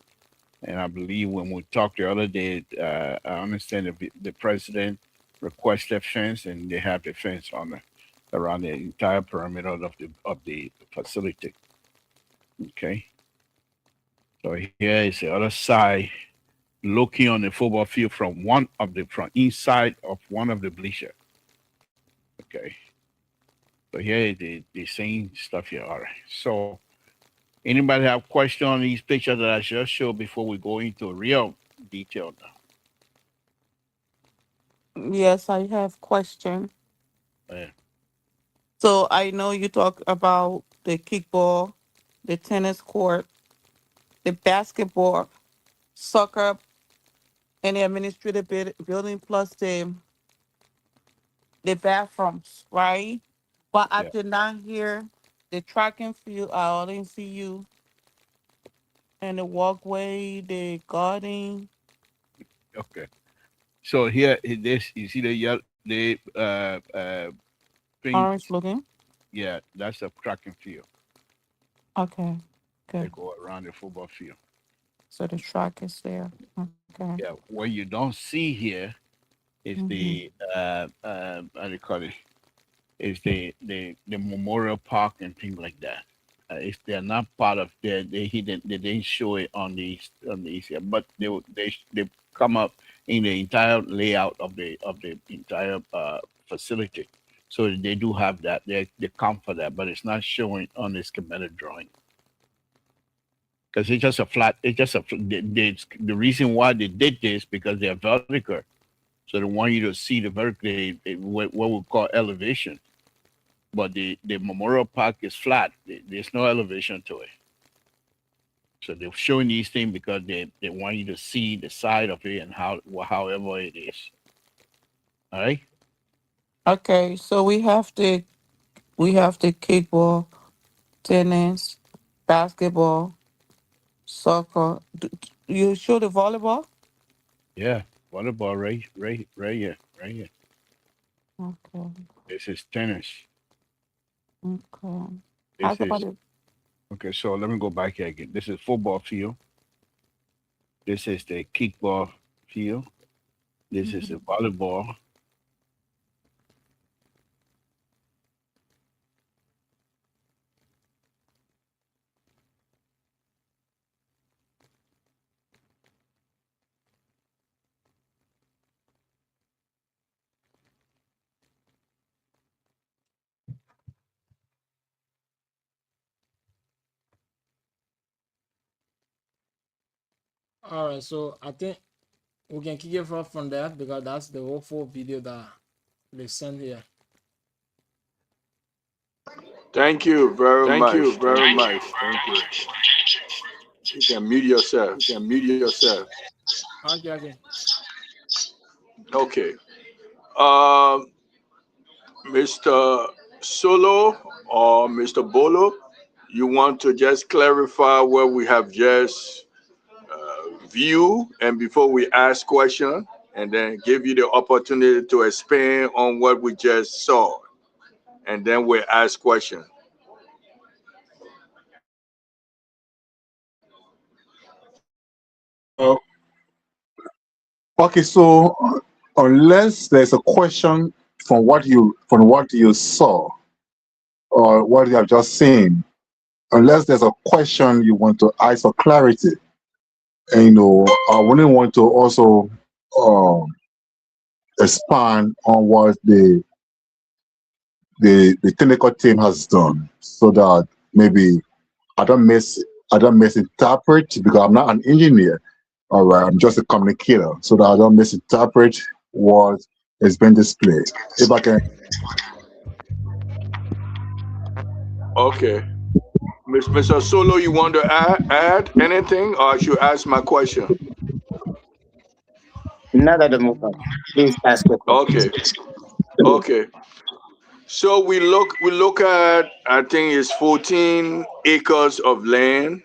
And I believe when we talked the other day, I understand the president requested fence, and they have the fence on around the entire perimeter of the facility. Okay. So here is the other side, looking on the football field from inside of one of the bleachers. Okay. So here is the same stuff here. All right. So anybody have question on these pictures that I just showed before we go into real detail now? Yes, I have question. Yeah. So I know you talk about the kickball, the tennis court, the basketball, soccer, and the administrative building plus the bathrooms, right? But I Yeah. did not hear the track and field. I didn't see you. And the walkway, the garden. Okay. So here this you see the yellow the pink. Orange looking. Yeah, that's a track and field. Okay. They Good. go around the football field. So the track is there. Okay. Yeah. What you don't see here is the how do you call it? Is the memorial park and things like that. If they're not part of they didn't show it on these here, but they come up in the entire layout of the entire facility. So they do have that. They come for that, but it's not showing on the schematic drawing. Because it's just a flat, the reason why they did this because they're vertical. So they want you to see the vertical, what we call elevation. But the memorial park is flat. There's no elevation to it. So they're showing these things because they want you to see the side of it and however it is. All right. Okay. So we have the kickball, tennis, basketball, soccer. You show the volleyball? Yeah, volleyball right here. Okay. This is tennis. Okay. This Ask about is it. okay. So let me go back here again. This is football field. This is the kickball field. This is the volleyball. All right, so I think we can kick it off from there because that's the whole full video that they sent here. Thank you very much. Thank you. You can mute yourself. Okay. Okay. Mr. Solo or Mr. Bolo, you want to just clarify what we have just viewed, and before we ask questions, and then give you the opportunity to expand on what we just saw, and then we ask questions. Okay, so unless there's a question from what you saw or what you have just seen, unless there's a question you want to ask for clarity, and I wouldn't want to also expand on what the technical team has done, so that maybe I don't misinterpret, because I'm not an engineer. All right, I'm just a communicator, so that I don't misinterpret what is being displayed. If I can, Okay. Mr. Solo, you want to add anything, or I should ask my question? Not at the moment. Please ask your Okay. questions. Okay. So we look at, I think it's 14 acres of land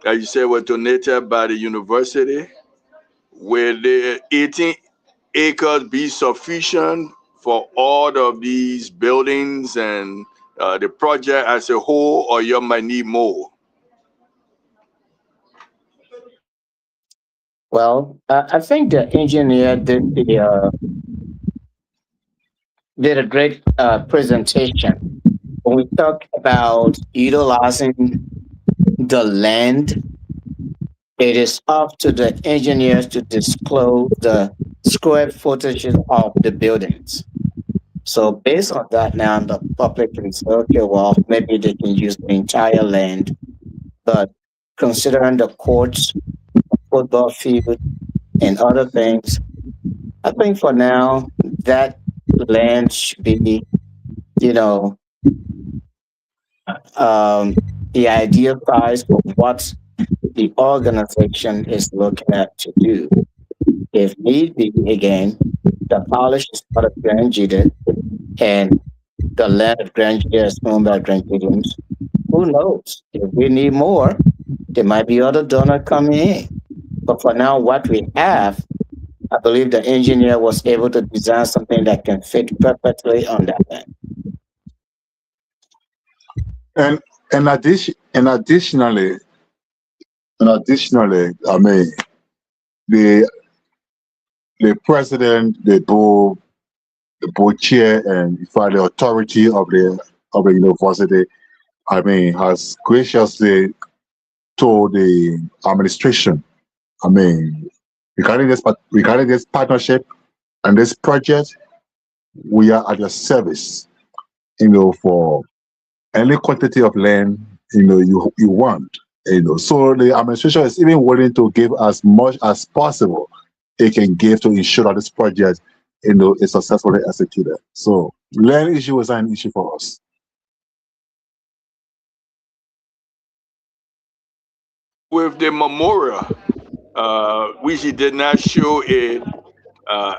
that you said were donated by the university. Will the 18 acres be sufficient for all of these buildings and the project as a whole, or you might need more? Well, I think the engineer did a great presentation when we talk about utilizing the land. It is up to the engineers to disclose the square footages of the buildings. So based on that, now the public can say, okay, well, maybe they can use the entire land, but considering the courts, football field, and other things, I think for now that land should be, you know, the ideal size for what the organization is looking at to do. If need be, again, the college is part of Grand GEDEH, and the land of Grand GEDEH is owned by Grand GEDEHs. Who knows? If we need more, there might be other donor coming in. But for now, what we have, I believe the engineer was able to design something that can fit perfectly on that land. and additionally, I mean, the president, the board chair, and in fact the authority of the university, I mean, has graciously told the administration, I mean, regarding this partnership and this project, we are at your service, for any quantity of land, you want, So the administration is even willing to give as much as possible it can give to ensure that this project, is successfully executed. So land issue is not an issue for us. With the memorial, which he did not show it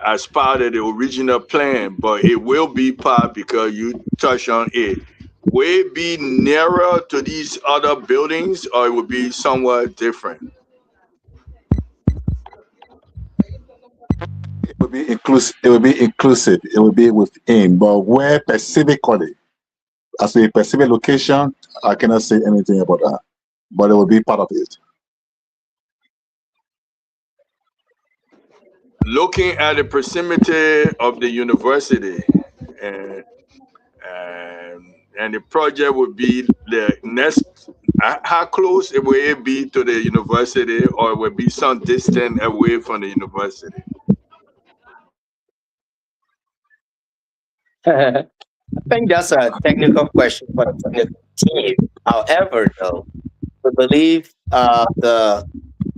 as part of the original plan, but it will be part because you touch on it. Will it be nearer to these other buildings, or it will be somewhat different? It will be inclusive. It will be inclusive. It will be within, but where specifically, as a specific location, I cannot say anything about that. But it will be part of it. Looking at the proximity of the university, and and the project would be the next. How close will it be to the university, or it will be some distance away from the university? I think that's a technical question for the technical team. However, though, we believe the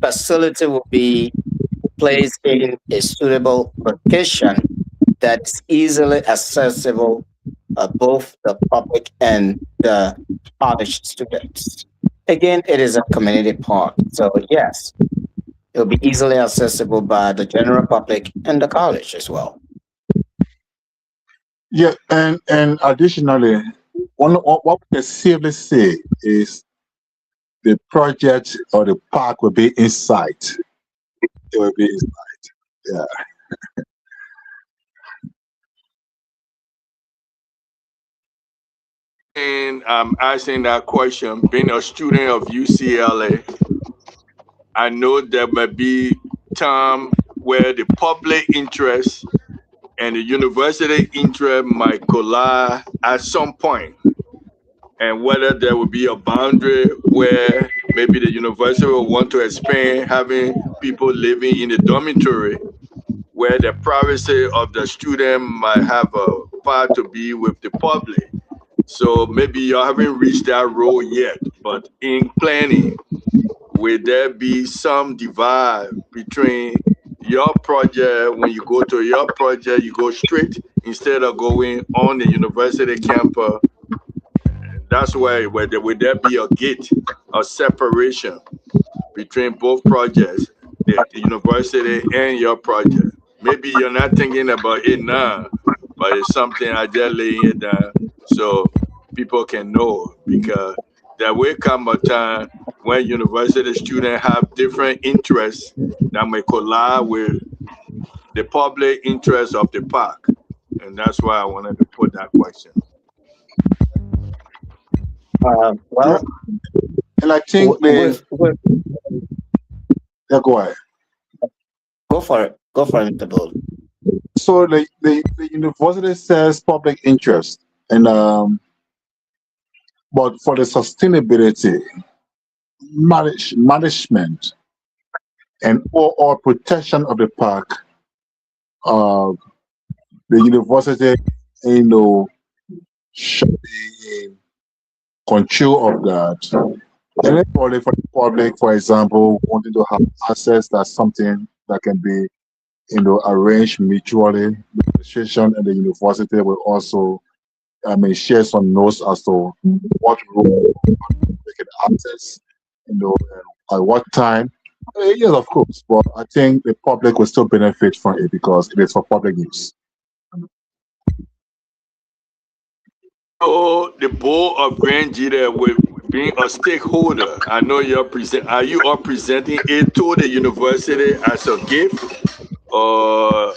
facility will be placed in a suitable location that's easily accessible both the public and the college students. Again, it is a community park, so yes, it will be easily accessible by the general public and the college as well. Yeah, and additionally, what we can safely say is the project or the park will be inside. It will be inside. Yeah. And I'm asking that question, being a student of UCLA, I know there may be time where the public interest and the university interest might collide at some point, and whether there will be a boundary where maybe the university will want to expand, having people living in the dormitory, where the privacy of the student might have a part to be with the public. So maybe you haven't reached that role yet, but in planning, will there be some divide between your project? When you go to your project, you go straight instead of going on the university campus. That's why will there be a gate, a separation between both projects, the university and your project? Maybe you're not thinking about it now, but it's something I just laying it down so people can know, because there will come a time when university students have different interests that may collide with the public interest of the park. And that's why I wanted to put that question. Well, And I think with yeah, go ahead. go for it. Go for it, Mr. Bull. So the university says public interest, and but for the sustainability, management, and overall protection of the park, uh, the university, should be in control of that. And then probably for the public, for example, wanting to have access, that's something that can be, arranged mutually. The administration and the university will also, share some notes as to what role they can access, at what time. Yes, of course, but I think the public will still benefit from it because it is for public use. So the board of Grand GEDEH with being a stakeholder, I know you're present. Are you all presenting it to the university as a gift, or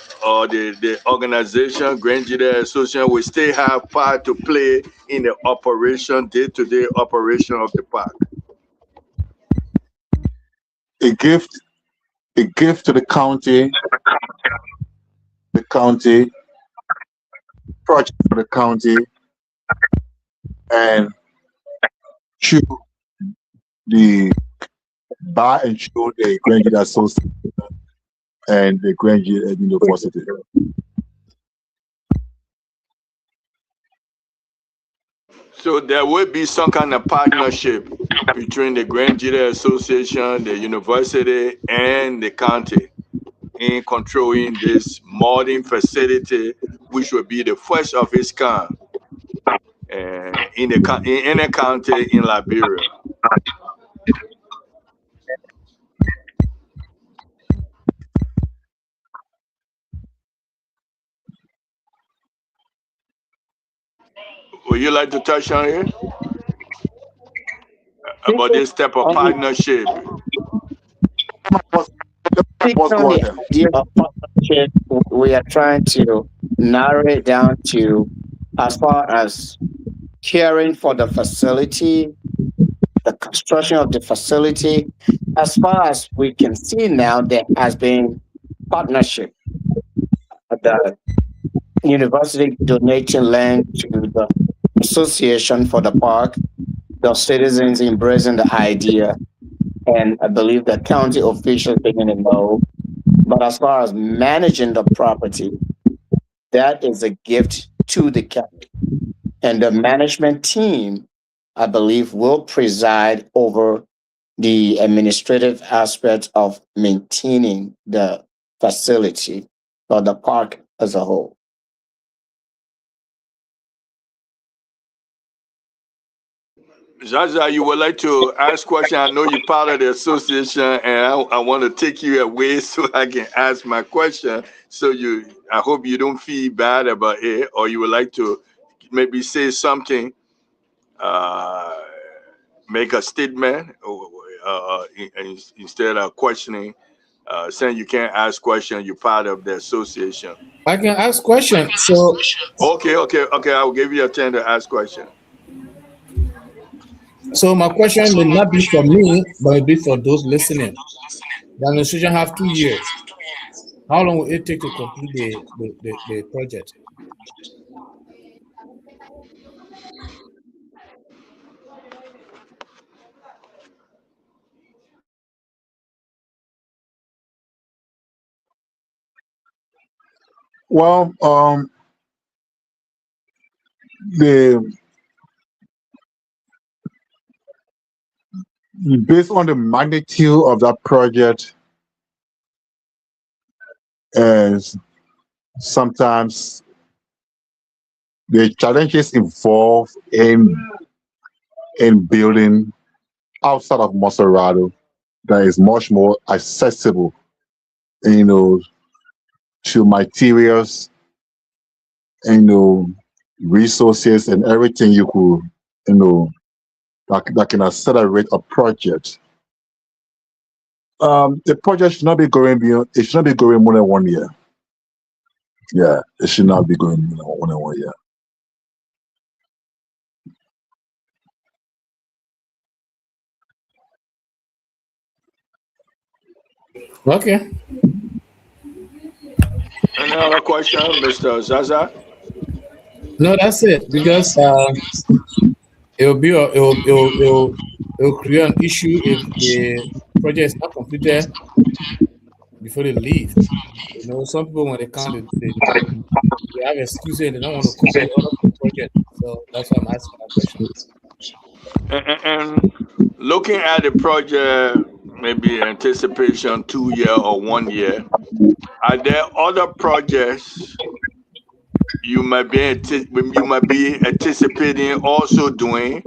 the organization Grand GEDEH Association will still have part to play in the operation, day-to-day operation of the park? A gift to the county, project for the county, and through the buy and through the Grand GEDEH Association and the Grand GEDEH University. So there will be some kind of partnership between the Grand GEDEH Association, the university, and the county in controlling this modern facility, which will be the first of its kind in any county in Liberia. Would you like to touch on it about this type of partnership? Speaking on the idea of partnership, we are trying to narrow it down to as far as caring for the facility, the construction of the facility. As far as we can see now, there has been partnership. The university donating land to the association for the park, the citizens embracing the idea, and I believe the county officials being involved. But as far as managing the property, that is a gift to the county. And the management team, I believe, will preside over the administrative aspect of maintaining the facility or the park as a whole. Zaza, you would like to ask question? I know you're part of the association, and I want to take you away so I can ask my question. So I hope you don't feel bad about it, or you would like to maybe say something, make a statement, instead of questioning. Saying you can't ask question, you're part of the association. I can ask question. So Okay. I'll give you a turn to ask question. my question may not be for me, but it be for those listening. The administration have 2 years. How long will it take to complete the project? Well, the based on the magnitude of that project, and sometimes the challenges involved in building outside of Maserado that is much more accessible, you know, to materials, resources and everything you could, that can accelerate a project. The project should not be going beyond. It should not be going more than 1 year. Yeah, it should not be going more than 1 year. Okay. Any other question, Mr. Zaza? No, that's it. Because it will create an issue if the project is not completed before they leave. Some people when they come, they have excuses and they don't want to complete other project. So that's why I'm asking that question. And looking at the project, maybe anticipation 2 year or 1 year, are there other projects you might be anticipating also doing,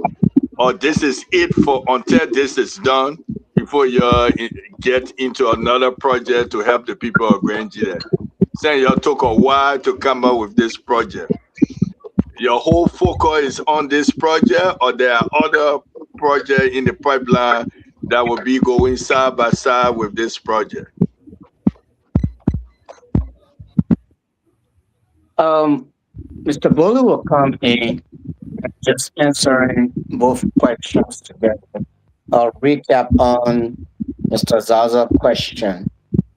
or this is it for until this is done before you get into another project to help the people of Grand GEDEH? Saying you took a while to come up with this project. Your whole focus is on this project, or there are other projects in the pipeline that will be going side by side with this project? Mr. Bolu will come in just answering both questions together. I'll recap on Mr. Zaza's question,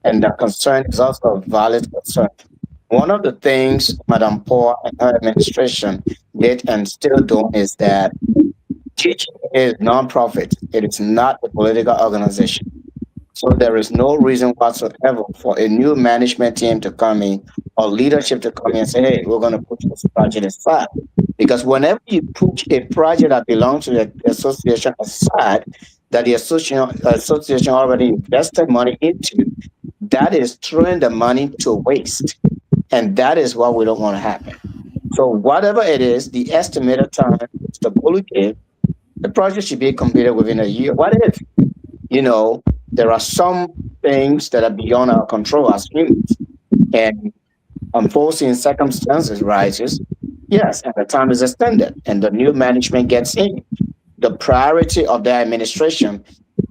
and the concern is also a valid concern. One of the things Madam Paul and her administration did and still do is that teaching is non-profit. It is not a political organization. So there is no reason whatsoever for a new management team to come in or leadership to come in and say, hey, we're going to put this project aside. Because whenever you put a project that belongs to the association aside, that the association already invested money into, that is throwing the money to waste. And that is what we don't want to happen. So whatever it is, the estimated time Mr. Bolu gave, the project should be completed within a year. What if, there are some things that are beyond our control as humans, and unforeseen circumstances rises, yes, and the time is extended, and the new management gets in. The priority of the administration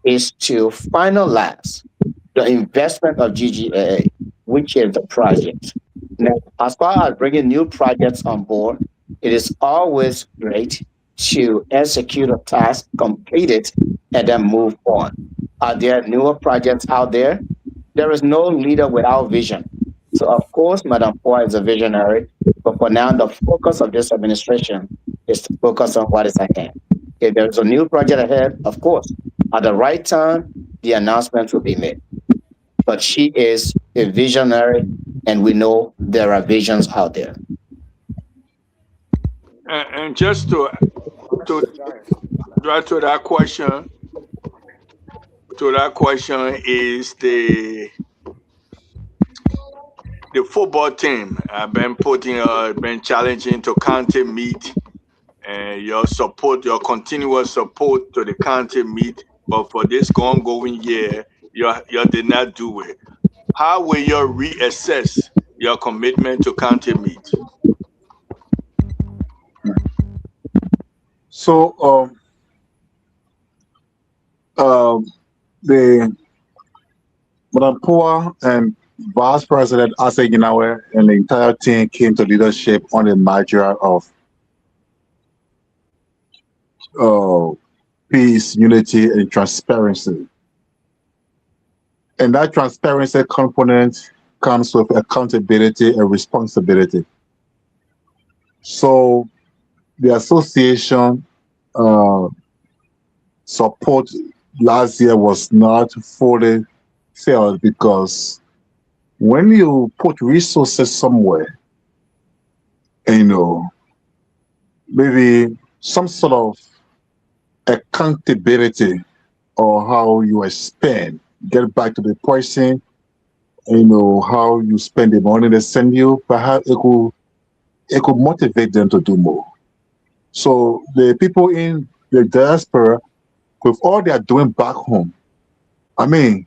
is to finalize the investment of GGAA, which is the project. Now, as far as bringing new projects on board, it is always great to execute a task, complete it, and then move on. Are there newer projects out there? There is no leader without vision. So, of course, Madam Poa is a visionary, but for now, the focus of this administration is to focus on what is ahead. If there's a new project ahead, of course, at the right time, the announcement will be made. But she is a visionary, and we know there are visions out there. And just to drive to that question, is the football team been challenging to county meet, and your continuous support to the county meet, but for this ongoing year, you did not do it. How will you reassess your commitment to county meet? So the Madam Poa and Vice President Asa Ginawe and the entire team came to leadership on the matter of peace, unity, and transparency. And that transparency component comes with accountability and responsibility. So the association support last year was not fully felt because when you put resources somewhere, maybe some sort of accountability or how you spend, get back to the person, how you spend the money they send you, perhaps it could motivate them to do more. So the people in the diaspora, with all they are doing back home, I mean,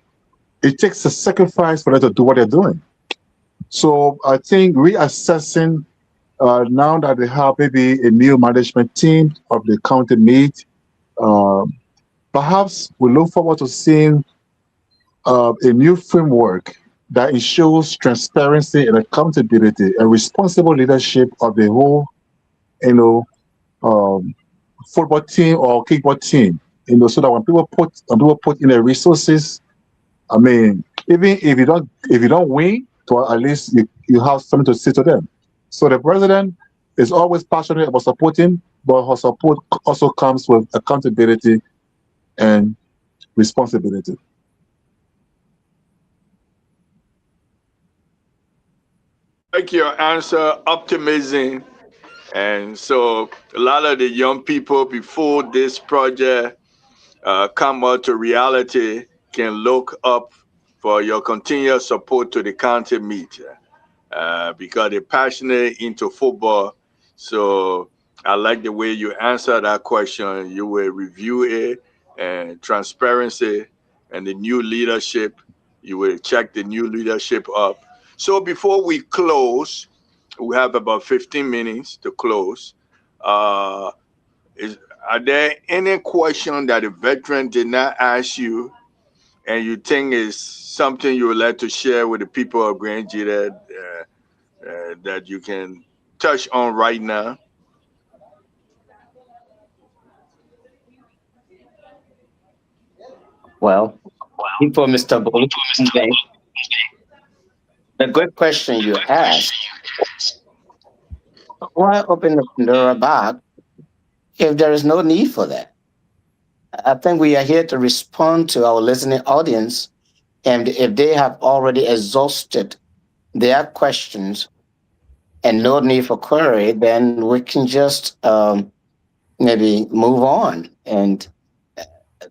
it takes a sacrifice for them to do what they're doing. So I think reassessing now that they have maybe a new management team of the county meet, perhaps we look forward to seeing a new framework that ensures transparency and accountability and responsible leadership of the whole, you know, um, football team or kickball team. So that when people put in their resources, I mean, even if you don't win, to at least you have something to say to them. So the president is always passionate about supporting, but her support also comes with accountability and responsibility. Like your answer, optimism. And so a lot of the young people before this project come out to reality can look up for your continuous support to the county meet because they're passionate into football. So I like the way you answer that question. You will review it and transparency and the new leadership. You will check the new leadership up. So before we close, we have about 15 minutes to close. Uh, are there any question that a veteran did not ask you and you think is something you would like to share with the people of Grand GEDEH that you can touch on right now? Well, before Mr. Bolu, the good question you asked, why open the Pandora box if there is no need for that? I think we are here to respond to our listening audience, and if they have already exhausted their questions and no need for query, then we can just maybe move on and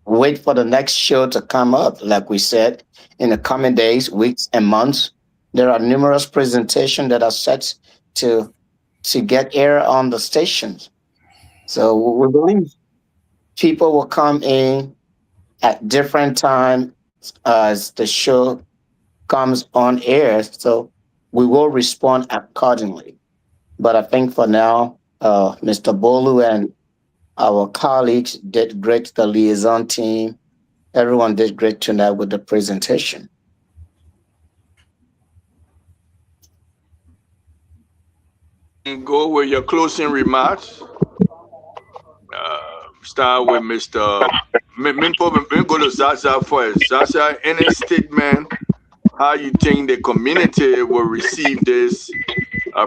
wait for the next show to come up. Like we said, in the coming days, weeks, and months, there are numerous presentations that are set to get air on the stations. So we believe people will come in at different times as the show comes on air. So we will respond accordingly. But I think for now, Mr. Bolu and our colleagues did great, the liaison team. Everyone did great tonight with the presentation. Go with your closing remarks. Start with Mr. Go to Zaza first. Zaza, any statement how you think the community will receive this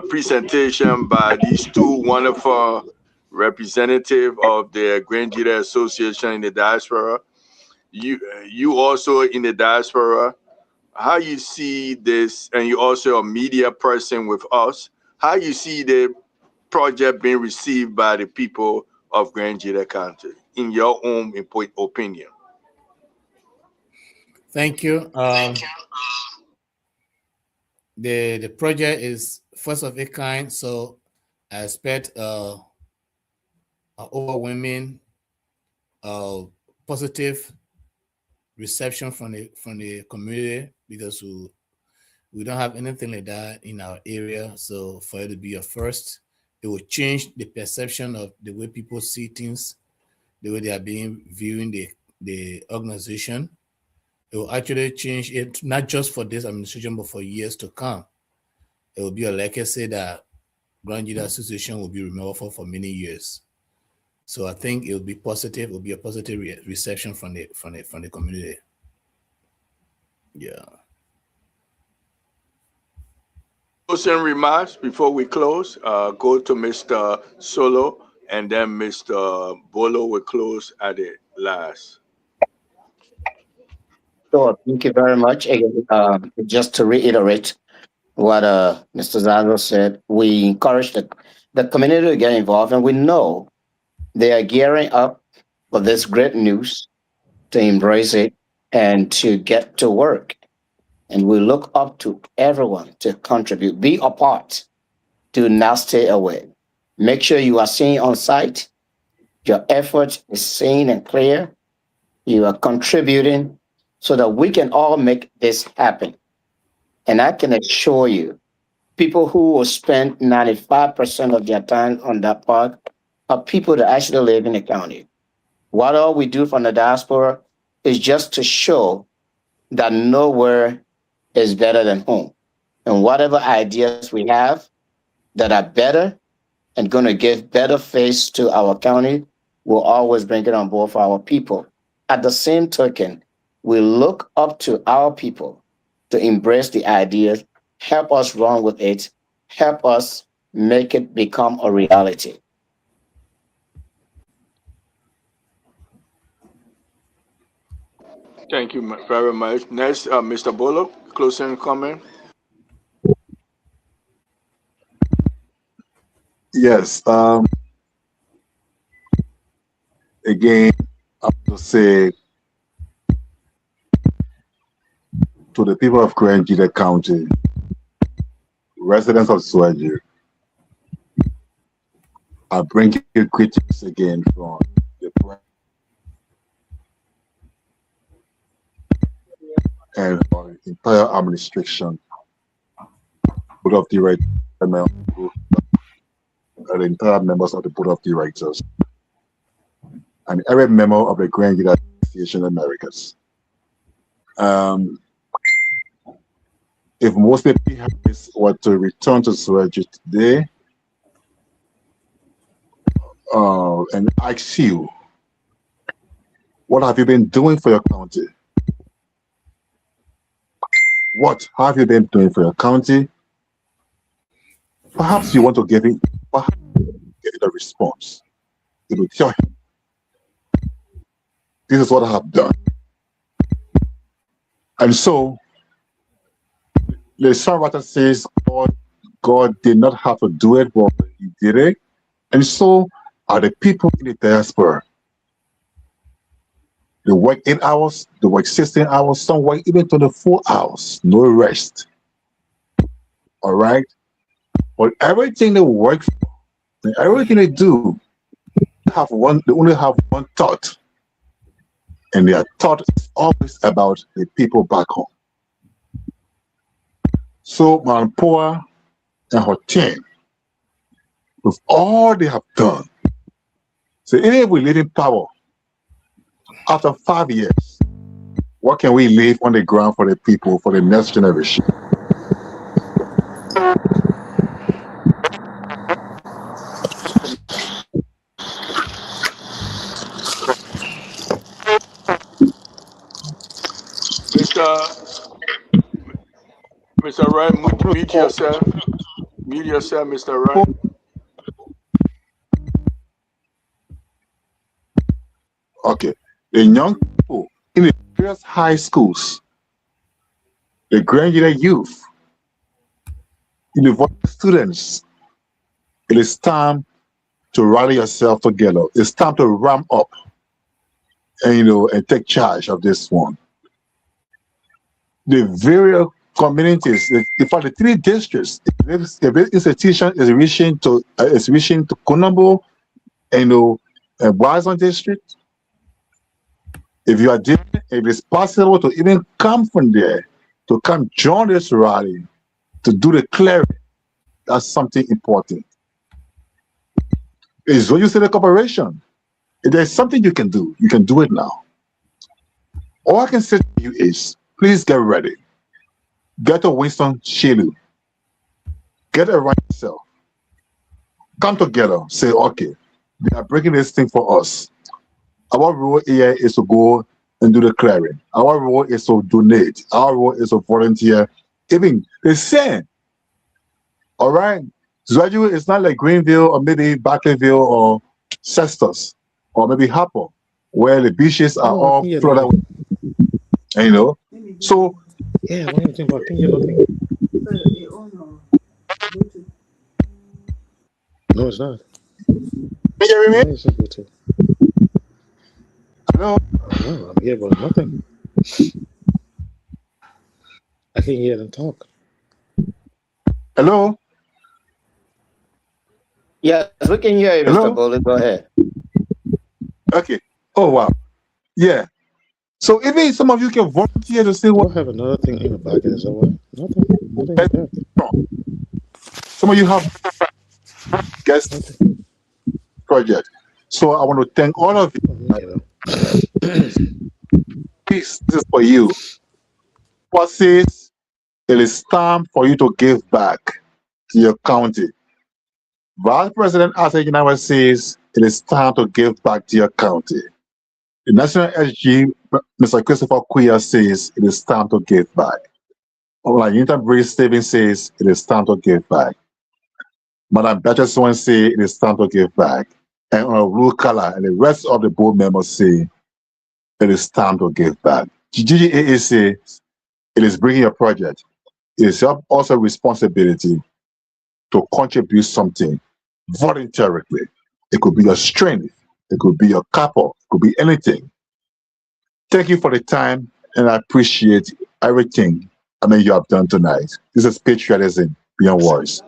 presentation by these two wonderful representatives of the Grand GEDEH Association in the diaspora? You also in the diaspora. How you see this, and you also a media person with us. How you see the project being received by the people of Grand GEDEH County, in your own opinion? Thank you. The project is first of its kind, so I expect an overwhelming positive reception from the community, because we don't have anything like that in our area. So for it to be a first, it will change the perception of the way people see things, the way they are being viewing the organization. It will actually change it, not just for this administration, but for years to come. It will be a legacy that Grand GEDEH Association will be remembered for many years. So I think it will be positive. It will be a positive reception from the community. Yeah. Closing remarks before we close. Go to Mr. Solo, and then Mr. Bolo will close at the last. Sure. Thank you very much. Again, just to reiterate what Mr. Zazo said, we encourage the community to get involved, and we know they are gearing up for this great news to embrace it and to get to work. And we look up to everyone to contribute, be a part. Do not stay away. Make sure you are seen on site. Your effort is seen and clear. You are contributing so that we can all make this happen. And I can assure you, people who will spend 95% of their time on that part are people that actually live in the county. What all we do from the diaspora is just to show that nowhere is better than home. And whatever ideas we have that are better and going to give better face to our county, we'll always bring it on board for our people. At the same token, we look up to our people to embrace the ideas, help us run with it, help us make it become a reality. Thank you very much. Next, Mr. Bolo, closing comment. Yes. Again, I want to say to the people of GEDEH County, residents of ZWEDRU, I bring you greetings again from the and for the entire administration, board of directors, and the entire members of the board of directors, and every member of the GEDEH Association Americas. If most people were to return to ZWEDRU today and ask you, what have you been doing for your county? What have you been doing for your county? Perhaps you want to give it a response. You will tell him, this is what I have done. And so, the songwriter says, God did not have to do it, but he did it. And so are the people in the diaspora. They work 8 hours, they work 16 hours, some work even 24 hours, no rest. All right? But everything they work for, and everything they do, they only have one thought. And their thought is always about the people back home. So Manpoa and her team, with all they have done, so even if we live in power, after 5 years, what can we leave on the ground for the people, for the next generation? Mr. Wright, mute yourself. Mute yourself, Mr. Wright. Okay. The young people in the various high schools, the GEDEH youth, university students, it is time to rally yourself together. It's time to ramp up and and take charge of this one. The various communities, in fact, the 3 districts, if this institution is reaching to Kunambo and Wazon district, if you are there, if it's possible to even come from there, to come join this rally, to do the clearing, that's something important. It's when you say the corporation, if there's something you can do it now. All I can say to you is, please get ready. Get to Winston Shilu. Get it right yourself. Come together. Say, okay, they are breaking this thing for us. Our role here is to go and do the clearing. Our role is to donate. Our role is to volunteer. Even the same. All right? ZWEDRU is not like Greenville or maybe Barclayville or Cestus or maybe Harper, where the beaches are all flooded. And, so Yeah, what do you think about? Can you hear nothing? No, it's not. can you hear me? No, it's not Bluetooth. Hello? No, I'm here, but nothing. I can hear them talk. Hello? Yes, we can hear you, Mr. Hello? Bullet. Go ahead. Okay. Oh, wow. Yeah. So even some of you can volunteer to say Do what. I have another thing in the back end? Is that why? Nothing. Nothing like that. Some of you have guest project. So I want to thank all of you. This is for you. What says it is time for you to give back to your county. Vice President Asa Ginawa says it is time to give back to your county. The National SG, Mr. Christopher Quia, says it is time to give back. Unita Brace Stevens says it is time to give back. Madam Beatrice Swan say it is time to give back. And Rule Color and the rest of the board members say it is time to give back. GGAA says it is bringing a project. It is your also responsibility to contribute something voluntarily. It could be your strength, it could be your couple, it could be anything. Thank you for the time, and I appreciate everything you have done tonight. This is patriotism beyond words.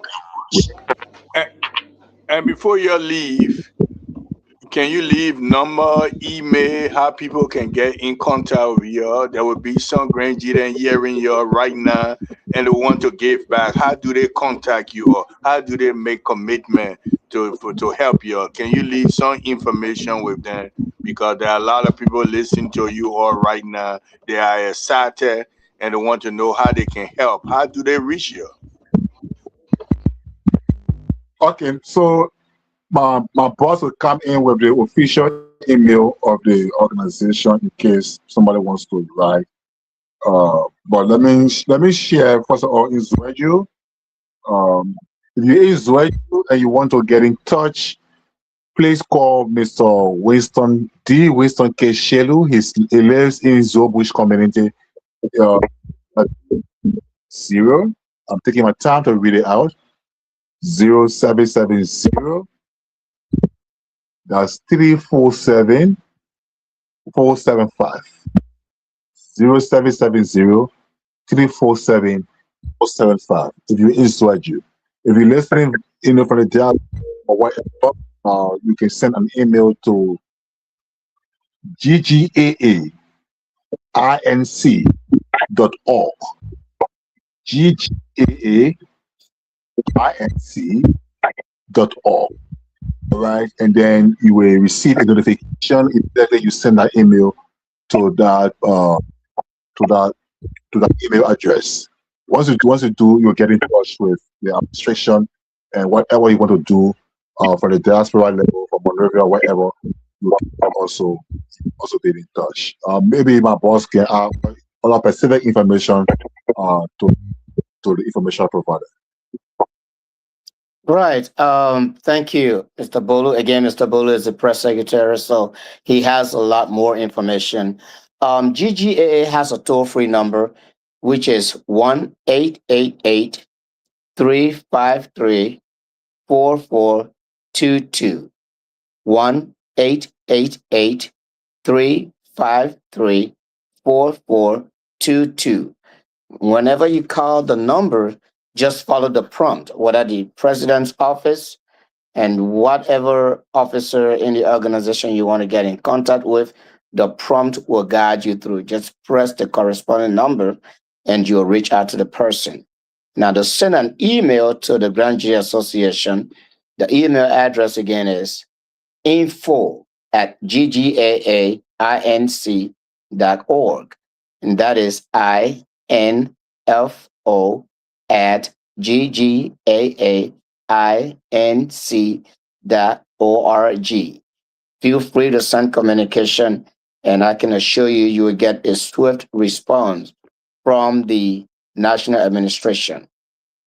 And before you leave, can you leave number, email, how people can get in contact with you? There will be some grandchildren hearing you right now and they want to give back. How do they contact you, or how do they make commitment to help you? Can you leave some information with them? Because there are a lot of people listening to you all right now. They are excited and they want to know how they can help. How do they reach you? Okay, so my boss will come in with the official email of the organization in case somebody wants to write. But let me share first of all in ZWEDRU. If you're in ZWEDRU and you want to get in touch, please call Mr. Winston K. Shelu. He lives in Zobush community. Zero. I'm taking my time to read it out. 0770. That's 347 475. 0770 347 475. If you're in ZWEDRU. If you're listening from the dial or whatever, you can send an email to ggaainc.org. ggaainc.org. All right, and then you will receive a notification immediately you send that email to that email address. Once you do, you'll get in touch with the administration and whatever you want to do for the diaspora level, for Monrovia, whatever, you can also be in touch. Maybe my boss can add other specific information to the information provider. Right. Thank you, Mr. Bolu. Again, Mr. Bolu is the press secretary, so he has a lot more information. GGAA has a toll-free number, which is 1-888-353-4422. 1-888-353-4422. Whenever you call the number, just follow the prompt, whether the president's office and whatever officer in the organization you want to get in contact with, the prompt will guide you through. Just press the corresponding number and you'll reach out to the person. Now, to send an email to the Grand Jury Association, the email address again is info@ggaainc.org. And that is info@ggaainc.org. Feel free to send communication, and I can assure you, you will get a swift response from the national administration.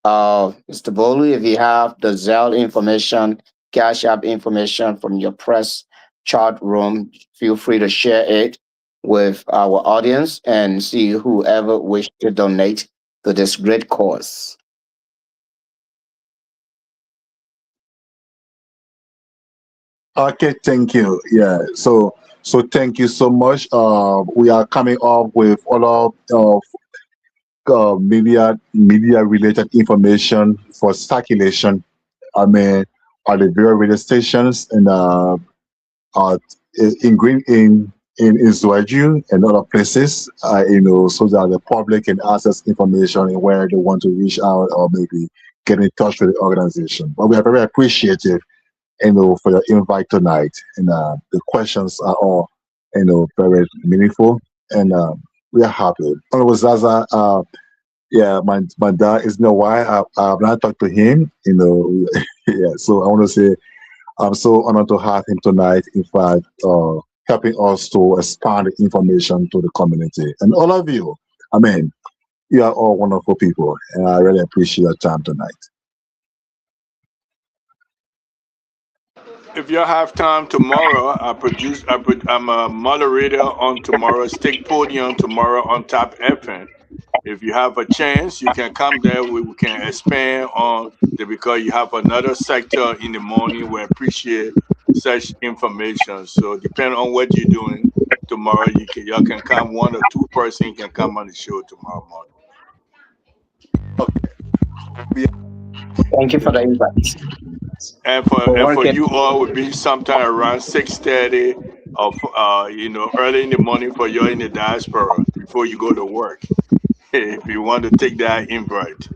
Mr. Bolu, if you have the Zelle information, Cash App information from your press chat room, feel free to share it. with our audience and see whoever wish to donate to this great cause. Okay, thank you. Yeah, so thank you so much. We are coming up with a lot of media related information for circulation. I mean, on the various radio stations and uh, in green in ZWEDRU and other places. So that the public can access information and where they want to reach out or maybe get in touch with the organization. But we are very appreciative, for your invite tonight. And the questions are all, very meaningful. And we are happy. Honorable Zaza, yeah, my dad is no why I've not talked to him. Yeah. So I want to say I'm so honored to have him tonight. In fact, helping us to expand the information to the community and all of you. I mean, you are all wonderful people, and I really appreciate your time tonight. If you have time tomorrow, I'm a moderator on tomorrow's Stick Podium tomorrow on Top FM. If you have a chance, you can come there. We can expand on the because you have another sector in the morning. We appreciate such information. So depending on what you're doing tomorrow, y'all can come. One or two person can come on the show tomorrow morning. Thank you for the invite. And for you all would be sometime around 6:30 of early in the morning for you in the diaspora before you go to work. If you want to take that invite.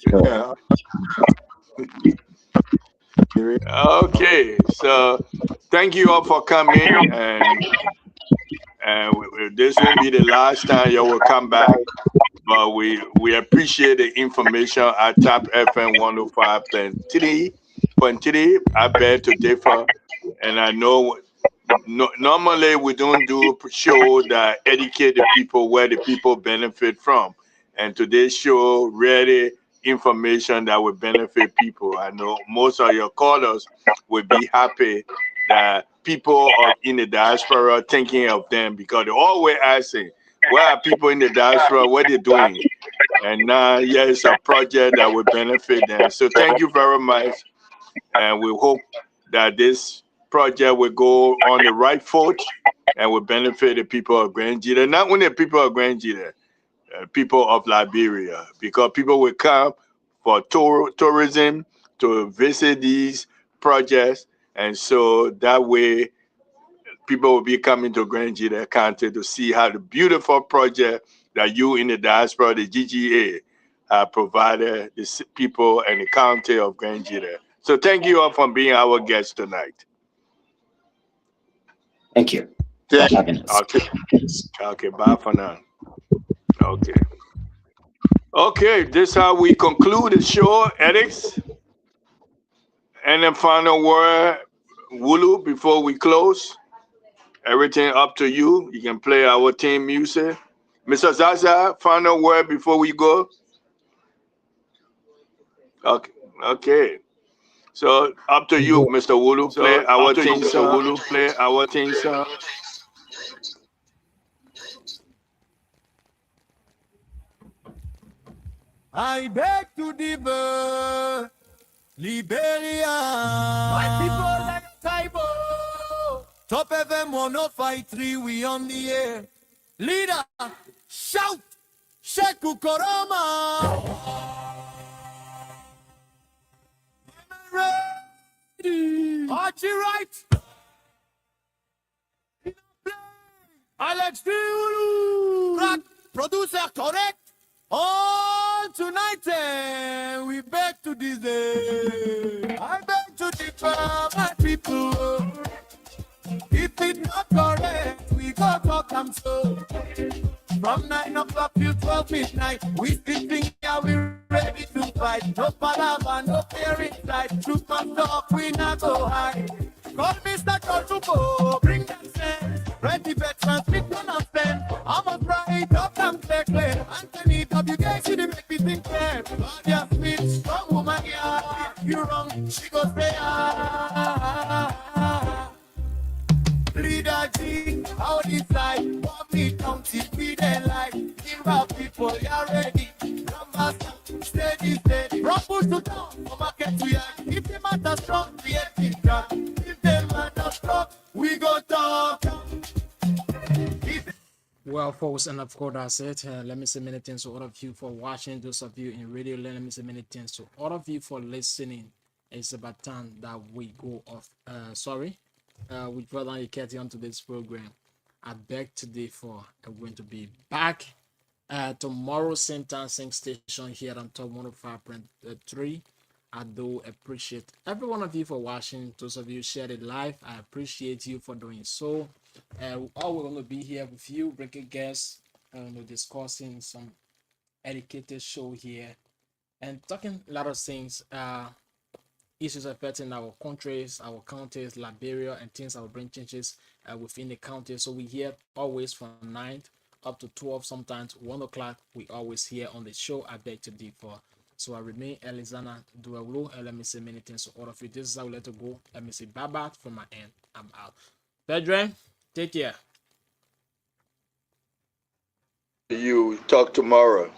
Yeah. Okay, so thank you all for coming, and this won't be the last time you will come back. But we appreciate the information at Top FM 105.3. I beg to differ, and I know normally we don't do show that educate the people where the people benefit from, and today's show really information that will benefit people. I know most of your callers will be happy that people are in the diaspora thinking of them because they're always asking, where are people in the diaspora? What they're doing? And now, it's a project that will benefit them. So thank you very much. And we hope that this project will go on the right foot and will benefit the people of Grand GEDEH. Not only the people of Grand GEDEH, people of Liberia, because people will come for tourism to visit these projects. And so that way, people will be coming to Grand GEDEH County to see how the beautiful project that you in the diaspora, the GGA, have provided the people and the county of Grand GEDEH. So thank you all for being our guests tonight. Thank you for having us. Okay, bye for now. Okay, this is how we conclude the show, Alex. And then final word, Wulu, before we close. Everything up to you. You can play our team music. Mr. Zaza, final word before we go. Okay. So up to you, Mr. Wulu. Play our team song. Play our team song. I beg to differ, Liberia. My people like Taibo. Top FM 105.3, we on the air. Leader, shout, Sheku Koroma. Archie right. Alex Diulu. Producer correct. All tonight, we beg to this. I beg to differ, my people. If it's not correct, we go talk them so. From 9 o'clock till 12 midnight, we sitting here, we ready to fight. No palava, no fear inside. Truth must talk, we not go hide. Call Mr. Kotubo, bring them sense. Ready veterans, with none of them. I'm a bright up them clear. Anthony WK, see the make me think clear. Claudia Smith, strong woman, yeah. If you wrong, she goes there. Leader G, how do you boy, you ready. Rambasa, steady, steady. Rumble to down, from market to yard. If the matter strong, create it drop. If the matter strong, we go talk. Well, folks, and of course, that's it. Let me say many thanks to all of you for watching. Those of you in radio, let me say many thanks to all of you for listening. It's about time that we go off. With Brother Iketi on to this program. I beg today for I'm going to be back tomorrow, same time, same station here on Top 105.3. I do appreciate every one of you for watching. Those of you shared it live, I appreciate you for doing so. All we're going to be here with you, breaking guests, discussing some educated show here and talking a lot of things, issues affecting our countries, our counties, Liberia, and things that will bring changes within the county. So we here always from 9 up to 12, sometimes 1 o'clock. We always here on the show. I beg to differ. So I remain Elizana ZWEDRU, and let me say many things to all of you. This is how we let it go. Let me say bye-bye from my end. I'm out. ZWEDRU, take care. You talk tomorrow.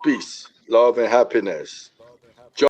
Peace, love, and happiness.